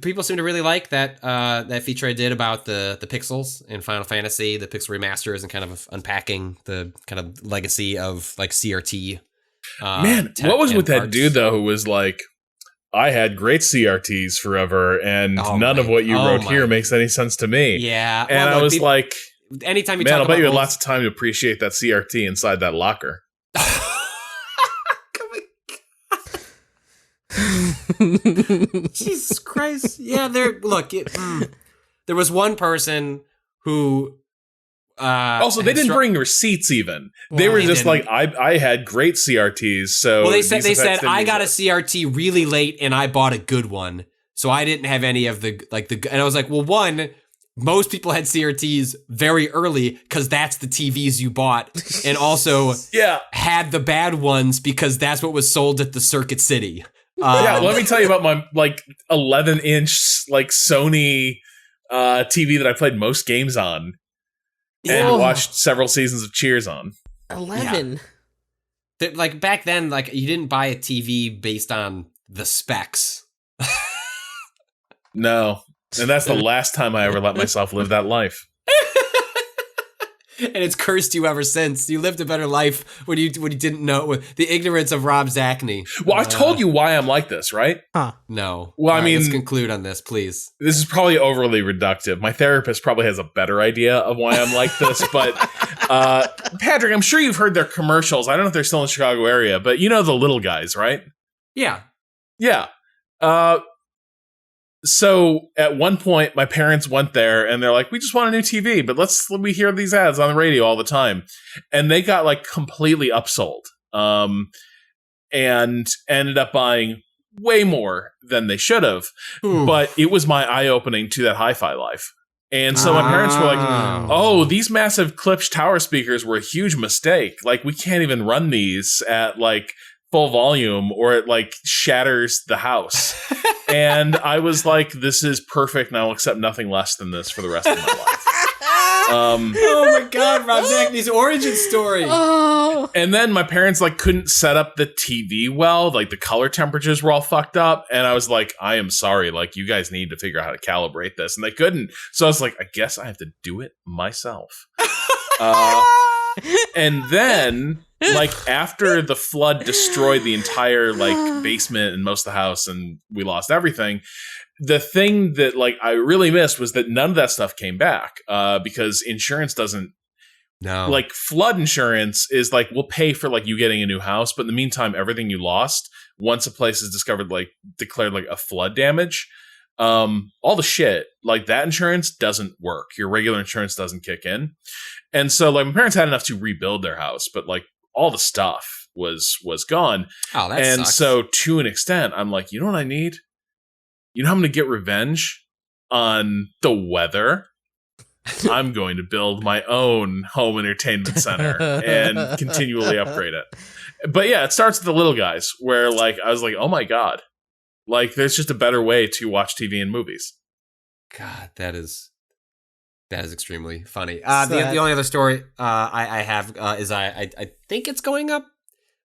People seem to really like that feature I did about the pixels in Final Fantasy, the pixel remasters, and kind of unpacking the kind of legacy of like CRT. Man, what was with that dude though who was like, I had great CRTs forever, and none of what you wrote here makes any sense to me. Yeah, and I was like, anytime you man, talk I'll about bet you had lots of time to appreciate that CRT inside that locker. Jesus Christ. Yeah, there was one person who also they didn't bring receipts even. They were just like, I had great CRTs, so they said I got a CRT really late and I bought a good one. So I didn't have any of the and I was like, well, one, most people had CRTs very early because that's the TVs you bought, and also had the bad ones because that's what was sold at the Circuit City. Let me tell you about my 11-inch Sony TV that I played most games on and watched several seasons of Cheers on. 11. Yeah. Back then, you didn't buy a TV based on the specs. No, and that's the last time I ever let myself live that life. And it's cursed you ever since. You lived a better life when you didn't know the ignorance of Rob Zachney. Well, I've told you why I'm like this, right? Huh? No. Well, let's conclude on this, please. This is probably overly reductive. My therapist probably has a better idea of why I'm like this, but Patrick, I'm sure you've heard their commercials. I don't know if they're still in the Chicago area, but you know the little guys, right? Yeah. Yeah. So at one point, my parents went there and they're like, we just want a new TV, but we hear these ads on the radio all the time. And they got completely upsold and ended up buying way more than they should have. But it was my eye-opening to that hi-fi life. And so my parents were like, oh, these massive Klipsch tower speakers were a huge mistake. We can't even run these at full volume or it shatters the house. And I was like, this is perfect and I'll accept nothing less than this for the rest of my life. Oh my God, Rob Zachney's origin story. Oh. And then my parents like couldn't set up the TV well, like the color temperatures were all fucked up, and I was like, I am sorry, like you guys need to figure out how to calibrate this, and they couldn't. So I was like, I guess I have to do it myself. And then like after the flood destroyed the entire like basement and most of the house and we lost everything, the thing that like I really missed was that none of that stuff came back because insurance doesn't. No. Like flood insurance is like we'll pay for like you getting a new house, but in the meantime everything you lost once a place is discovered like declared like a flood damage, all the shit like that insurance doesn't work. Your regular insurance doesn't kick in. And so like my parents had enough to rebuild their house, but like all the stuff was gone. Oh, that and sucks. so to an extent I'm like, you know what I need? You know how I'm going to get revenge on the weather? I'm going to build my own home entertainment center and continually upgrade it. But yeah, it starts with the little guys where like I was like, oh my God, like there's just a better way to watch TV and movies. God, that is extremely funny. The only other story I have is I think it's going up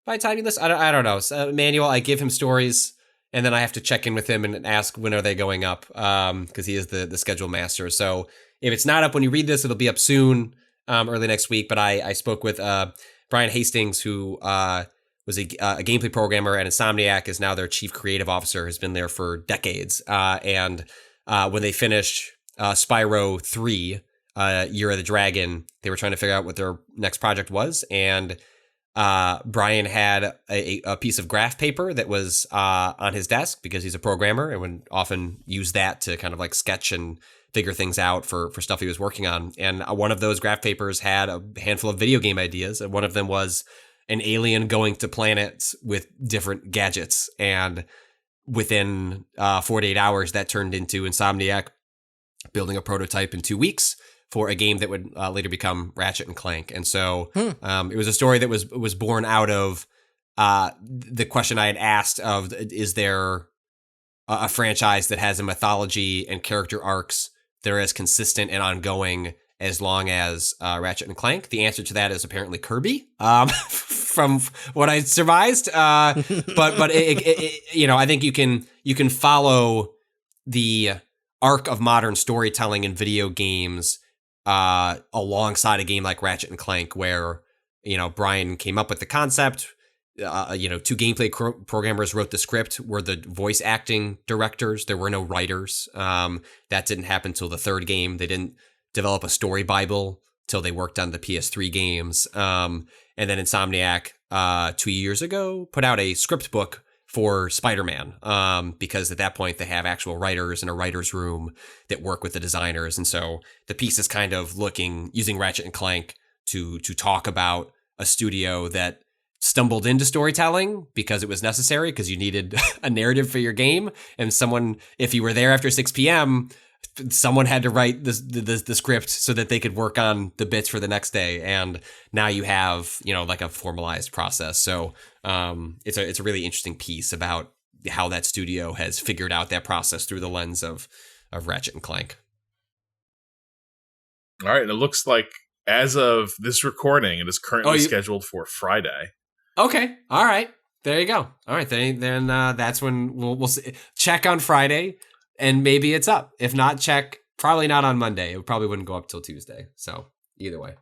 by timing this. I don't know. Manuel, I give him stories and then I have to check in with him and ask when are they going up because he is the schedule master. So if it's not up when you read this, it'll be up soon, early next week. But I spoke with Brian Hastings, who was a gameplay programmer at Insomniac, is now their chief creative officer, has been there for decades. And when they finished Spyro 3, Year of the Dragon, they were trying to figure out what their next project was. And Brian had a piece of graph paper that was on his desk because he's a programmer and would often use that to kind of like sketch and figure things out for stuff he was working on. And one of those graph papers had a handful of video game ideas. And one of them was an alien going to planets with different gadgets. And within 48 hours, that turned into Insomniac building a prototype in 2 weeks for a game that would later become Ratchet and Clank. And so it was a story that was born out of the question I had asked of, is there a franchise that has a mythology and character arcs that are as consistent and ongoing as long as Ratchet and Clank? The answer to that is apparently Kirby, from what I surmised. But it, you know, I think you can follow the arc of modern storytelling in video games alongside a game like Ratchet and Clank, where, you know, Brian came up with the concept. You know, two gameplay programmers wrote the script, were the voice acting directors. There were no writers. That didn't happen till the third game. They didn't develop a story Bible till they worked on the PS3 games. And then Insomniac 2 years ago put out a script book for Spider-Man, because at that point they have actual writers in a writer's room that work with the designers. And so the piece is kind of using Ratchet and Clank to talk about a studio that stumbled into storytelling because it was necessary, because you needed a narrative for your game. And someone, if you were there after 6 p.m., someone had to write the script so that they could work on the bits for the next day. And now you have, you know, like a formalized process. So it's a really interesting piece about how that studio has figured out that process through the lens of Ratchet and Clank. All right. And it looks like as of this recording, it is currently scheduled for Friday. Okay. All right. There you go. All right. Then that's when we'll see. Check on Friday and maybe it's up. If not, check probably not on Monday. It probably wouldn't go up till Tuesday. So either way.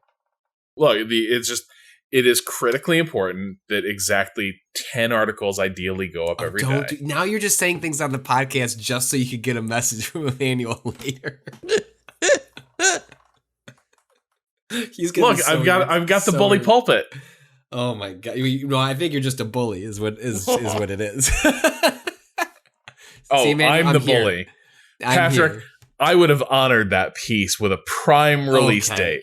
Well, it is critically important that exactly 10 articles ideally go up every day. Now you're just saying things on the podcast just so you could get a message from Emmanuel later. Look, I've got the bully pulpit. Oh my God! I think you're just a bully. Is what it is. See, man, I'm the bully, Patrick. Here. I would have honored that piece with a prime release date.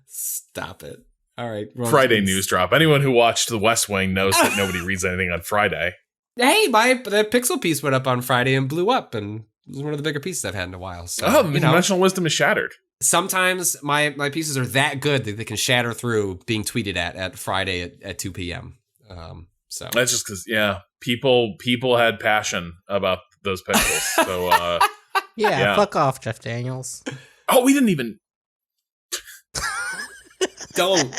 Stop it! All right, Friday news drop. Anyone who watched The West Wing knows that nobody reads anything on Friday. Hey, the Pixel piece went up on Friday and blew up, and it was one of the bigger pieces I've had in a while. So, the conventional wisdom is shattered. Sometimes my pieces are that good that they can shatter through being tweeted at Friday at 2 p.m. So that's just because, people had passion about those pixels. So Yeah, fuck off, Jeff Daniels. Oh, we didn't even. Don't.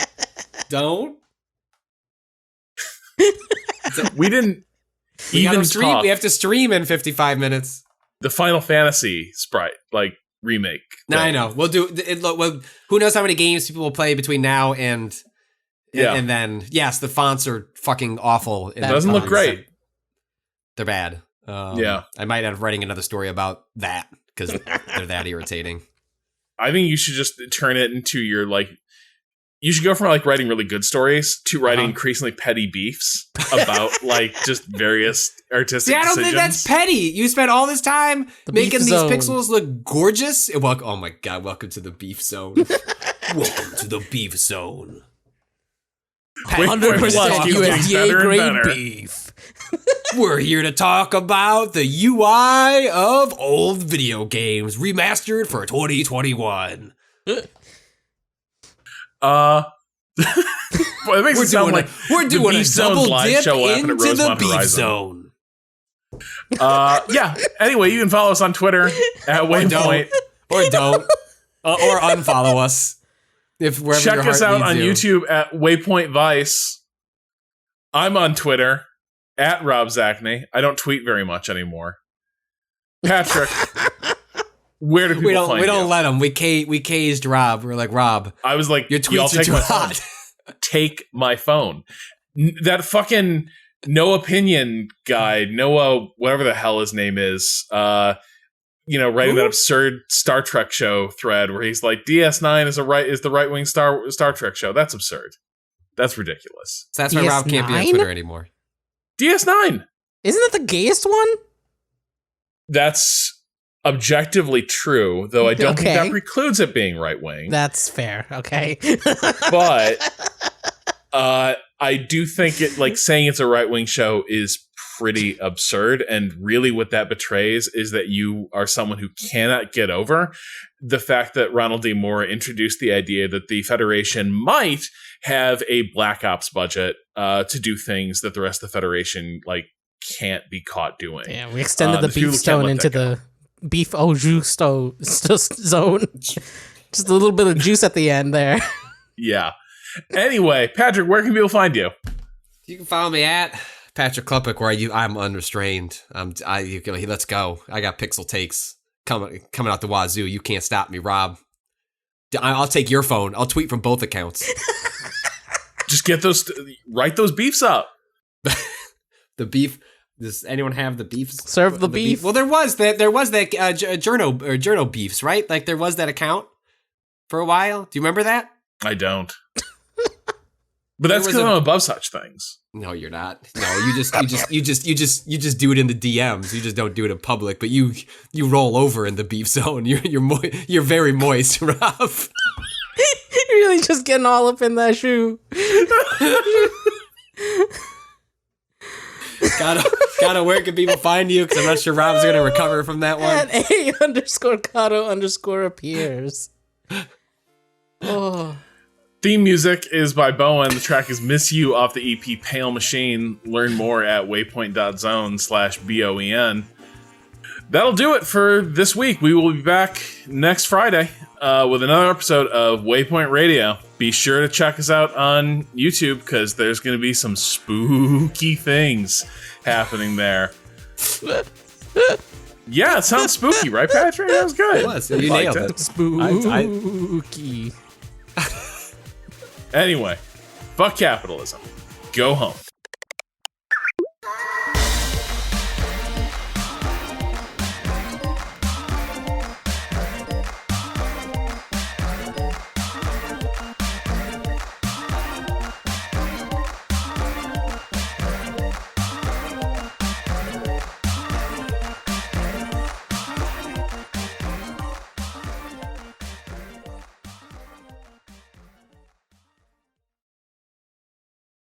We didn't We even gotta stream. talk We have to stream in 55 minutes. the Final Fantasy sprite, like, remake. No, I thing. know. We'll do it. Well, who knows how many games people will play between now and and then. Yes, the fonts are fucking awful. It doesn't look great. They're bad. Yeah. I might end up writing another story about that because they're that irritating. I think you should just turn it into your, like, you should go from, like, writing really good stories to writing increasingly petty beefs about, like, just various artistic See, I don't decisions. think that's petty. You spent all this time making these zone. pixels look gorgeous. Oh my god, welcome to the beef zone. Welcome to the beef zone. 100% USDA grade beef. We're here to talk about the UI of old video games remastered for 2021. Well, it makes it sound like we're doing the a Beef Zone's double live dip show will happen at into the Rosemont beef Horizon. zone. Yeah. Anyway, you can follow us on Twitter at Waypoint. Or don't. Or unfollow us. If wherever Check your heart us out leads on you. YouTube at Waypoint Vice. I'm on Twitter at Rob Zachney. I don't tweet very much anymore. Patrick, where do people find we don't you? let them. We caged Rob. We're like, Rob, I was like, your y'all tweets are take too my phone. hot. Take my phone. That fucking no opinion guy, Noah, whatever the hell his name is, writing that absurd Star Trek show thread where he's like, DS9 is the right wing Star Trek show. That's absurd. That's ridiculous. So that's why Rob can't be on DS9? Twitter anymore. DS9. Isn't it the gayest one? That's objectively true, though I don't think Okay. that precludes it being right wing. That's fair. Okay. But I do think it, like, saying it's a right wing show is pretty absurd, and really what that betrays is that you are someone who cannot get over the fact that Ronald D. Moore introduced the idea that the Federation might have a Black Ops budget to do things that the rest of the Federation, like, can't be caught doing. Yeah, we extended the people beef can't stone let into that go. the beef au jus zone. Just a little bit of juice at the end there. Yeah. Anyway, Patrick, where can people find you? You can follow me at Patrick Klepek, where I'm unrestrained. Let's go. I got pixel takes coming out the wazoo. You can't stop me, Rob. I'll take your phone. I'll tweet from both accounts. Just get write those beefs up. The beef. Does anyone have the beefs? Serve the beef. Well, there was that journo beefs, right? Like there was that account for a while. Do you remember that? I don't. But that's because I'm above such things. No, you're not. No, you just do it in the DMs. You just don't do it in public. But you roll over in the beef zone. You're very moist, Rob. You're really just getting all up in that shoe. Cado, where can people find you? Because I'm not sure Rob's going to recover from that one. At A_Cado_appears. Oh. Theme music is by Bowen. The track is Miss You off the EP Pale Machine. Learn more at waypoint.zone/BOEN. That'll do it for this week. We will be back next Friday with another episode of Waypoint Radio. Be sure to check us out on YouTube because there's going to be some spooky things happening there. Yeah, it sounds spooky, right, Patrick? That was good. It was. You nailed it. Spooky. Anyway, fuck capitalism. Go home.